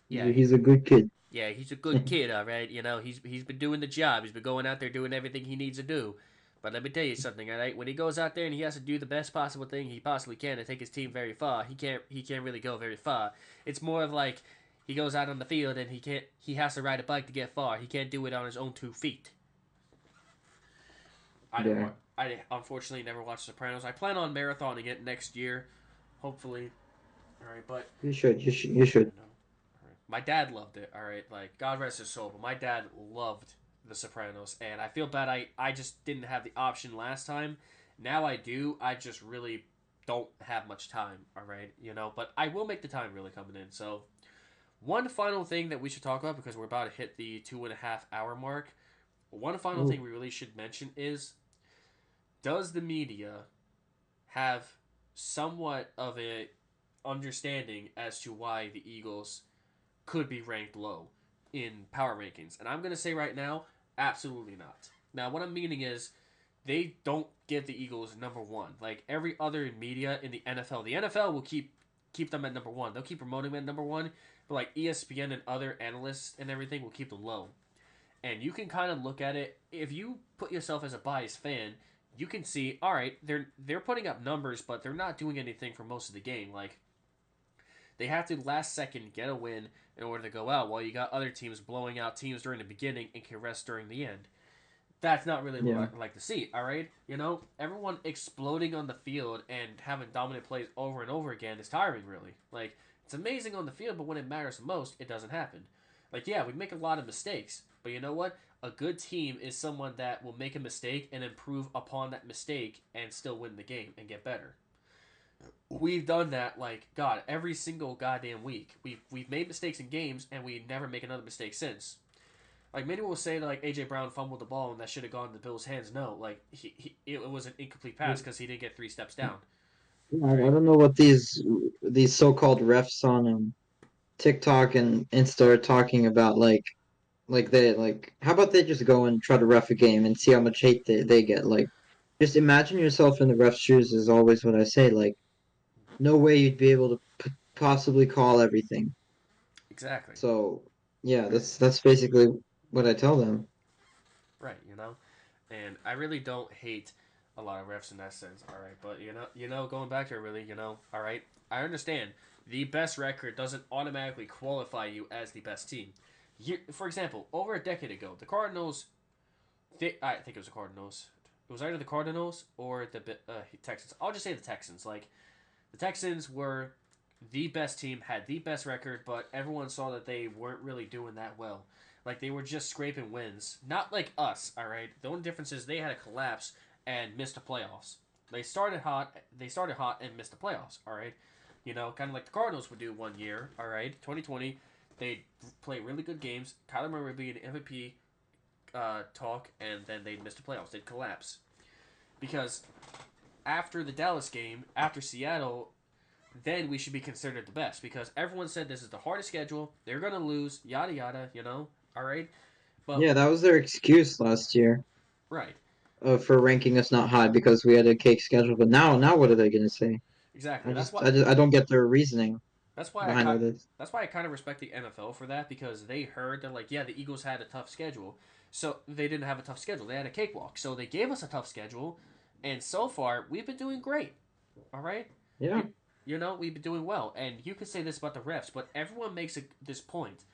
yeah. He's a good kid. Yeah, he's a good kid, all right. He's been doing the job. He's been going out there doing everything he needs to do. But let me tell you something, all right. When he goes out there and he has to do the best possible thing he possibly can to take his team very far, he can't really go very far. It's more of like he goes out on the field and he has to ride a bike to get far. He can't do it on his own 2 feet. I didn't Yeah, watch. I unfortunately never watched Sopranos. I plan on marathoning it next year, hopefully. All right, but you should. You I should. know. Right. My dad loved it. All right, like God rest his soul, but my dad loved The Sopranos, and I feel bad. I just didn't have the option last time. Now I do. I just really don't have much time. All right, but I will make the time really coming in. So one final thing that we should talk about because we're about to hit the 2.5 hour mark. One final Oh, thing we really should mention is: does the media have somewhat of a understanding as to why the Eagles could be ranked low in power rankings. And I'm going to say right now, absolutely not. Now, what I'm meaning is they don't give the Eagles number one. Like every other media in the NFL will keep them at number one. They'll keep promoting them at number one, but like ESPN and other analysts and everything will keep them low. And you can kind of look at it if you put yourself as a biased fan. You can see, all right, they're putting up numbers, but they're not doing anything for most of the game. Like they have to last second get a win in order to go out, while you got other teams blowing out teams during the beginning and can rest during the end. That's not really yeah, what I like to see, all right? Everyone exploding on the field and having dominant plays over and over again is tiring, really. Like, it's amazing on the field, but when it matters the most, it doesn't happen. Like, yeah, we make a lot of mistakes, but you know what? A good team is someone that will make a mistake and improve upon that mistake and still win the game and get better. We've done that like God every single goddamn week. We've made mistakes in games and we never make another mistake since. Like many will say that like AJ Brown fumbled the ball and that should have gone to the Bills' hands. No, like it was an incomplete pass because he didn't get 3 steps down. yeah. All I right. don't know what these so-called refs on TikTok and Insta are talking about. Like they like. How about they just go and try to ref a game and see how much hate they get? Like, just imagine yourself in the ref's shoes. Is always what I say. Like, no way you'd be able to possibly call everything. Exactly. So yeah, that's basically what I tell them. Right. And I really don't hate a lot of refs in that sense. All right, but going back to it, really, all right, I understand the best record doesn't automatically qualify you as the best team. For example, over a decade ago, the Cardinals. I think it was the Cardinals. It was either the Cardinals or the Texans. I'll just say the Texans. Like the Texans were the best team, had the best record, but everyone saw that they weren't really doing that well. Like they were just scraping wins. Not like us, all right? The only difference is they had a collapse and missed the playoffs. They started hot and missed the playoffs, all right? You know, kind of like the Cardinals would do one year, all right? 2020, they play really good games. Kyler Murray would be an MVP talk, and then they'd miss the playoffs. They'd collapse. Because after the Dallas game, after Seattle, then we should be considered the best because everyone said this is the hardest schedule. They're gonna lose, yada yada. All right. But Yeah, that was their excuse last year right, for ranking us not high because we had a cake schedule. But now what are they gonna say? exactly. I just I don't get their reasoning That's why I behind all kind this. that's why I kind of respect the NFL for that because they heard that like yeah the Eagles had a tough schedule, so they didn't have a tough schedule. They had a cakewalk, so they gave us a tough schedule, and so far we've been doing great. All right, Yeah, you, we've been doing well, and you can say this about the refs, but everyone makes this point.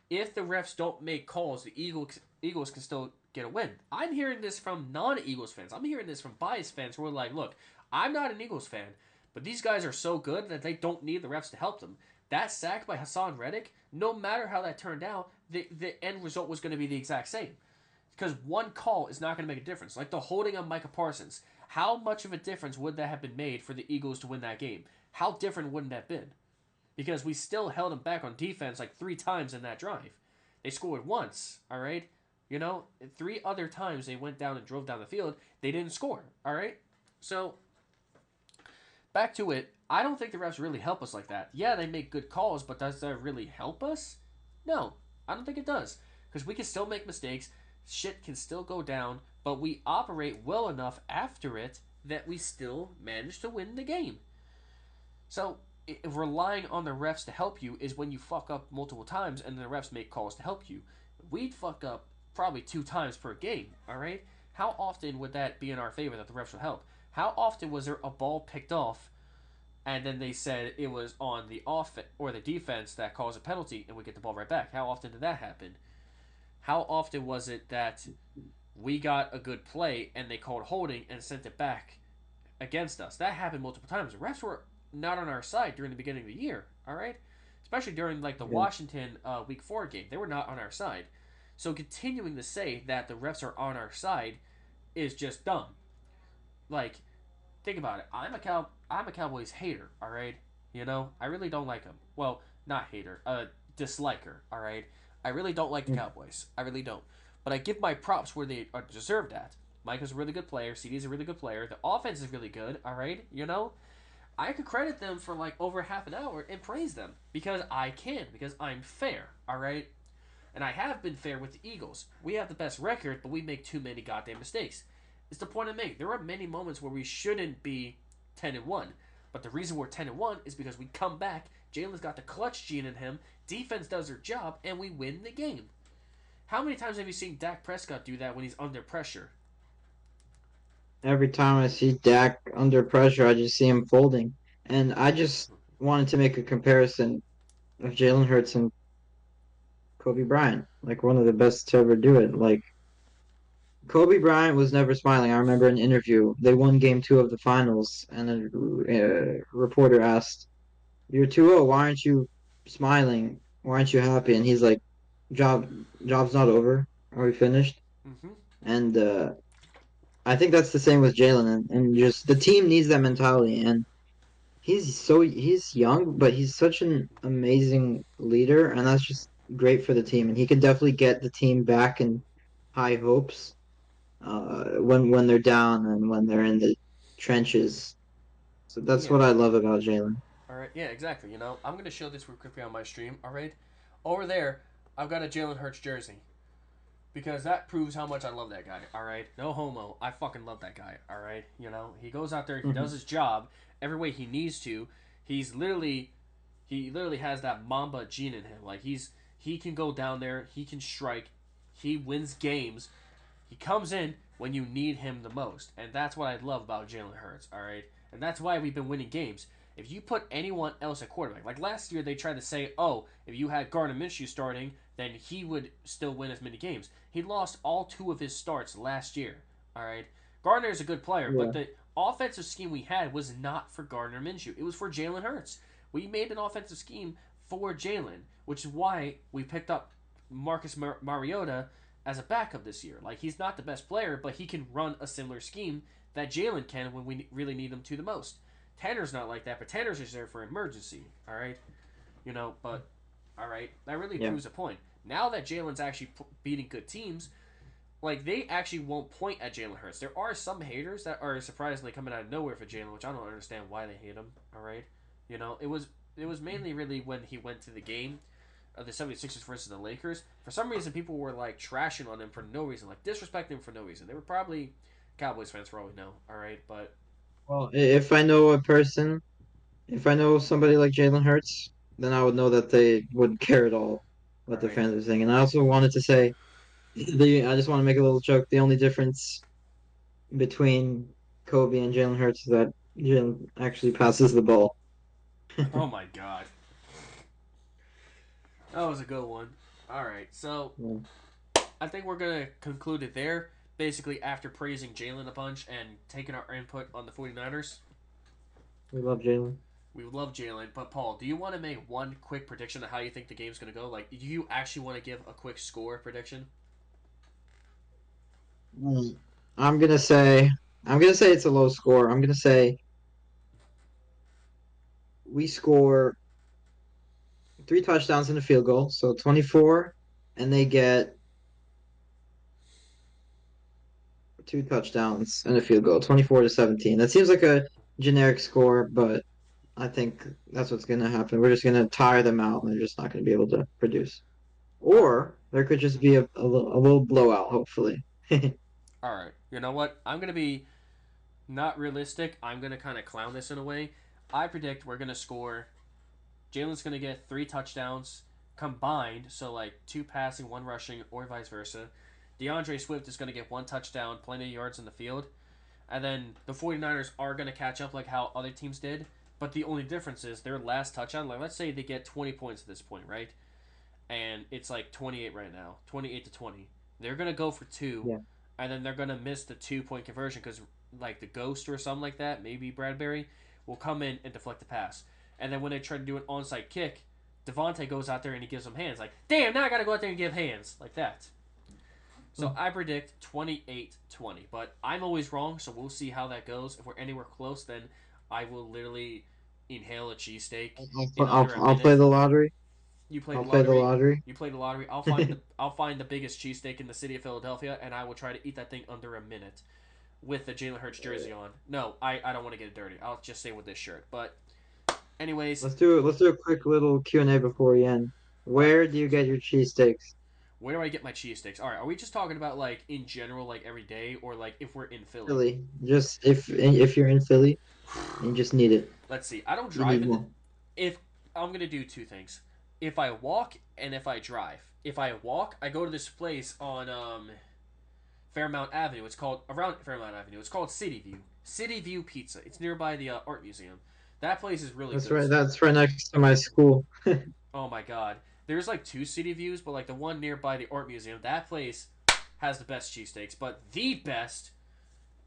If the refs don't make calls, the Eagles can still get a win. I'm hearing this from non-Eagles fans. I'm hearing this from biased fans who are like, look, I'm not an Eagles fan, but these guys are so good that they don't need the refs to help them. That sack by Hassan Reddick, no matter how that turned out, the end result was going to be the exact same. Because one call is not going to make a difference. Like the holding on Micah Parsons. How much of a difference would that have been made for the Eagles to win that game? How different wouldn't that have been? Because we still held them back on defense like 3 times in that drive. They scored once, all right? 3 other times they went down and drove down the field. They didn't score, all right? So, back to it. I don't think the refs really help us like that. Yeah, they make good calls, but does that really help us? No, I don't think it does. Because we can still make mistakes, shit can still go down, but we operate well enough after it that we still manage to win the game. So relying on the refs to help you is when you fuck up multiple times and the refs make calls to help you. We'd fuck up probably 2 times per game, all right? How often would that be in our favor that the refs would help? How often was there a ball picked off and then they said it was on the off or the defense that caused a penalty and we get the ball right back? How often did that happen? How often was it that we got a good play and they called holding and sent it back against us? That happened multiple times. The refs were not on our side during the beginning of the year. All right, especially during like the yeah. Washington Week 4 game, they were not on our side. So continuing to say that the refs are on our side is just dumb. Like, think about it. I'm a Cowboys hater. All right, I really don't like them. Well, not hater, disliker. All right, I really don't like the Cowboys. I really don't. But I give my props where they are deserved at. Mike is a really good player. CD's a really good player. The offense is really good. All right, I could credit them for like over half an hour and praise them because I can, because I'm fair, all right? And I have been fair with the Eagles. We have the best record, but we make too many goddamn mistakes. It's the point I make. There are many moments where we shouldn't be 10-1, but the reason we're 10-1 is because we come back. Jalen's got the clutch gene in him. Defense does their job, and we win the game. How many times have you seen Dak Prescott do that when he's under pressure? Every time I see Dak under pressure, I just see him folding. And I just wanted to make a comparison of Jalen Hurts and Kobe Bryant, like one of the best to ever do it. Like Kobe Bryant was never smiling. I remember an interview. They won game 2 of the finals, and a reporter asked, "You're 2-0. Why aren't you smiling? Why aren't you happy?" And he's like, "Job's not over. Are we finished?" Mm-hmm. And I think that's the same with Jalen, and just the team needs that mentality. And he's young, but he's such an amazing leader, and that's just great for the team. And he can definitely get the team back in high hopes when they're down and when they're in the trenches. So that's Yeah. what I love about Jalen. All right. Yeah. Exactly. I'm gonna show this real quickly on my stream. All right. Over there, I've got a Jalen Hurts jersey. Because that proves how much I love that guy. All right, no homo. I fucking love that guy. All right, he goes out there, he Mm-hmm. does his job every way he needs to. He literally has that Mamba gene in him. Like he can go down there, he can strike, he wins games. He comes in when you need him the most, and that's what I love about Jalen Hurts. All right, and that's why we've been winning games. If you put anyone else at quarterback, like last year they tried to say, oh, if you had Gardner Minshew starting, then he would still win as many games. He lost all two of his starts last year. All right, Gardner is a good player, but Yeah, the offensive scheme we had was not for Gardner Minshew. It was for Jalen Hurts. We made an offensive scheme for Jalen, which is why we picked up Marcus Mariota as a backup this year. Like he's not the best player, but he can run a similar scheme that Jalen can when we really need him to the most. Tanner's not like that, but Tanner's just there for emergency. All right, but all right, that really yeah. proves a point. Now that Jalen's actually beating good teams, like they actually won't point at Jalen Hurts. There are some haters that are surprisingly coming out of nowhere for Jalen, which I don't understand why they hate him. All right, it was mainly really when he went to the game of the 76ers versus the Lakers. For some reason, people were like trashing on him for no reason, like disrespecting him for no reason. They were probably Cowboys fans for all we know. All right, but Well, if I know a person, if I know somebody like Jalen Hurts, then I would know that they wouldn't care at all all what the right, fans are saying. And I also wanted to say, I just want to make a little joke. The only difference between Kobe and Jalen Hurts is that Jalen actually passes the ball. oh my god, that was a good one. All right, so Yeah, I think we're gonna conclude it there. Basically, after praising Jalen a bunch and taking our input on the 49ers, we love Jalen. we love Jalen. But Paul, do you want to make one quick prediction of how you think the game's gonna go? Like, do you actually want to give a quick score prediction? Mm. I'm gonna say, I'm gonna say it's a low score. I'm gonna say we score three touchdowns and a field goal, so 24, and they get two touchdowns and a field goal, 24-17. That seems like a generic score, but I think that's what's going to happen. We're just going to tire them out and they're just not going to be able to produce. All right, Or there could just be a little blowout, hopefully. all right. You know what? I'm gonna be not realistic. I'm gonna kind of clown this in a way. I predict we're gonna score. Jalen's gonna get three touchdowns combined, so like two passing, one rushing, or vice versa. DeAndre Swift is gonna get one touchdown, plenty of yards in the field. And then the 49ers are going to catch up like how other teams did. But the only difference is their last touchdown, like let's say they get 20 points at this point, right? And it's like 28 right now, 28 to 20. They're going to go for two, Yeah. and then they're going to miss the 2 point conversion because like the ghost or something like that, maybe Bradbury, will come in and deflect the pass. And then when they try to do an onside kick, Devontae goes out there and he gives them hands. Like, damn, now I got to go out there and give hands. Like that. So I predict 28-20, but I'm always wrong, so we'll see how that goes. If we're anywhere close, then I will literally inhale a cheesesteak in under a I'll play minute. the lottery. You play the I'll play the lottery. lottery. You play the lottery. I'll find the biggest cheesesteak in the city of Philadelphia, and I will try to eat that thing under a minute with the Jalen Hurts jersey on. No, I don't want to get it dirty. I'll just say with this shirt. But anyways, Let's do a quick little Q&A before we end. all right. Where do you get your cheesesteaks? Where do I get my cheesesteaks? All right, are we just talking about like in general, like every day, or like if we're in Philly? Philly. Just if you're in Philly and you just need it. Let's see. I don't You drive need in the. one. If I'm gonna do two things, if I walk and if I drive. If I walk, I go to this place on Fairmount Avenue. It's called around Fairmount Avenue. It's called City View. City View Pizza. It's nearby the art museum. That place is really That's good. right. That's right next to my school. Oh my god. There's like two City Views, but like the one nearby the art museum, that place has the best cheesesteaks. But the best,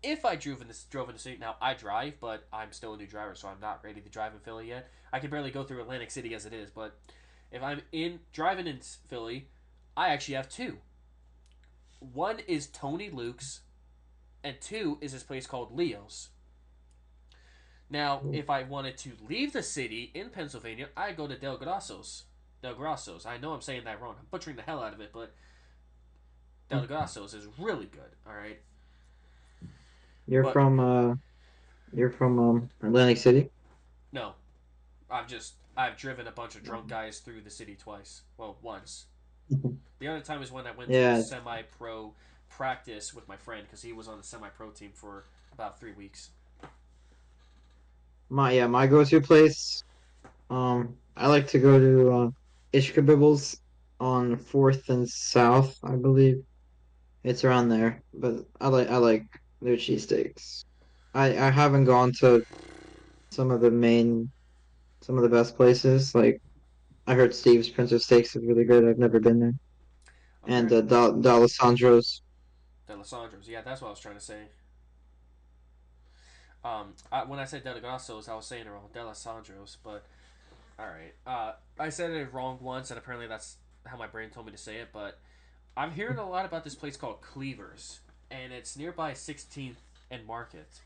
if I drove in the city. Now I drive, but I'm still a new driver, so I'm not ready to drive in Philly yet. I can barely go through Atlantic City as it is, but if I'm in driving in Philly, I actually have two. One is Tony Luke's, and two is this place called Leo's. Now, if I wanted to leave the city in Pennsylvania, I go to Del Grasso's. Del Grasso's. I know I'm saying that wrong. I'm butchering the hell out of it, but Del Grasso's is really good. All right, You're but from uh you're from Atlantic City? no, I've driven a bunch of drunk guys through the city twice. Well, once. The other time is when I went to Yeah, semi-pro practice with my friend because he was on the semi-pro team for about 3 weeks. my go-to place. I like to go to Ishkabibbles on Fourth and South, I believe. It's around there, but I like their cheesesteaks. I haven't gone to some of the main. some of the best places. Like I heard Steve's Princess Steaks is really good. I've never been there. And Okay. D'Alessandro's. D'Alessandro's. Yeah, that's what I was trying to say. When I said Delegastos, I was saying it wrong. D'Alessandro's, but all right. I said it wrong once, and apparently that's how my brain told me to say it. But I'm hearing a lot about this place called Cleavers, and it's nearby 16th and Market,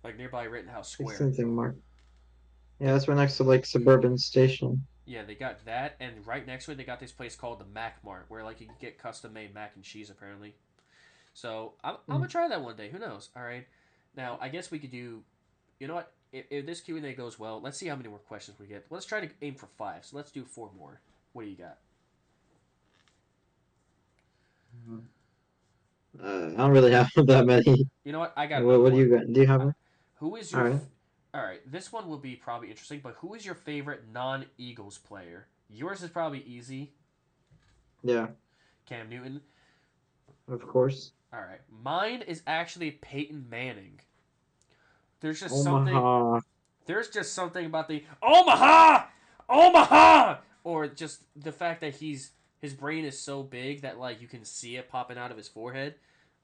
like nearby Rittenhouse Square. 16th and Mark. Yeah, They, that's right next to like Suburban Station. yeah, they got that, and right next to it, they got this place called the Mac Mart, where like you can get custom made mac and cheese apparently. So I'm Hmm. gonna try that one day. Who knows? All right. Now I guess we could do. You know what? If this Q&A goes well, let's see how many more questions we get. Let's try to aim for 5. So let's do 4 more. What do you got? I don't really have that many. You know what? I got What another what do one. you got? Do you have Uh, one? Who is All your? right. All right, this one will be probably interesting. But who is your favorite non-Eagles player? Yours is probably easy. Yeah, Cam Newton. of course. All right, mine is actually Peyton Manning. There's just something. Omaha. There's just something about the Omaha, Omaha, or just the fact that his brain is so big that like you can see it popping out of his forehead.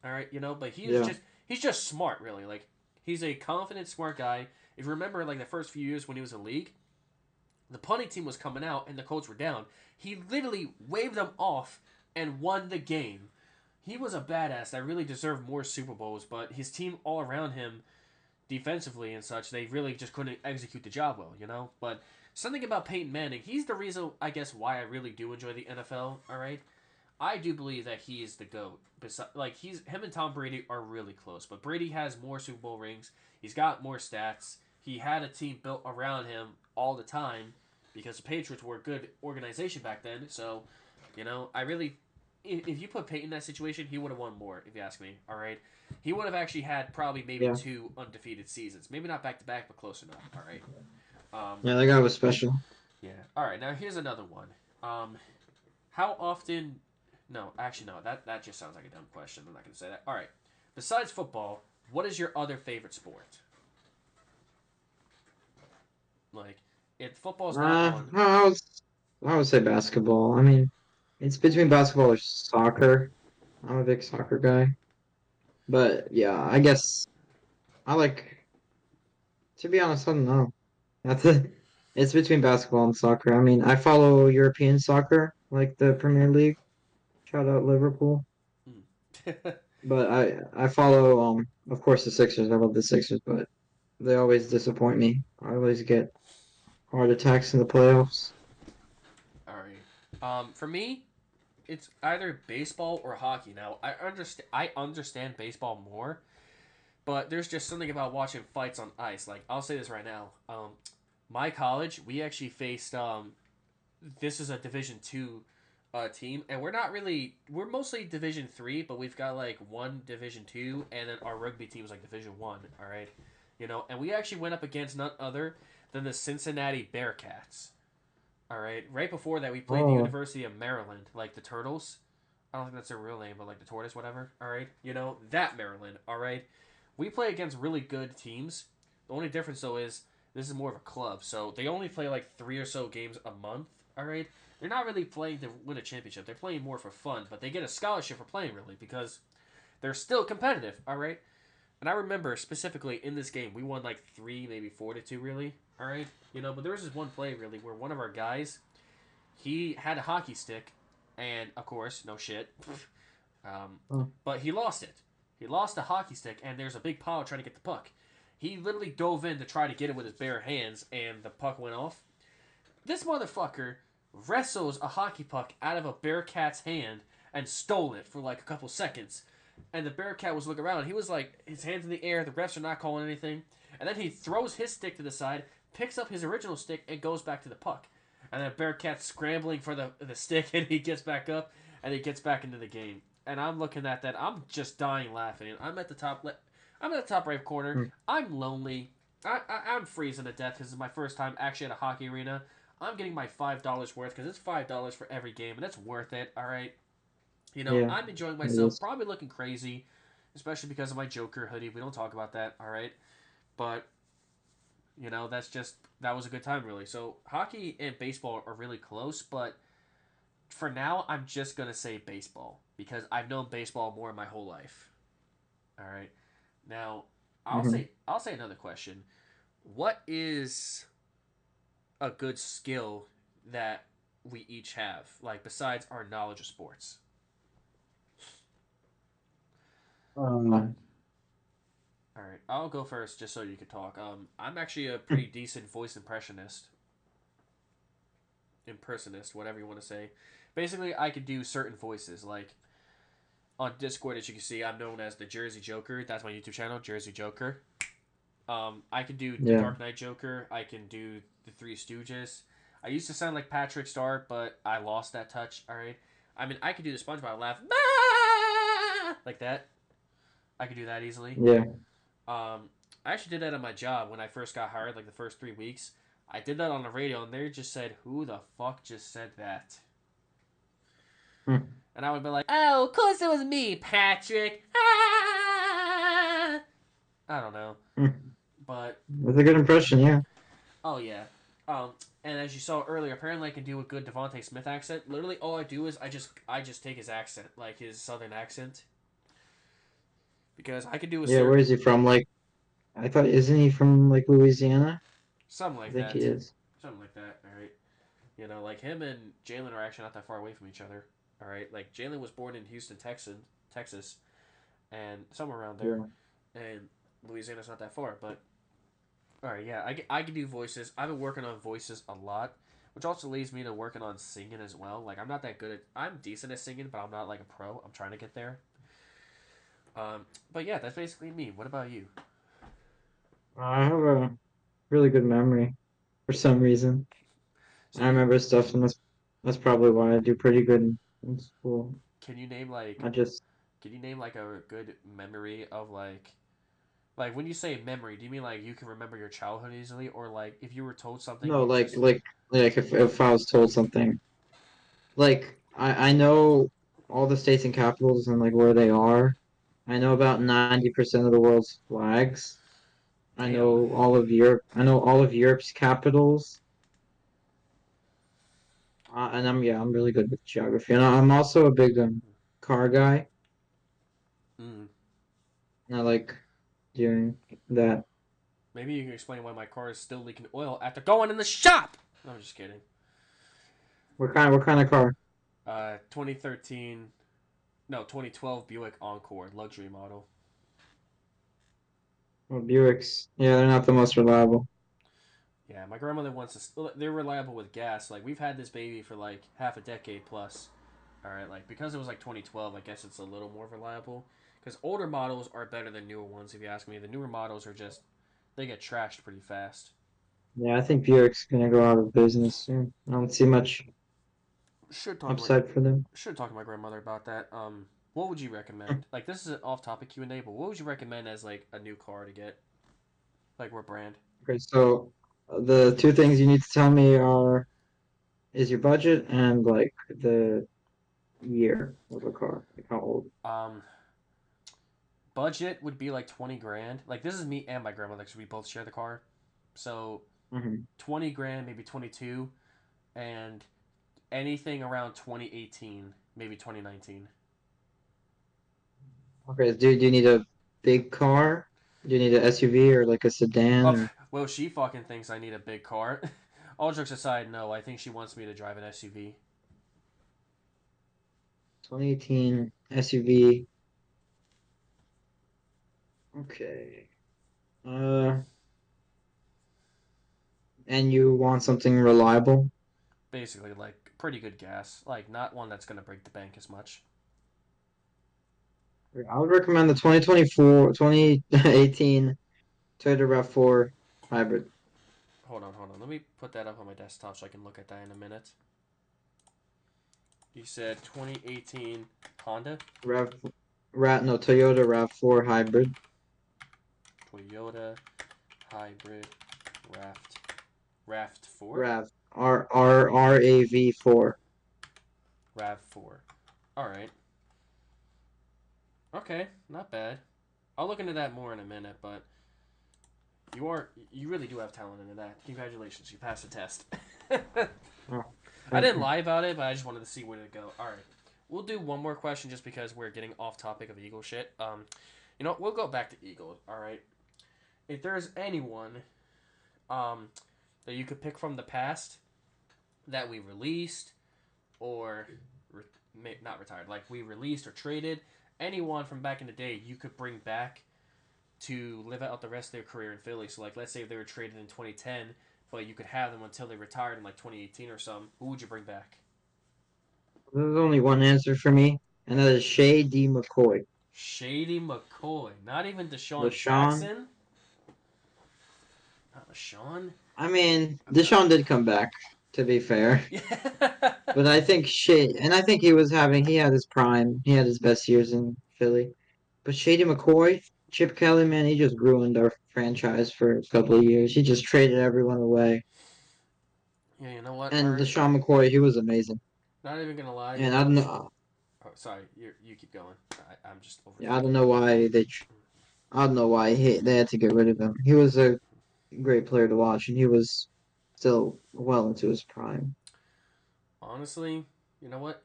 All right, but Yeah. he's just smart, really. Like he's a confident, smart guy. If you remember, like the first few years when he was in the league, the punting team was coming out and the Colts were down. He literally waved them off and won the game. He was a badass that really deserved more Super Bowls, but his team all around him defensively and such, they really just couldn't execute the job well. But something about Peyton Manning, he's the reason, I guess, why I really do enjoy the NFL. All right, I do believe that he is the goat. Like he's him and Tom Brady are really close, but Brady has more Super Bowl rings. He's got more stats. He had a team built around him all the time because the Patriots were a good organization back then. So, I really, if you put Peyton in that situation, he would have won more. If you ask me, all right, he would have actually had probably maybe Yeah. 2 undefeated seasons, maybe not back to back, but close enough. All right. Yeah, that guy was special. Yeah. All right. Now here's another one. How often? No, actually, no. That just sounds like a dumb question. I'm not gonna say that. All right. Besides football, what is your other favorite sport? Like, if football's not Uh, on, I would, I would say basketball. I mean, it's between basketball or soccer. I'm a big soccer guy. But yeah, I guess I like, to be honest, I don't know. That's it. It's between basketball and soccer. I mean, I follow European soccer, like the Premier League. Shout out Liverpool. hmm. But I follow of course the Sixers. I love the Sixers, but they always disappoint me. I always get heart attacks in the playoffs. All right. For me, it's either baseball or hockey. Now, I understand baseball more, but there's just something about watching fights on ice. Like, I'll say this right now. My college, we actually faced this is a Division 2 team, and we're mostly Division 3, but we've got like one Division 2, and then our rugby team is like Division 1. All right, and we actually went up against none other than the Cincinnati Bearcats. All right, right before that we played the Oh, University of Maryland, like the Turtles. I don't think that's their real name, but like the tortoise, whatever. All right, that Maryland. All right, we play against really good teams. The only difference though is this is more of a club, so they only play like 3 or so games a month. All right, they're not really playing to win a championship. They're playing more for fun, but they get a scholarship for playing really because they're still competitive. All right, and I remember specifically in this game we won like 3, maybe 4-2, really. All right, but there was this one play really where one of our guys he had a hockey stick, and of course, no shit. Um, oh, but he lost it. He lost the hockey stick, and there's a big pile trying to get the puck. He literally dove in to try to get it with his bare hands, and the puck went off. This motherfucker wrestles a hockey puck out of a Bearcat's hand and stole it for like a couple seconds. And the Bearcat was looking around. He was like, his hands in the air. The refs are not calling anything. And then he throws his stick to the side, picks up his original stick, and goes back to the puck. And then Bearcat's scrambling for the stick, and he gets back up, and he gets back into the game. And I'm looking at that. I'm just dying laughing. I'm at the top. I'm at the top right corner. mm, I'm lonely. I'm freezing to death because it's my first time actually at a hockey arena. I'm getting my $5 worth because it's $5 for every game, and it's worth it. All right. yeah, I'm enjoying it myself. is. Probably looking crazy, especially because of my Joker hoodie. We don't talk about that. All right. But that was a good time, really. So hockey and baseball are really close, but for now, I'm just gonna say baseball because I've known baseball more my whole life. All right. Now, Hmm. I'll say another question. What is a good skill that we each have, like besides our knowledge of sports? Uh, All right, I'll go first just so you can talk. I'm actually a pretty decent voice impersonist, whatever you want to say. Basically, I could do certain voices. Like on Discord, as you can see, I'm known as the Jersey Joker. That's my YouTube channel, Jersey Joker. I can do the yeah. Dark Knight Joker. I can do the Three Stooges. I used to sound like Patrick Star, but I lost that touch. All right. I mean, I could do the SpongeBob laugh like that. I could do that easily. Yeah. I actually did that at my job when I first got hired, like the first 3 weeks. I did that on the radio, and they just said, "Who the fuck just said that?" Hmm. And I would be like, "Oh, of course it was me, Patrick." Ah! I don't know, Hmm. but That's a good impression. Yeah. oh yeah. Um, and as you saw earlier, apparently I can do a good Devonte Smith accent. Literally, all I do is I just take his accent, like his southern accent, because I can do a Yeah. Where certain is he from? Like, I thought, isn't he from like Louisiana? something I like think he that, is. something like that. All right, like him and Jalen are actually not that far away from each other. All right, like Jalen was born in Houston, Texas, and somewhere around there, Yeah. and Louisiana's not that far. But all right, yeah, I can do voices. I've been working on voices a lot, which also leads me to working on singing as well. Like I'm not that good at. I'm decent at singing, but I'm not like a pro. I'm trying to get there. But yeah, that's basically me. What about you? I have a really good memory for some reason. So I you remember stuff, and that's probably why I do pretty good in school. can you name like I just can you name like a good memory of like when you say memory, do you mean like you can remember your childhood easily, or like if you were told something, no you just like if I was told something, like I know all the states and capitals and like where they are. I know about 90% of the world's flags. I damn? know all of Europe. I know all of Europe's capitals. And I'm really good with geography. And I'm also a big car guy. Mm. And I like doing that. Maybe you can explain why my car is still leaking oil after going in the shop. No, I'm just kidding. What kind of car? 2013, no, 2012 Buick Encore luxury model. Well, Buicks. Yeah, they're not the most reliable. Yeah, my grandmother wants to. They're reliable with gas. Like we've had this baby for like half a decade plus. All right, like because it was like 2012, I guess it's a little more reliable. Because older models are better than newer ones, if you ask me. The newer models are just they get trashed pretty fast. Yeah, I think Buick's gonna go out of business soon. I don't see much Should talk to my upside for them. should talk to my grandmother about that. What would you recommend? Like this is an off-topic Q&A, but what would you recommend as like a new car to get? Like what brand? Okay, so the two things you need to tell me are is your budget and like the year of the car, like how old. Um, Budget would be like 20 grand. Like this is me and my grandmother because we both share the car. So Hmm. 20 grand, maybe 22, and anything around 2018, maybe 2019. Okay, do you need a big car? Do you need an SUV or like a sedan Oh, or well, she fucking thinks I need a big car. All jokes aside, no, I think she wants me to drive an SUV. 2018 SUV? Okay. Uh, and you want something reliable? Basically, like pretty good gas. Like not one that's gonna break the bank as much. I would recommend the 2018 Toyota RAV4 hybrid. Hold on. Let me put that up on my desktop so I can look at that in a minute. You said 2018 Honda, RAV, no, Toyota RAV4 hybrid. Toyota Hybrid Raft, Raft 4, RAV, RAV4. Rav 4. All right. Okay, not bad. I'll look into that more in a minute, but You really do have talent into that. Congratulations, you passed the test. Oh, I thank didn't you. lie about it, but I just wanted to see where to go. All right, we'll do one more question just because we're getting off topic of Eagle shit. We'll go back to Eagles. All right, if there's anyone um that you could pick from the past that we released or not retired, like we released or traded, anyone from back in the day you could bring back to live out the rest of their career in Philly. So, like, let's say if they were traded in 2010, but you could have them until they retired in like 2018 or something. Who would you bring back? There's only one answer for me, and that is Shay D. McCoy. Shady McCoy. Not even Deshaun LaShawn. Jackson. Not Deshaun. I mean, I'm not. Deshaun did come back, to be fair. Yeah. But I think Shay, and I think he had his prime. He had his best years in Philly. But Shady McCoy, Chip Kelly, man, he just ruined our franchise for a couple of years. He just traded everyone away. Yeah. You know what? All And right. LaShawn McCoy, he was amazing. Not even gonna lie. You And I know. don't know, Oh, sorry. You keep going. I'm just yeah, I don't overthinking. know why I don't know why they had to get rid of him. He was a great player to watch, and he was still well into his prime. Honestly, you know what?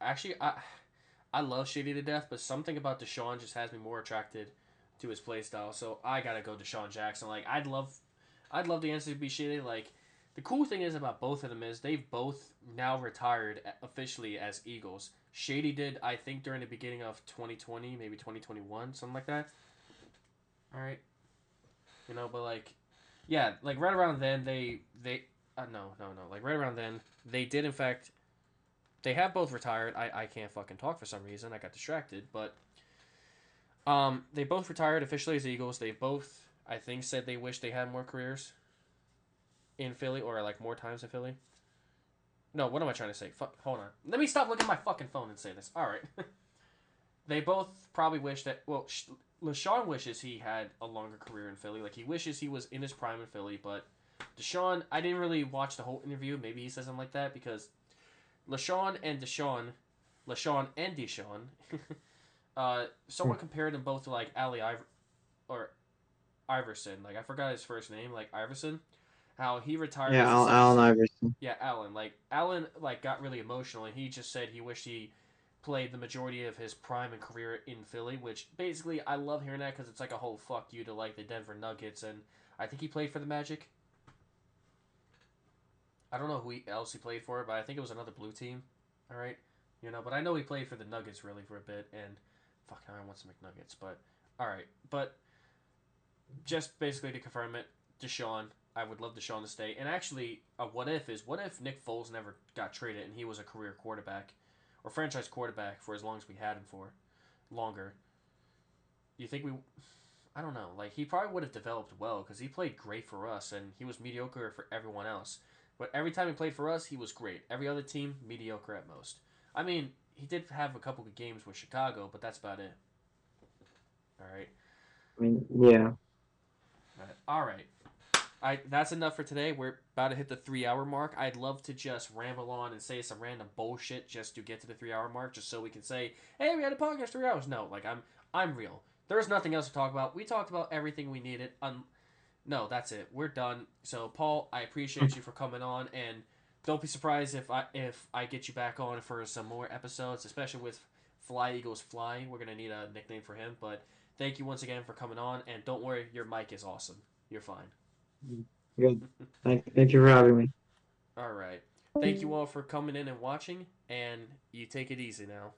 Actually, I love Shady to death, but something about Deshaun just has me more attracted to his play style. So I gotta go Deshaun Jackson. Like I'd love the answer to be Shady. Like the cool thing is about both of them is they've both now retired officially as Eagles. Shady did, I think, during the beginning of 2020, maybe 2021, something like that. All right, but like, yeah, like right around then they no, like right around then they did in fact they have both retired. I can't fucking talk for some reason. I got distracted, but they both retired officially as Eagles. They both, I think, said they wish they had more careers in Philly or like more times in Philly. No, what am I trying to say? Hold on. Let me stop looking at my fucking phone and say this. All right. They both probably wish that. Well, LaShawn wishes he had a longer career in Philly. Like he wishes he was in his prime in Philly, but Deshaun, I didn't really watch the whole interview. Maybe he says something like that because LaShawn and Deshaun, someone compared them both to like or Iverson. Like I forgot his first name, like Iverson. How he retired Yeah, as a six. Allen Iverson. Yeah, Allen. Like Allen, like got really emotional, and he just said he wished he played the majority of his prime and career in Philly. Which basically, I love hearing that because it's like a whole fuck you to like the Denver Nuggets, and I think he played for the Magic. I don't know who else he played for, but I think it was another blue team. All right, but I know he played for the Nuggets really for a bit, and fuck, I want some McNuggets, but all right, but just basically to confirm it, Deshaun. I would love Deshaun to stay. And actually, what if Nick Foles never got traded and he was a career quarterback or franchise quarterback for as long as we had him for longer? You think we? I don't know. Like he probably would have developed well because he played great for us and he was mediocre for everyone else. But every time he played for us, he was great. Every other team, mediocre at most. I mean, he did have a couple good games with Chicago, but that's about it. All right. I mean, yeah. All right. That's enough for today. We're about to hit the 3 hour mark. I'd love to just ramble on and say some random bullshit just to get to the 3 hour mark, just so we can say, "Hey, we had a podcast 3 hours." No, like I'm real. There's nothing else to talk about. We talked about everything we needed. No, that's it. We're done. So, Paul, I appreciate you for coming on, and don't be surprised if I get you back on for some more episodes, especially with Fly Eagles Fly. We're gonna need a nickname for him. But thank you once again for coming on, and don't worry, your mic is awesome. You're fine. Good. Thank you for having me. All right. Thank you all for coming in and watching, and you take it easy now.